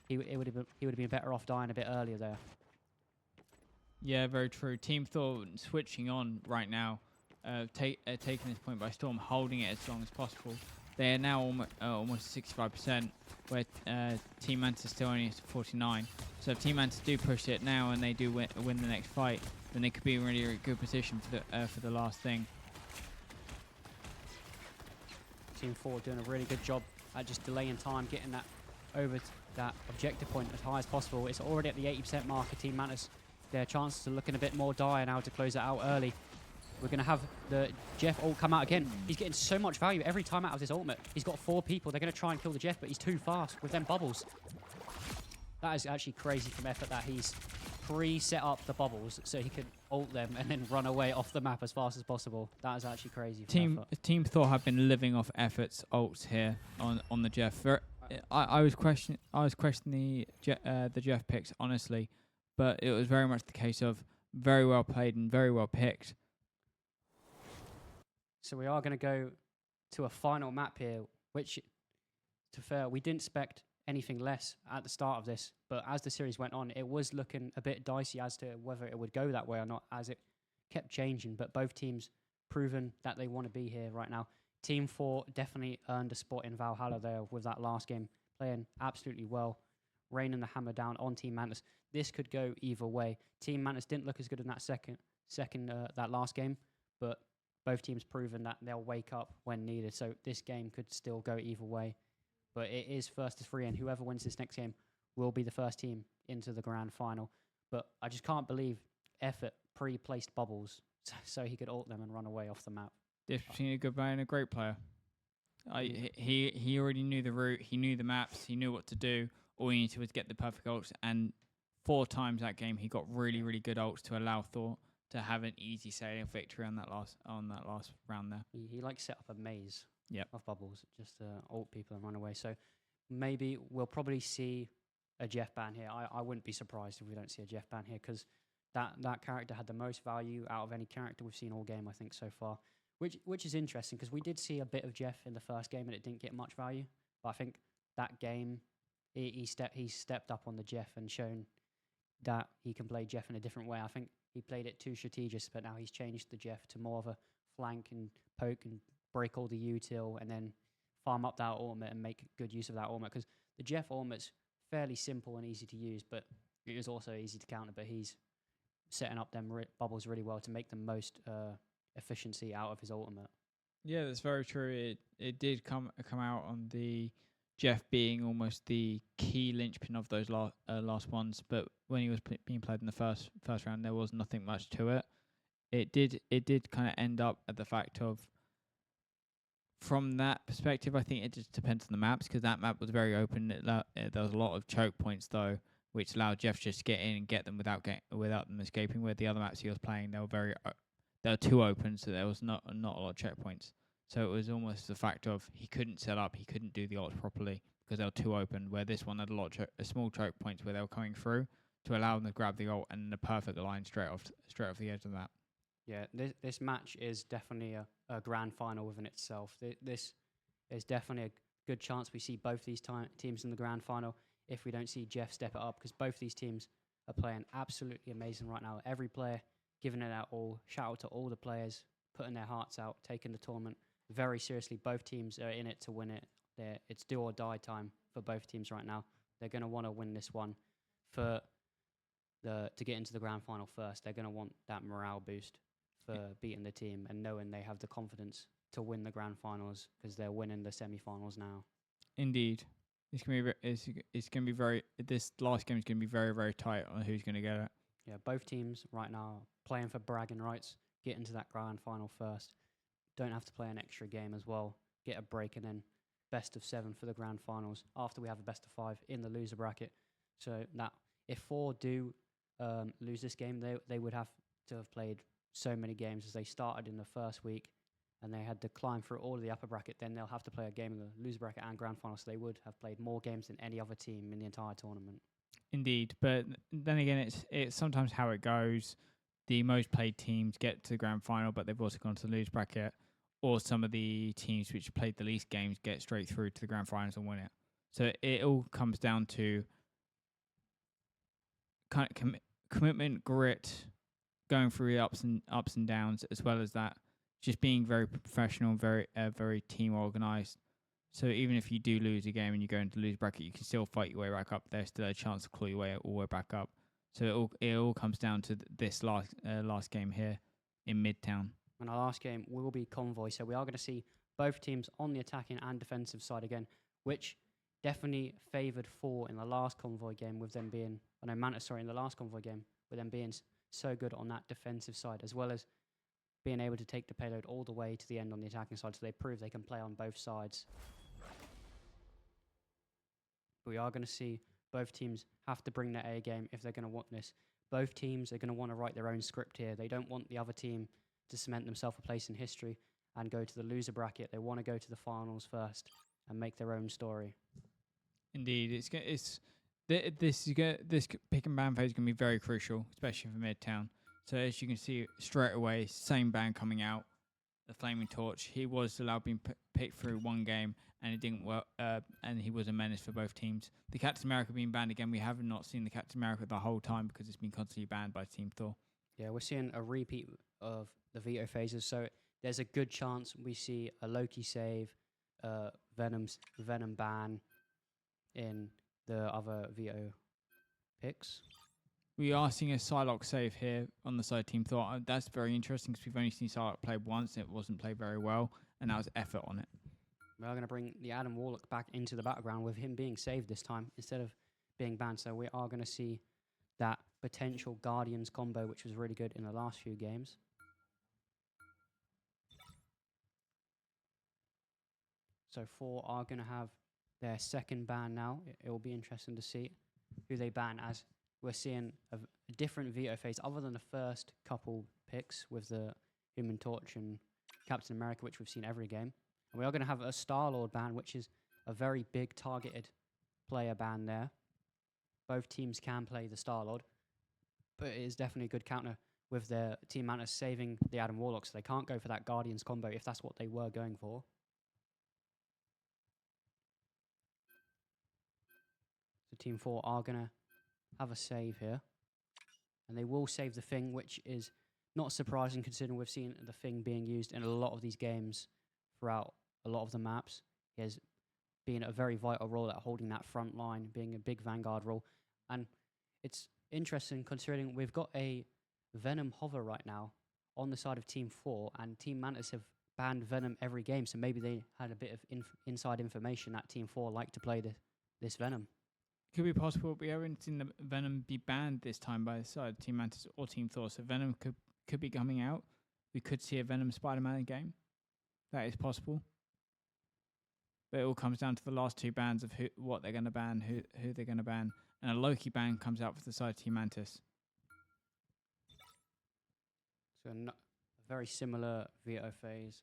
he would have been better off dying a bit earlier there. Yeah, very true. Team Thor switching on right now, taking this point by storm, holding it as long as possible. They are now almost 65%, where Team Mantis is still only at 49. So if Team Mantis do push it now and they do win the next fight, then they could be in a really, really good position for the last thing. Team 4 doing a really good job at just delaying time, getting that over that objective point as high as possible. It's already at the 80% marker. Team Mantis, their chances are looking a bit more dire now to close it out early. We're going to have the Jeff ult come out again. He's getting so much value every time out of his ultimate. He's got 4 people. They're going to try and kill the Jeff, but he's too fast with them bubbles. That is actually crazy from Effort that he's pre-set up the bubbles so he could ult them and then run away off the map as fast as possible. That is actually crazy from Effort. Team Thor have been living off Effort's ults here on the Jeff. I was questioning the Jeff picks, honestly, but it was very much the case of very well played and very well picked. So we are going to go to a final map here, which, to fair, we didn't expect anything less at the start of this, but as the series went on, it was looking a bit dicey as to whether it would go that way or not, as it kept changing. But both teams proven that they want to be here right now. Team 4 definitely earned a spot in Valhalla there with that last game, playing absolutely well, raining the hammer down on Team Mantis. This could go either way. Team Mantis didn't look as good in that that last game, but both teams proven that they'll wake up when needed. So this game could still go either way. But it is first to 3, and whoever wins this next game will be the first team into the grand final. But I just can't believe Effort pre-placed bubbles so he could ult them and run away off the map. Difference between a good player and a great player. He already knew the route, he knew the maps, he knew what to do. All he needed was get the perfect ults, and 4 times that game he got really, really good ults to allow Thor to have an easy sailing victory on that last round there. He like set up a maze Yep. of bubbles just to ult people and run away. So maybe we'll probably see a Jeff ban here. I wouldn't be surprised if we don't see a Jeff ban here, because that character had the most value out of any character we've seen all game, I think, so far. Which is interesting, because we did see a bit of Jeff in the first game and it didn't get much value. But I think that game he's stepped up on the Jeff and shown that he can play Jeff in a different way. I think he played it too strategic, but now he's changed the Jeff to more of a flank and poke and break all the util and then farm up that ultimate and make good use of that ultimate. Because the Jeff ultimate's fairly simple and easy to use, but it is also easy to counter. But he's setting up them bubbles really well to make the most efficiency out of his ultimate. Yeah, that's very true. It did come out on the Jeff being almost the key linchpin of those last ones, but when he was being played in the first round, there was nothing much to it. It did kind of end up at the fact of, from that perspective, I think it just depends on the maps, because that map was very open. There was a lot of choke points though, which allowed Jeff just to get in and get them without them escaping. Where the other maps he was playing, they were too open, so there was not a lot of checkpoints. So it was almost the fact of he couldn't set up, he couldn't do the ults properly because they were too open. Where this one had a small choke points where they were coming through to allow them to grab the ult and the perfect line straight off the edge of that. Yeah, this match is definitely a grand final within itself. This is definitely a good chance we see both these teams in the grand final if we don't see Jeff step it up, because both these teams are playing absolutely amazing right now. Every player giving it out all. Shout out to all the players putting their hearts out, taking the tournament very seriously. Both teams are in it to win it. It's do or die time for both teams right now. They're going to want to win this one to get into the grand final first. They're going to want that morale boost for beating the team and knowing they have the confidence to win the grand finals because they're winning the semi-finals now. Indeed, it's gonna be very. This last game is gonna be very, very tight on who's gonna get it. Yeah, both teams right now are playing for bragging rights. Get into that grand final first. Don't have to play an extra game as well. Get a break and then best of 7 for the grand finals after we have a best of 5 in the loser bracket. So that if 4 do lose this game, they would have to have played so many games as they started in the first week and they had to climb through all of the upper bracket. Then they'll have to play a game in the loser bracket and grand final. So they would have played more games than any other team in the entire tournament. Indeed, but then again, it's sometimes how it goes. The most played teams get to the grand final, but they've also gone to the loser bracket. Or some of the teams which played the least games get straight through to the grand finals and win it. So it all comes down to kind of commitment, grit, going through the ups and downs, as well as that, just being very professional, very team organized. So even if you do lose a game and you go into the loser bracket, you can still fight your way back up. There's still a chance to claw your way all the way back up. So it all comes down to this last game here in Midtown. And our last game will be Convoy. So we are going to see both teams on the attacking and defensive side again, which definitely favoured 4 in the last Convoy game with them being, in the last Convoy game, with them being so good on that defensive side, as well as being able to take the payload all the way to the end on the attacking side. So they prove they can play on both sides. We are going to see both teams have to bring their A game if they're going to want this. Both teams are going to want to write their own script here. They don't want the other team to cement themselves a place in history and go to the loser bracket. They want to go to the finals first and make their own story. Indeed, this pick and ban phase is going to be very crucial, especially for Midtown. So as you can see straight away, same ban coming out, the Flaming Torch. He was allowed being picked through one game, and it didn't work. And he was a menace for both teams. The Captain America being banned again. We have not seen the Captain America the whole time because it's been constantly banned by Team Thor. Yeah, we're seeing a repeat of the veto phases. So there's a good chance we see a Loki save, Venom ban in the other veto picks. We are seeing a Psylocke save here on the side of Team Thor. That's very interesting because we've only seen Psylocke play once. It wasn't played very well, and that was effort on it. We are going to bring the Adam Warlock back into the background with him being saved this time instead of being banned. So we are going to see that potential Guardians combo, which was really good in the last few games. So 4 are going to have their second ban now. It will be interesting to see who they ban, as we're seeing a different veto phase other than the first couple picks with the Human Torch and Captain America, which we've seen every game. And we are going to have a Star-Lord ban, which is a very big targeted player ban there. Both teams can play the Star-Lord, but it is definitely a good counter with their Team Mantis saving the Adam Warlock, so they can't go for that Guardians combo if that's what they were going for. So Team 4 are going to have a save here. And they will save the Thing, which is not surprising considering we've seen the Thing being used in a lot of these games throughout a lot of the maps. He has been a very vital role at holding that front line, being a big Vanguard role. And it's interesting considering we've got a Venom hover right now on the side of Team 4, and Team Mantis have banned Venom every game, so maybe they had a bit of inside information that Team 4 like to play this Venom. Could be possible. We haven't seen the Venom be banned this time by the side Team Mantis or Team Thor, so Venom could be coming out. We could see a Venom Spider-Man game. That is possible. But it all comes down to the last two bans of what they're going to ban, who they're going to ban, and a Loki ban comes out for the side of Team Mantis. So a very similar veto phase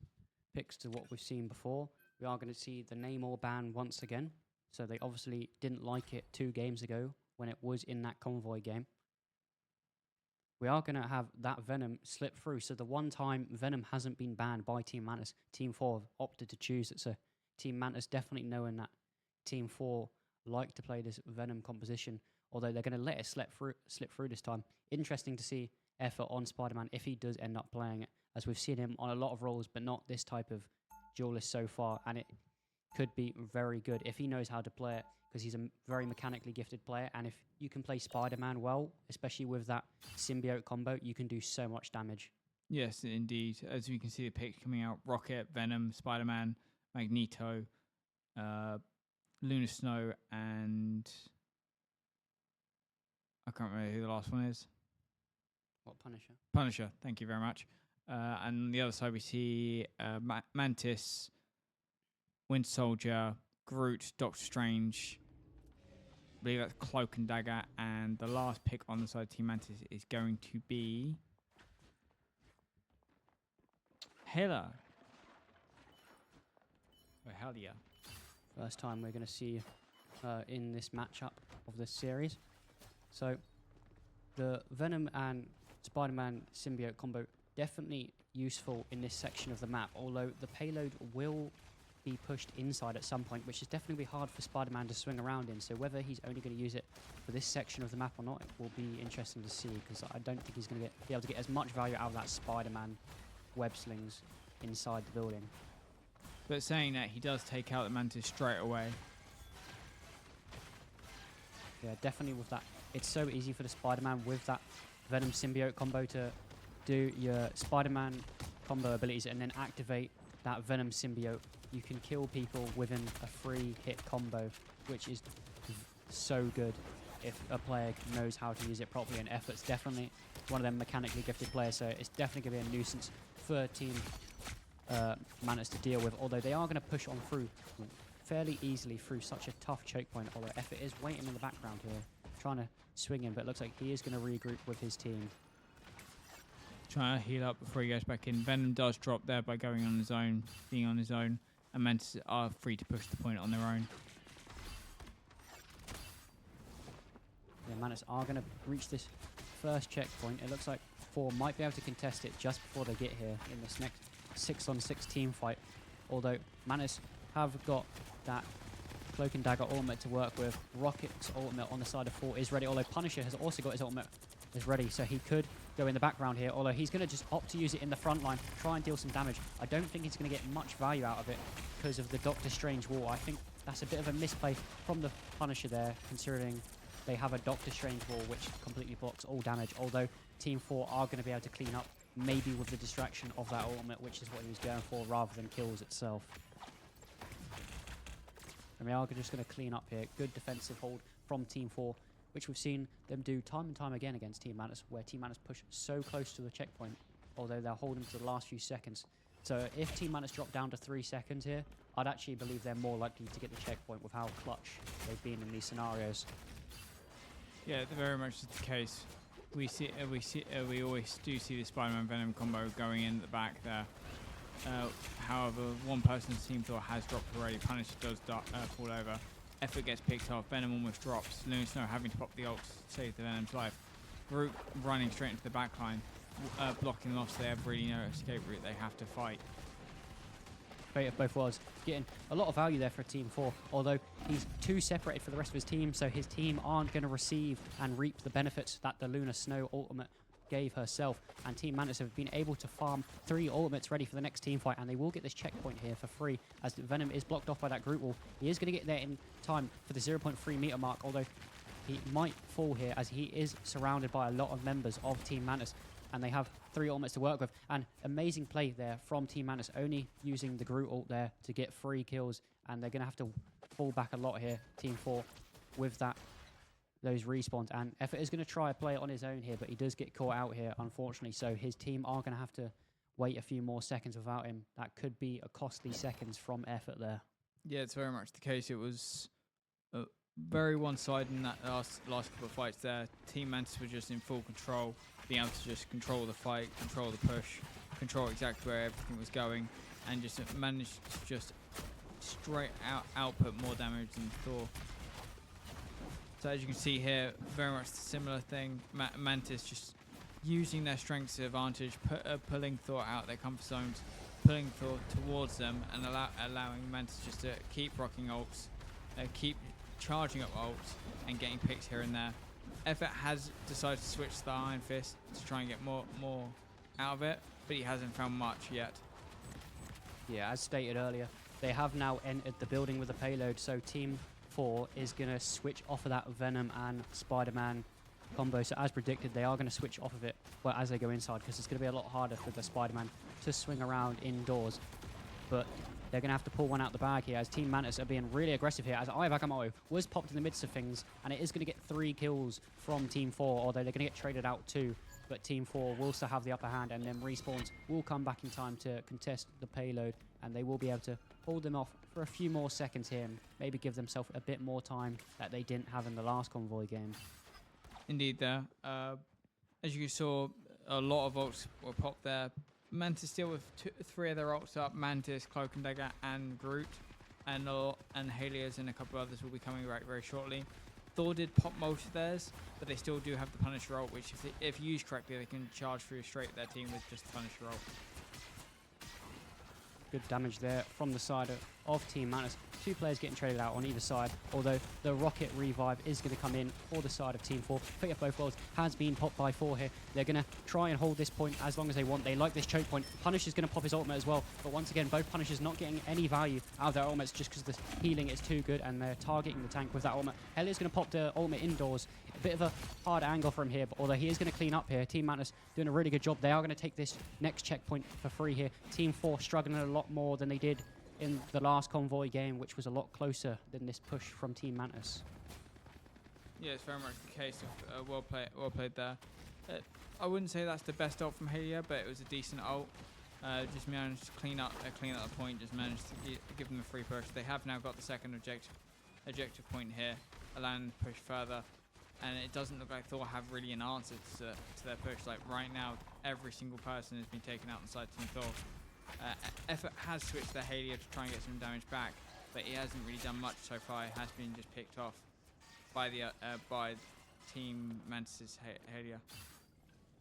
picks to what we've seen before. We are going to see the Namor ban once again. So they obviously didn't like it 2 games ago when it was in that convoy game. We are going to have that Venom slip through. So the one time Venom hasn't been banned by Team Mantis, Team 4 have opted to choose it. So Team Mantis definitely knowing that Team 4 like to play this Venom composition, although they're going to let it slip through this time. Interesting to see effort on Spider-Man if he does end up playing it, as we've seen him on a lot of roles, but not this type of duelist so far, and it could be very good if he knows how to play it, because he's a very mechanically gifted player, and if you can play Spider-Man well, especially with that symbiote combo, you can do so much damage. Yes, indeed. As we can see the picks coming out, Rocket, Venom, Spider-Man, Magneto, Luna Snow, and I can't remember who the last one is. What, Punisher? Punisher, thank you very much. And on the other side we see Mantis, Winter Soldier, Groot, Doctor Strange, I believe that's Cloak and Dagger, and the last pick on the side of Team Mantis is going to be Hela. Or Helia. First time we're going to see in this matchup of this series. So the Venom and Spider-Man symbiote combo definitely useful in this section of the map, although the payload will be pushed inside at some point, which is definitely hard for Spider-Man to swing around in. So whether he's only going to use it for this section of the map or not, it will be interesting to see, because I don't think he's going to be able to get as much value out of that Spider-Man web slings inside the building. But saying that, he does take out the Mantis straight away. Yeah, definitely with that. It's so easy for the Spider-Man with that Venom symbiote combo to do your Spider-Man combo abilities and then activate that Venom symbiote. You can kill people within a 3-hit combo, which is so good if a player knows how to use it properly, and Effort's definitely one of them mechanically gifted players, so it's definitely going to be a nuisance for Team Mantis to deal with, although they are going to push on through fairly easily through such a tough choke point, although Effort is waiting in the background here, trying to swing in, but it looks like he is going to regroup with his team. Trying to heal up before he goes back in. Venom does drop there by going on his own, being on his own, and Mantis are free to push the point on their own. Yeah, Mantis are going to reach this first checkpoint. It looks like 4 might be able to contest it just before they get here in this next 6-on-6 team fight, although Mantis have got that Cloak and Dagger ultimate to work with. Rocket's ultimate on the side of 4 is ready, although Punisher has also got his ultimate is ready, so he could go in the background here, although he's going to just opt to use it in the front line, try and deal some damage. I don't think he's going to get much value out of it because of the Doctor Strange wall. I think that's a bit of a misplay from the Punisher there, considering they have a Doctor Strange wall which completely blocks all damage, although Team 4 are going to be able to clean up, maybe with the distraction of that ultimate, which is what he was going for, rather than kills itself. And we are just going to clean up here. Good defensive hold from Team 4, which we've seen them do time and time again against Team Mantis, where Team Mantis push so close to the checkpoint, although they're holding to the last few seconds. So if Team Mantis drop down to 3 seconds here, I'd actually believe they're more likely to get the checkpoint with how clutch they've been in these scenarios. Yeah, very much is the case. We always do see the Spider-Man Venom combo going in at the back there. However, one person's team Thor has dropped already. Punisher does fall over. Effort gets picked off. Venom almost drops. Luna Snow having to pop the ult to save the Venom's life. Groot running straight into the backline, blocking loss. They have really no escape route. They have to fight. Fate of Both Worlds getting a lot of value there for Team 4, although he's too separated for the rest of his team, so his team aren't going to receive and reap the benefits that the Lunar Snow ultimate gave herself. And Team Mantis have been able to farm 3 ultimates ready for the next team fight, and they will get this checkpoint here for free as Venom is blocked off by that Groot wall. He is going to get there in time for the 0.3 meter mark, although he might fall here as he is surrounded by a lot of members of Team Mantis, and they have 3 ultimates to work with. And amazing play there from Team Mantis, only using the Groot ult there to get 3 kills, and they're going to have to fall back a lot here, Team 4, with those respawns. And Effort is going to try to play it on his own here, but he does get caught out here, unfortunately, so his team are going to have to wait a few more seconds without him. That could be a costly seconds from Effort there. Yeah, it's very much the case. It was very one-sided in that last couple of fights there. Team Mantis were just in full control, being able to just control the fight, control the push, control exactly where everything was going, and just managed to just straight out output more damage than Thor. So as you can see here, very much a similar thing. Mantis just using their strengths to advantage, pulling Thor out their comfort zones, pulling Thor towards them, and allowing Mantis just to keep rocking ults, keep charging up ults, and getting picks here and there. Effort has decided to switch to the Iron Fist to try and get more out of it, but he hasn't found much yet. Yeah, as stated earlier, they have now entered the building with a payload, so Team 4 is going to switch off of that Venom and Spider-Man combo. So as predicted, they are going to switch off of it as they go inside, because it's going to be a lot harder for the Spider-Man to swing around indoors. But they're going to have to pull one out the bag here, as Team Mantis are being really aggressive here, as Iwagamo was popped in the midst of things, and it is going to get 3 kills from Team 4, although they're going to get traded out too. But Team 4 will still have the upper hand, and then respawns will come back in time to contest the payload, and they will be able to hold them off for a few more seconds here and maybe give themselves a bit more time that they didn't have in the last convoy game. Indeed there. As you saw, a lot of ults were popped there. Mantis still with 3 of their ults up, Mantis, Cloak and Dagger, and Groot. And Helios and a couple of others will be coming back very shortly. Thor did pop most of theirs, but they still do have the Punisher ult, which if used correctly, they can charge through straight at their team with just the Punisher ult. Good damage there from the side of Team Mantis. 2 players getting traded out on either side, although the Rocket Revive is going to come in for the side of Team 4. Fate of Both Worlds has been popped by 4 here. They're going to try and hold this point as long as they want. They like this choke point. Punisher's going to pop his ultimate as well, but once again, both Punishers not getting any value out of their ultimates just because the healing is too good, and they're targeting the tank with that ultimate. Helios going to pop the ultimate indoors. A bit of a hard angle from here, but although he is going to clean up here, Team Mantis doing a really good job. They are going to take this next checkpoint for free here. Team 4 struggling a lot more than they did in the last convoy game, which was a lot closer than this push from Team Mantis. Yeah, it's very much the case of well played there. I wouldn't say that's the best ult from Helia, but it was a decent ult. Just managed to clean up the point, just managed to give them a free push. They have now got the second objective point here, allowing them to push further. And it doesn't look like Thor have really an answer to their push. Like right now, every single person has been taken out inside Team Thor. Effort has switched their Helia to try and get some damage back, but he hasn't really done much so far. It has been just picked off by Team Mantis' Helia.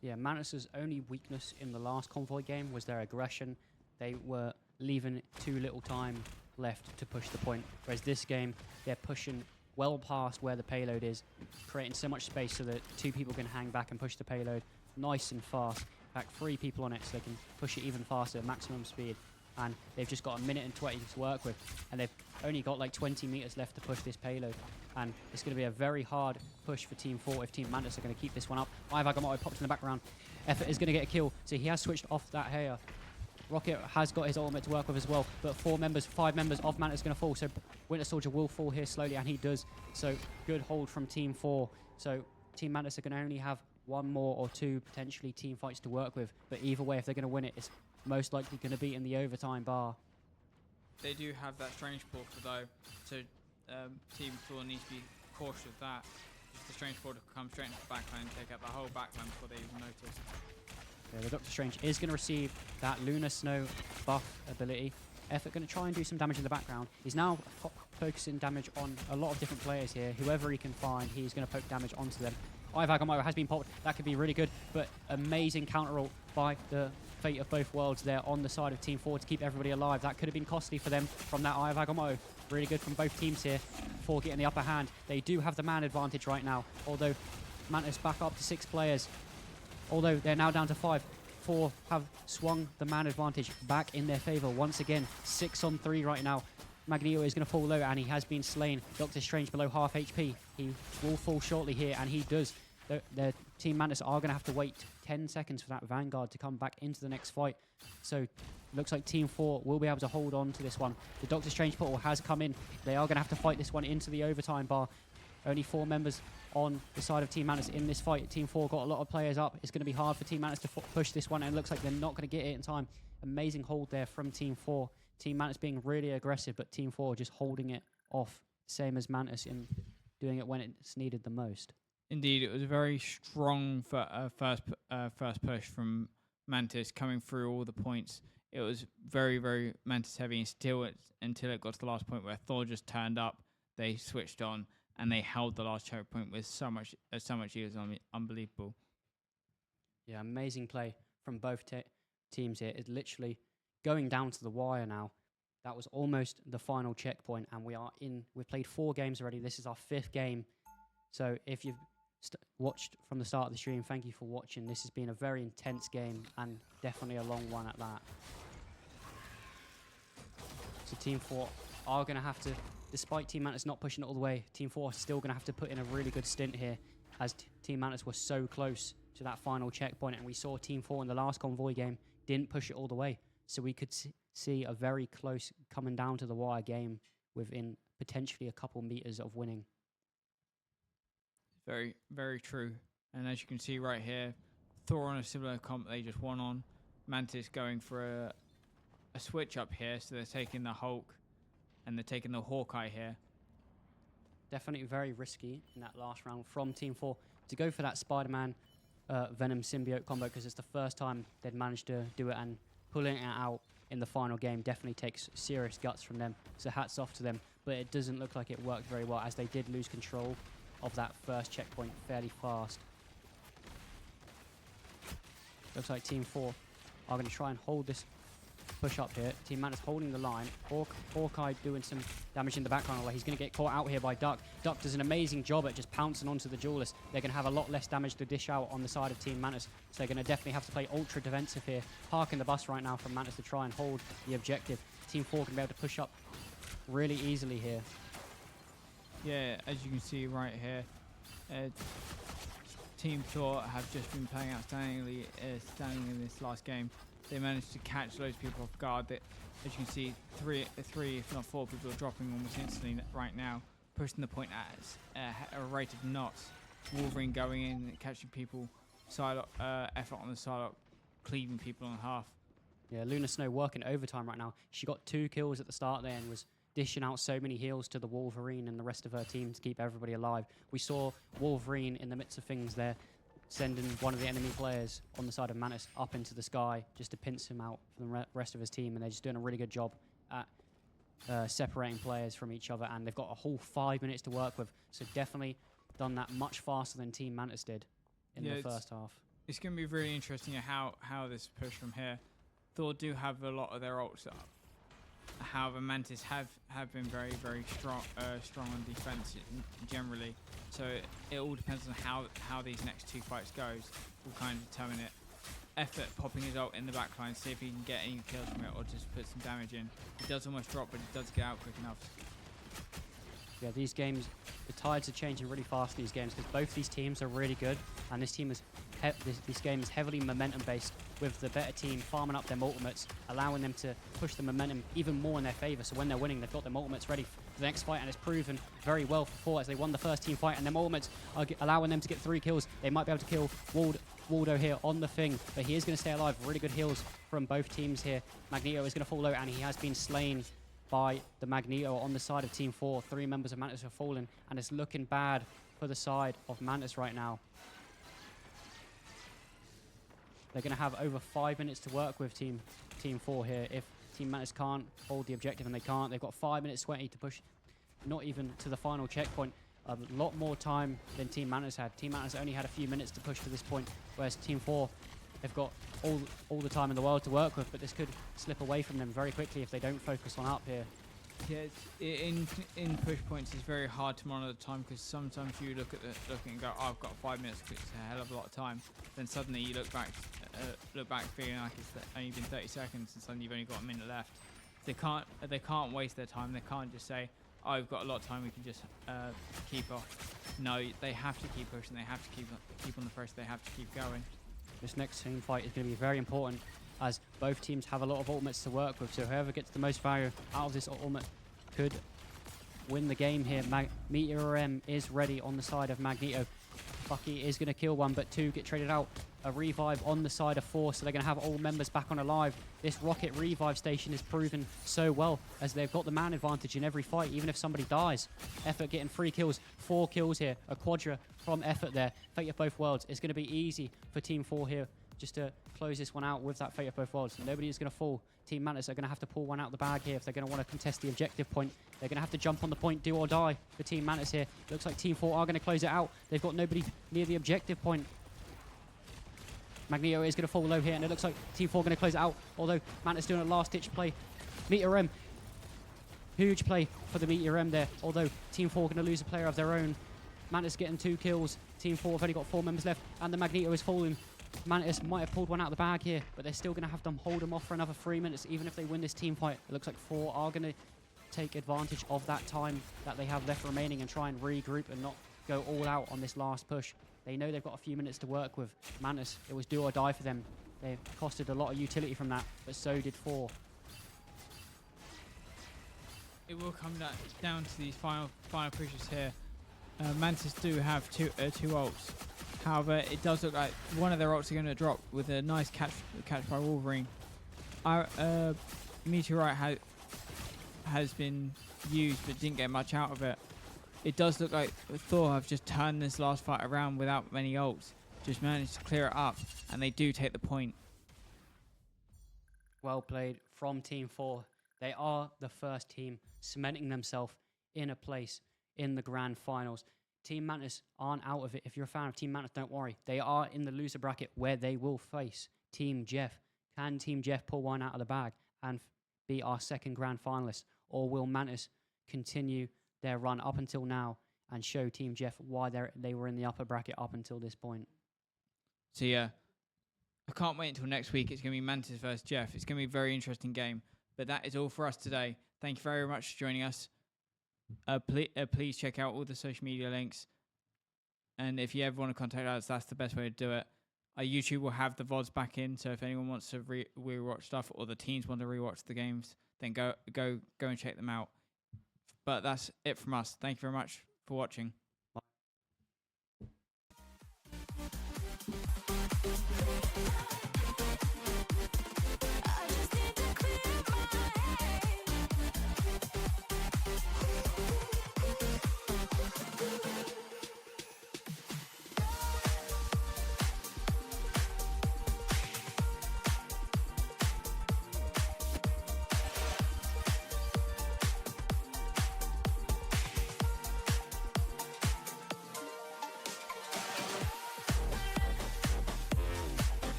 Yeah, Mantis' only weakness in the last convoy game was their aggression. They were leaving too little time left to push the point, whereas this game, they're pushing well past where the payload is, creating so much space so that 2 people can hang back and push the payload nice and fast. In fact, 3 people on it so they can push it even faster, maximum speed. And they've just got 1 minute and 20 to work with, and they've only got like 20 meters left to push this payload. And it's going to be a very hard push for Team 4 if Team Mantis are going to keep this one up. Iwagamo popped in the background. Effort is going to get a kill, so he has switched off that hair. Rocket has got his ultimate to work with as well, but 5 members of Mantis are going to fall, so Winter Soldier will fall here slowly, and he does. So good hold from Team 4. So Team Mantis are going to only have 1 more or 2 potentially team fights to work with, but either way, if they're going to win it, it's most likely going to be in the overtime bar. They do have that strange portal though, so Team 4 needs to be cautious of that. Just the strange portal could come straight into the backline and take out the whole backline before they even notice. Yeah, the Doctor Strange is going to receive that Lunar Snow buff ability. Effort going to try and do some damage in the background. He's now focusing damage on a lot of different players here. Whoever he can find, he's going to poke damage onto them. Ivagamo has been popped. That could be really good, but amazing counter ult by the Fate of both worlds there on the side of Team 4 to keep everybody alive. That could have been costly for them from that Ivagamo. Really good from both teams here for getting the upper hand. They do have the man advantage right now, although Mantis back up to 6 players. Although they're now down to 5. 4 have swung the man advantage back in their favor once again. 6 on 3 right now. Magneto is going to fall low, and he has been slain. Doctor Strange below half HP. He will fall shortly here, and he does. Their Team Mantis are going to have to wait 10 seconds for that Vanguard to come back into the next fight. So looks like Team 4 will be able to hold on to this one. The Doctor Strange portal has come in. They are going to have to fight this one into the overtime bar. Only 4 members on the side of Team Mantis in this fight. Team 4 got a lot of players up. It's going to be hard for Team Mantis to push this one, and it looks like they're not going to get it in time. Amazing hold there from Team 4. Team Mantis being really aggressive, but Team 4 just holding it off, same as Mantis in doing it when it's needed the most. Indeed, it was a very strong first push from Mantis coming through all the points. It was very, very Mantis heavy until it got to the last point where Thor just turned up. They switched on and they held the last choke point with so much ease. Unbelievable. Yeah, amazing play from both teams here. It's literally going down to the wire now. That was almost the final checkpoint, and we've played 4 games already. This is our 5th game. So if you've watched from the start of the stream, thank you for watching. This has been a very intense game and definitely a long one at that. So Team 4 are going to have to, despite Team Mantis not pushing it all the way, Team 4 are still going to have to put in a really good stint here, as Team Mantis was so close to that final checkpoint, and we saw Team 4 in the last convoy game didn't push it all the way. So we could see a very close coming down to the wire game within potentially a couple meters of winning. Very, very true. And as you can see right here, Thor on a similar comp they just won on. Mantis going for a switch up here, so they're taking the Hulk and they're taking the Hawkeye here. Definitely very risky in that last round from Team 4 to go for that Spider-Man Venom symbiote combo, because it's the first time they'd managed to do it, and pulling it out in the final game definitely takes serious guts from them. So hats off to them, but it doesn't look like it worked very well, as they did lose control of that first checkpoint fairly fast. Looks like Team 4 are going to try and hold this push up here. Team Mantis holding the line. Hawkeye doing some damage in the background, where he's going to get caught out here by Duck. Duck does an amazing job at just pouncing onto the duelist. They're going to have a lot less damage to dish out on the side of Team Mantis, so they're going to definitely have to play ultra defensive here. Parking the bus right now from Mantis to try and hold the objective. Team 4 can be able to push up really easily here. Yeah, as you can see right here, Team Thor have just been playing outstandingly in this last game. They managed to catch loads of people off guard. That, as you can see, three, if not 4 people are dropping almost instantly right now, pushing the point at a rate of knots. Wolverine going in, catching people, effort on the side, cleaving people in half. Yeah, Luna Snow working overtime right now. She got 2 kills at the start there and was dishing out so many heals to the Wolverine and the rest of her team to keep everybody alive. We saw Wolverine in the midst of things there, sending one of the enemy players on the side of Mantis up into the sky just to pinch him out for the rest of his team, and they're just doing a really good job at separating players from each other, and they've got a whole 5 minutes to work with, so definitely done that much faster than Team Mantis did in the first half. It's going to be really interesting how this push from here. Thor do have a lot of their ults up. However, Mantis have been very, very strong on defense generally. So it all depends on how these next 2 fights goes. Will kind of determine it. Effort popping his ult in the backline, see if he can get any kills from it or just put some damage in. He does almost drop, but he does get out quick enough. Yeah, these games, the tides are changing really fast in these games, because both these teams are really good, and this team is this game is heavily momentum based, with the better team farming up their ultimates, allowing them to push the momentum even more in their favor. So when they're winning, they've got their ultimates ready for the next fight, and it's proven very well for 4 as they won the first team fight, and their ultimates are allowing them to get 3 kills. They might be able to kill Waldo here on the thing, but he is going to stay alive. Really good heals from both teams here. Magneto is going to fall out, and he has been slain by the Magneto on the side of Team 4. 3 members of Mantis have fallen, and it's looking bad for the side of Mantis right now. They're going to have over 5 minutes to work with Team 4 here. If Team Mantis can't hold the objective, and they can't, they've got 5 minutes 20 to push, not even to the final checkpoint. a lot more time than Team Mantis had. Team Mantis only had a few minutes to push to this point, whereas Team 4, they've got all the time in the world to work with, but this could slip away from them very quickly if they don't focus on up here. Yeah, in push points, it's very hard to monitor the time because sometimes you look and go, oh, I've got 5 minutes, it's a hell of a lot of time. Then suddenly you look back feeling like it's only been 30 seconds, and suddenly you've only got a minute left. They can't waste their time. They can't just say, oh, we've got a lot of time, we can just keep off. No, they have to keep pushing. They have to keep on the press. They have to keep going. This next team fight is going to be very important, as both teams have a lot of ultimates to work with, so whoever gets the most value out of this ultimate could win the game here. Meteor M is ready on the side of Magneto. Bucky is going to kill one, but 2 get traded out. A revive on the side of 4, so they're going to have all members back on alive. This rocket revive station is proven so well, as they've got the man advantage in every fight, even if somebody dies. Effort getting 3 kills, 4 kills here. A quadra from Effort there. Fate of both worlds. It's going to be easy for Team 4 here just to close this one out with that Fate of both worlds. Nobody is going to fall. Team Mantis are going to have to pull one out the bag here if they're going to want to contest the objective point. They're going to have to jump on the point, do or die for Team Mantis here. Looks like Team 4 are going to close it out. They've got nobody near the objective point. Magneto is going to fall low here, and it looks like Team 4 are going to close it out, although Mantis doing a last-ditch play. Meteor M, huge play for the Meteor M there, although Team 4 are going to lose a player of their own. Mantis getting 2 kills. Team 4 have only got 4 members left, and the Magneto is falling. Mantis might have pulled one out of the bag here, but they're still going to have to hold them off for another 3 minutes, even if they win this team fight. It looks like 4 are going to take advantage of that time that they have left remaining and try and regroup and not go all out on this last push. They know they've got a few minutes to work with. Mantis, it was do or die for them. They costed a lot of utility from that, but so did 4. It will come down to these final pushes here. Mantis do have two ults. However, it does look like one of their ults are going to drop with a nice catch by Wolverine. Meteorite has been used but didn't get much out of it. It does look like Thor have just turned this last fight around without many ults. Just managed to clear it up, and they do take the point. Well played from Team 4. They are the first team cementing themselves in a place in the grand finals. Team Mantis aren't out of it. If you're a fan of Team Mantis, don't worry. They are in the loser bracket where they will face Team Jeff. Can Team Jeff pull one out of the bag and be our second grand finalist? Or will Mantis continue their run up until now and show Team Jeff why they were in the upper bracket up until this point? So yeah, I can't wait until next week. It's going to be Mantis versus Jeff. It's going to be a very interesting game. But that is all for us today. Thank you very much for joining us. Please check out all the social media links. And if you ever want to contact us, that's the best way to do it. Our YouTube will have the VODs back in, so if anyone wants to rewatch stuff or the teams want to rewatch the games, then go and check them out. But that's it from us. Thank you very much for watching.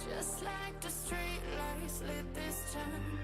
Just like the street lights lit this town.